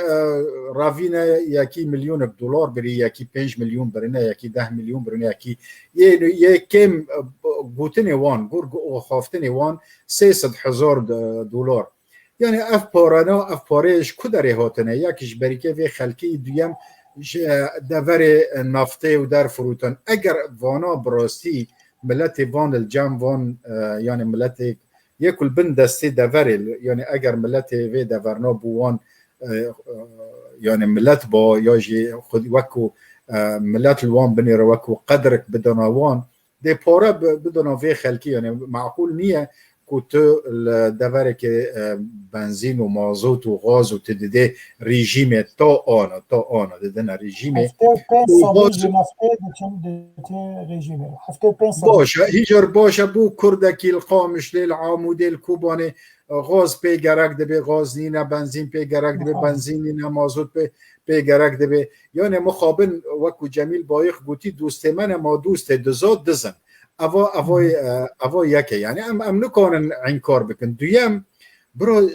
راوینه یکی میلیون دلار بری یکی 5 میلیون برنه یکی 10 میلیون برنه یکی یکم گوتنی وان گرگ خافتنی وان 300,000 دلار یعنی اف پارانا اف پارش کدری هاتنه یکیش بریکه و خلکی دویم دور نفته و در فروتن اگر وانا براستی ملت وان الجام وان یعنی ملت یکل بن دستی دور یعنی اگر ملت وی دورنا بوان یعنی ملت با یا جی خود وکو ملت الوان بنی رو وکو قدرک بدنوان ده پاره بدنا وی خلکی یعنی معقول نیه که تو دوره که بنزین و مازوت و غاز و تدیده رژیم تا آنا ددن رژیم باشه هیجار باشه بو کردکی القامش لیل عاموده الکوبانه غاز پی گرک دبه غاز نینه بنزین پی گرک دبه بنزین نینه مازوت پی گرک دبه یعنی مخابن وکو جمیل بایخ گوتی دوست من ما دوست دزاد دزن اوا یکی یعنی ام نکنن این کار بکن دویم برو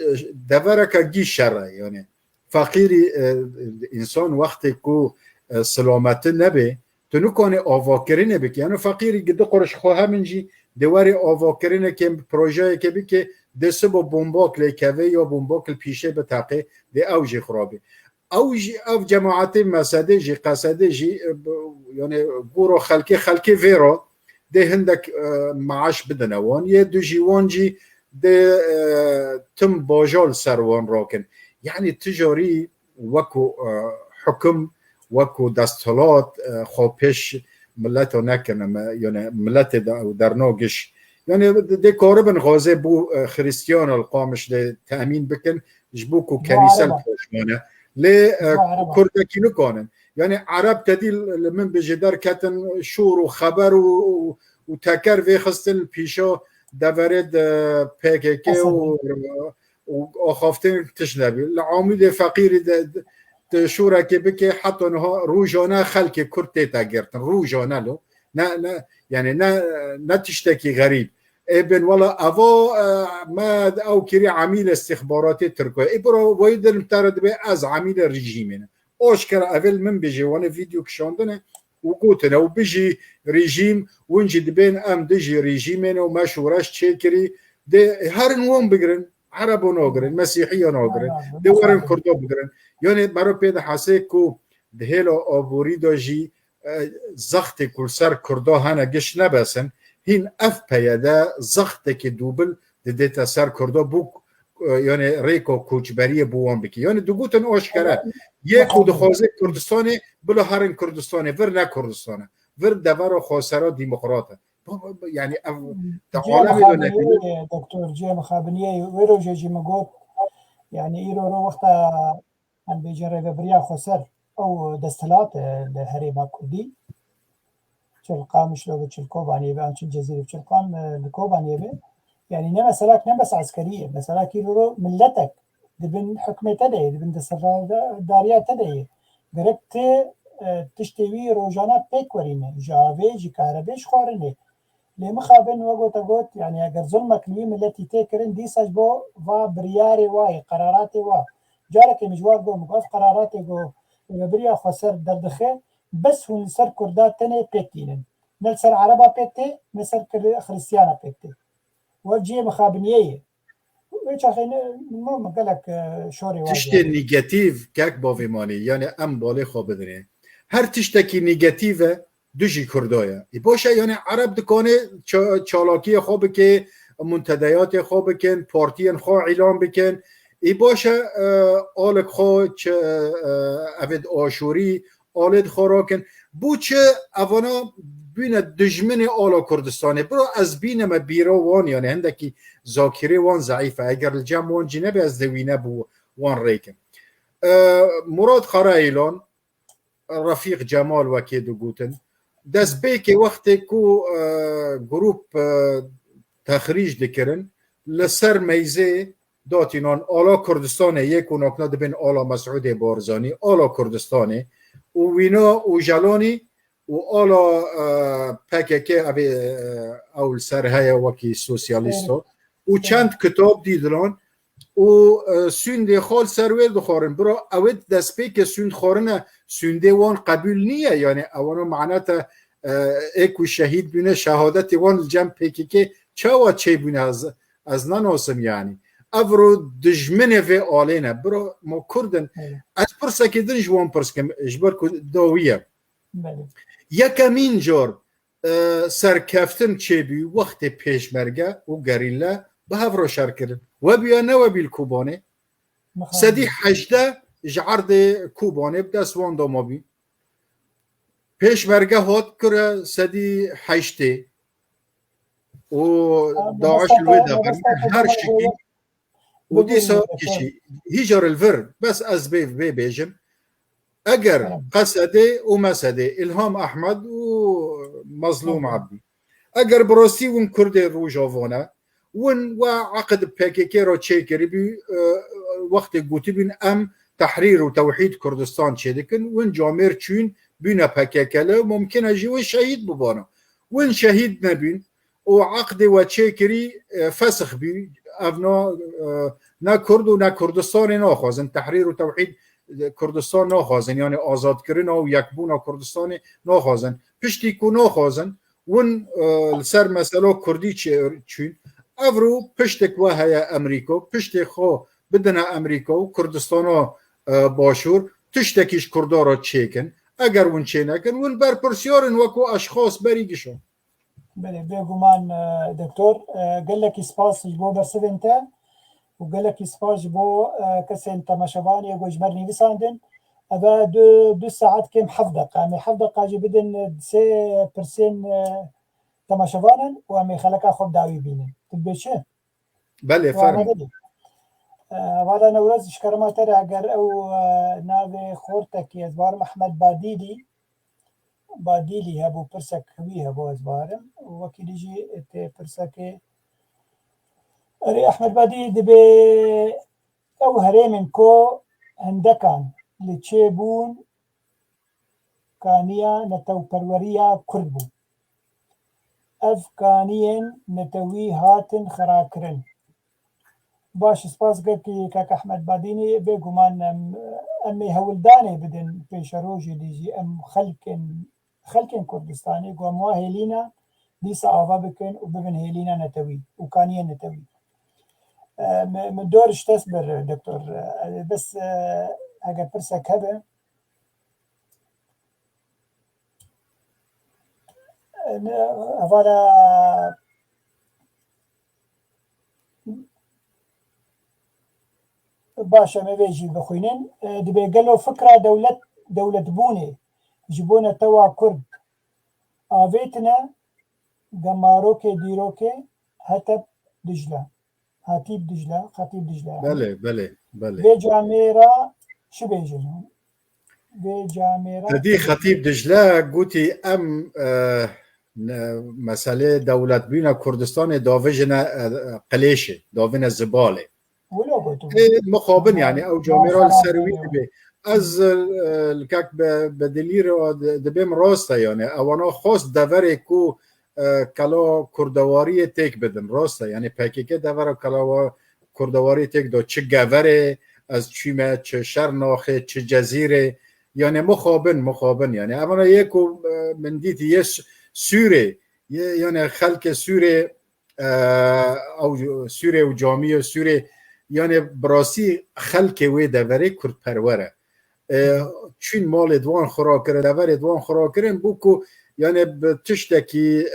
دورک گی شره یعنی فقیری انسان وقتی که سلامت نبه تو نکنه آواکرینه بکی یعنی فقیری گده قرش خواه همینجی دواری آواکرینه که پروژه که بکی دسته با بومباک لیکوه یا بومباک پیشه به تاقه ده اوجی خرابه او جماعت مساده جی قصده جی یعنی گورو خلکی ویرا ده هندک معاش بدن وان یه دو جیوان جی ده تم باجال سروان راکن یعنی تجاری وکو حکم وکو دستالات خوابش ملت نکنه یعنی ملت در ناگش یعنی ده کاربن غازه بو خریستیان القامش ده تأمین بکن جبو کو کنیسه الپوشمانه لی کردکی نکنن یعنی عرب تدیل من بجدار کتن شور و خبر و تکر وی خستن پیشا دورد PKK و آخافتن تشنبی لعامل فقیری شورا که بکه حتی نها روزانه خلک کرد تاگرتن روزانه لو نه یعنی نه تشتکی غریب ابن والله اوا ما او کری عمیل استخبارات ترکیه ای برو وایدن ترد به از عمیل رژیمینه آشکار اول من بجی وانه ویدیو کشاندنه و گوتنه و بجی رژیم ونجی دبین ام دجی رژیمینه و مشورش چه کری ده هر نوم بگرن عربو ناگرن مسیحی ناگرن ده ورن کردو بگرن یعنی برای پیدا حسه که دهیلا آبوری داجی زخت کل سر کردا هنه گش نبسن هین اف پیاده زخت که دوبل دیتا سر کردا بو یعنی ریکو کوچبری بوان بکی یعنی دو گوتن آشکره یک خود خوازه کردستانه بلا هرن کردستانه ور نه کردستانه ور دور و خواسترا دیمقراطه یعنی تعالى دكتور جي مخابنيه ويرو جي مقوت يعني ايرو رو وقتا ان بيجرى بريا خسر او دستلات الهريبا كردي شلقام شلو بتشلكوباني بان الجزيره بتشلقام الكوباني به يعني نما سلاك نما بس عسكريه مثلا كيلو ملتك دبن حكمه تدعي دبن دسر داريا تدعي دركت تشتوي روجانا بيكورينه جافي جي كهرباش خورنه لما خابن وقت أقول يعني أجر ظلمك اليوم التي تكرن دي سجبو وبرياري واي قراراتي وا جارك مجوار جو مقف قراراتي جو بريا خسر دردخه بس هو نسر كردات تاني بيتينن نلسر عربا بيتي نسر خريستيانا بيتي وجي مخابنيه ويش أخينا مو مقالك شوري واجي تشتي نيجاتيف كاك بافيماني يعني أم بالي خابدني هر تشتكي نيجاتيفه دوجی کردایه باشه یعنی عرب دکانه چالاکی خواب که منتدیات خواب کن پارتین خواه اعلام بکن ای باشه آلک خواه چه اوید آشوری آلد خواه را کن بو چه اوانا بین دجمن آلا کردستانه برو از بین ما بیرا وان یعنی هندکی ذاکره وان ضعیفه اگر الجمع وان جنبه از دوینه بو وان ریکن مراد خرا اعلان رفیق جمال وکی دو گوتن دست بی که وقتی که گروپ تخریج دکرن لسر میزه داتینان آلا کردستانه یک و ناکنا دبین آلا مسعود بارزانی آلا کردستانه و وینا و جلانی و آلا PKK اول سرهای وکی سوسیالیستا و چند کتاب دیدلان و سوند خال سرویل دخارن برا اوید دست پی که سوند خارنه سونده وان قبول نیه یعنی اوانا معناتا ایکو شهید بینه شهادت وان جمع پیکی که چه بینه از نناسم یعنی افرو دجمنه و آلینه برا ما کردن از پرسه که درش وان پرس کم اجبار داویه یکمین جار سرکفتن چه بی وقت پیشمرگه و گریلا بهافرو شاركرن وبيانا وبالكوباني سدي حجده جعرد كوباني بدس وان دومابي پیش مرگه هات كره سدي حجته وداعش الودا هر شيء ودي سو شيء هيجر الفر بس از بي بيجن اگر قصدي وما سدي الهام احمد ومظلوم عبدي اگر بروسي ون كردي روجافونا ون وعقد بيكيكي رو تشيكري بي وقت قوتي بين ام تحرير وتوحيد كردستان تشيدكن ون جامير تشون بينا بيكيكالا ممكن اجي شهيد ببانا ون شهيد نبين وعقد وتشيكري فسخ بي افنا نا كرد ونا كردستان ناخوازن تحرير وتوحيد كردستان ناخوازن يعني آزاد كرنا ويكبونا كردستان ناخوازن پشتی کو ناخوازن ون سر مسئله کردی چون افرو پشتک و هیا امریکا پشت خو بدنا امریکا و کردستان باشور تشتکیش کردا را چیکن اگر ون چی نکن ون بر پرسیارن وکو اشخاص بریگشون بله بگمان دکتر قال لك سپاس بو برسدنتا وقال لك سپاس بو كسن تماشواني وجمرني بساندن هذا دو ساعات كم حفظق يعني حفظق اجي بدن 3% تماشوانن وامي خلقا خود داوي بينن تبيشه بله فرم هذا نورز شكرما ترى اگر او ناوي خورتك يزبار محمد باديلي هبو برسك هوي هبو ازبارم وكي يجي برسك اري احمد باديلي دبي او هريمن كو هندكان لتشيبون كانيا نتو بروريا كردبو افغانيين نتوي هاتن خراكرن باش سپاس گرکی کاک احمد بادینی بگمان امی هولدانه بدن پیش روجی دیجی ام خلکن کردستانی گوام وا هیلینا دیسا آوا بکن و ببن هیلینا نتوی و کانیه نتوی من دورش تسبر دکتور بس اگر پرسک هبه هفالا باشا ما بيجي بخوينين دبي قالوا فكرة دولة بوني جبونا توا كرد آفيتنا قماروكي ديروكي هتب دجلة خطيب دجلة بله بجاميرا شو بيجي بجاميرا دي خطيب دجلة قوتي ام مسألة دولة بينا كردستان داوجنا قليشة داوجنا زبالة مخابن يعني او جاميرا السروي دبي از الكاك بدلير دبيم راستا يعني اوانا خاص دوري كو كلا كردواري تيك بدن راستا يعني پاكيكه دور كلا كردواري تيك دو چه گوره از چيمه چه شرناخه چه جزيره يعني مخابن يعني اوانا يكو من ديت يس سوري يعني خلق سوري او سوري و جامعه سوري يعني براسي خلق وي دوري كرد پروره چون مال دوان خوراکره دور دوان خوراکرن بوكو يعني بتشتكي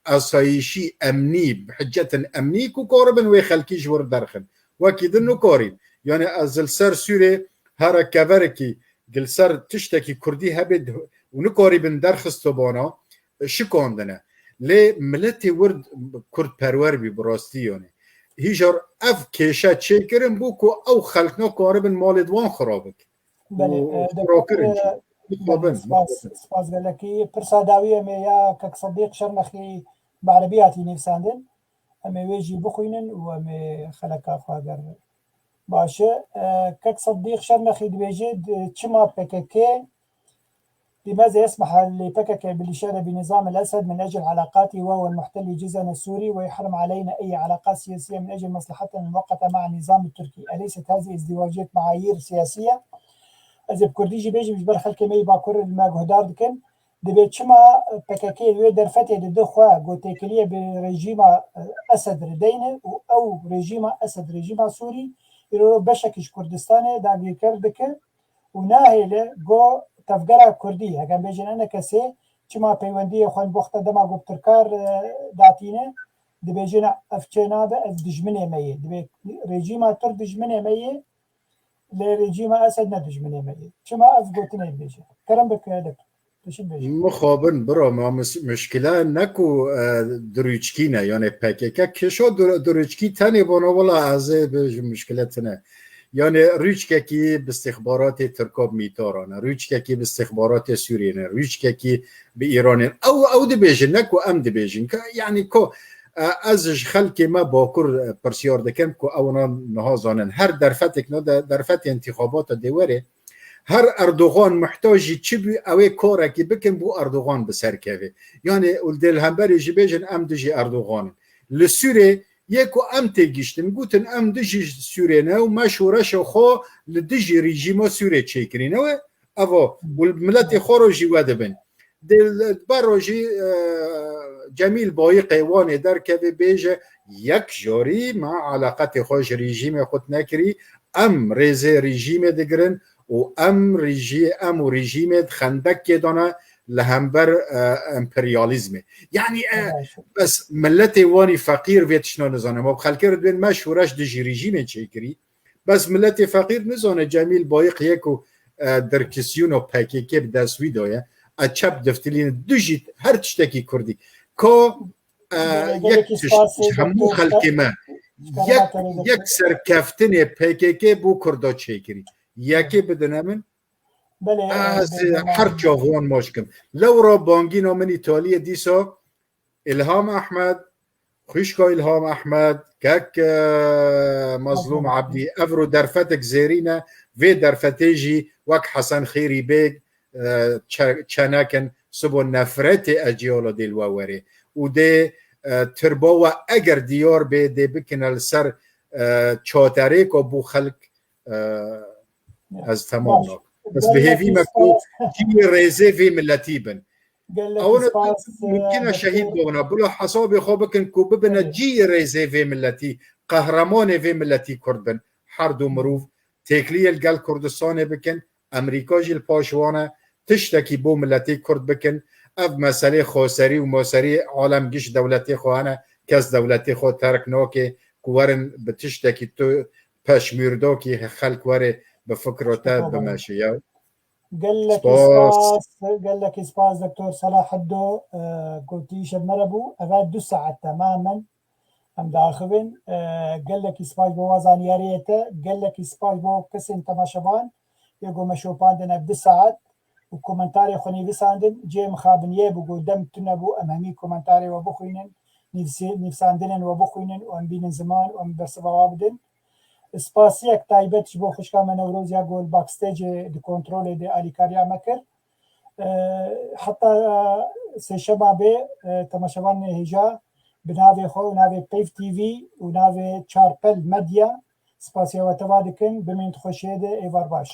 اسايشي امني بحجة امني كو قاربن وي خلقي جور درخن وكيد انه قارب يعني از السر سوري هر كفركي قلسر تشتكي كردي هبد ونقاربن درخستو بانا شكاندنه لي ملتي ورد كرد پرور بي براستي يعني هیجار اف کشه چه کرن بوکو او خلقنا قاربن مال دوان خرابك بله دكتور سپاس گلکی پرساداوی امیا کک صدیق شرمخی بعربیاتی نفساندن اما ویجی بخوینن و اما خلقا خواگر باشه کک صدیق شرمخي دبيجد چما PKK لماذا يسمح لPKK بالإشادة بنظام الأسد من أجل علاقاته وهو المحتل جزءنا السوري ويحرم علينا أي علاقات سياسية من أجل مصلحتنا المؤقتة مع النظام التركي أليست هذه ازدواجية معايير سياسية؟ از بکردیجی بیجی مجبر خلک می با کرد ما گهدار دکن دبی چما PKK وی در فتح دخوا گوتکلیه به رژیم اسد ردینه او رژیم اسد رژیم سوری رو بشکش کردستان داگیر کرد و ناهله گو تفجر کردی اگر بیجن انا کسی چما پیوندی خوان بخت دما گو ترکار داتینه دبیجن افچنا به از دجمنه میه دبی رژیم تر دجمنه میه لرژیم اسد ندجمنه میه چما اف گوتنه بیجه کرم بکاده تشین بیجه مخابن برا ما مشكلة نكو دروچكينا يعني PKK كشو دروچكي تاني بونا ولا عزي مشكلتنا يعني روچكي باستخبارات تركاب ميتارانا روچكي باستخبارات سورينا روچكي بإيران أو دبيجن نكو أم دبيجن يعني كو ازش خلقی ما باکر پرسیار دکم که اونا نهازانن هر درفتک نه درفت انتخابات دوره هر اردوغان محتاجی چی بی اوی کاره که بکن بو اردوغان بسر کوه یعنی دل همبری جی بیجن ام دجی اردوغان لسوره یکو ام تگیشتن گوتن ام دجی سوره نه و مشورش خو لدجی رژیم سوره چیکری نه اوا والملت خورو جی وده بن دل بروجی جمیل بای قیوان در که بیجه یک جاری ما علاقت خوش رژیم خود نکری ام ریزه رژیم دگرن و ام رژیم خندک که دانه لهمبر امپریالیزمه یعنی بس ملت وانی فقیر ویتشنا نزانه ما بخلکر دوین مشورش دجی رژیم چه کری بس ملت فقیر نزانه جمیل بایق یکو در کسیون و پاکیکی بدسوی دایه اچپ دفتلین دوجی هر تشتکی کردی که یک همو خلقی ما یک سرکفتن پاکیکی بو کردا چه کری یکی بدنه من از هر جاوان ماشکم لو را بانگی نامن ایتالیا دیسا الهام احمد خوشکا الهام احمد کک مظلوم عبدی افرو درفتک زیرینه و درفتیجی وک حسن خیری بیگ چنکن سبو نفرت اجیال دل ووره و ده ترباو اگر دیار به ده بکنل سر چاتره که بو خلق از تمام ناک بس به هیوی مکو جی ریزه وی ملتی بن اونا ممکنه شهید بونا بلو حساب خواب بکن که ببینه جی ریزه وی ملتی قهرمان وی ملتی کرد بن هر دو مروف تکلیه الگل کردستان بکن امریکا جیل پاشوانه تشتکی بو ملتی کرد بکن اف مسئله خوصری و موسری عالم گیش دولتی خواهانه کس دولتی خود ترک ناکه کورن به تشتکی تو پشمیردو که خلق وره بفكرته بماشيه قال لك اسباس دكتور صلاح الدو قلتي شب مربو افاد 2 ساعات تماما ام داخبن قال لك اسباس بوازان ياريته قال لك اسباس بو كسن تماشبان يقو مشو باندنا 2 ساعات وكومنتاري خوني بساندن جي مخابن يبو دم تنبو امامي كومنتاري وبخوينن نفساندن وبخوينن وام بين زمان وام برسبوابدن سپاسیک تایبەت بۆ خوشکامە نەورۆزیا گۆل باکستێج دی کۆنترۆلێ دی ئالیکاریا مەکرد حتا سێشەما بێ تەماشەوان هێژا بناوێ خۆ و ناوێ پەیف تیڤی و ناوێ چارپەل مەدیا سپاسیەوەتەوا دکن بمێنت خۆشێ دێ ئێوار باش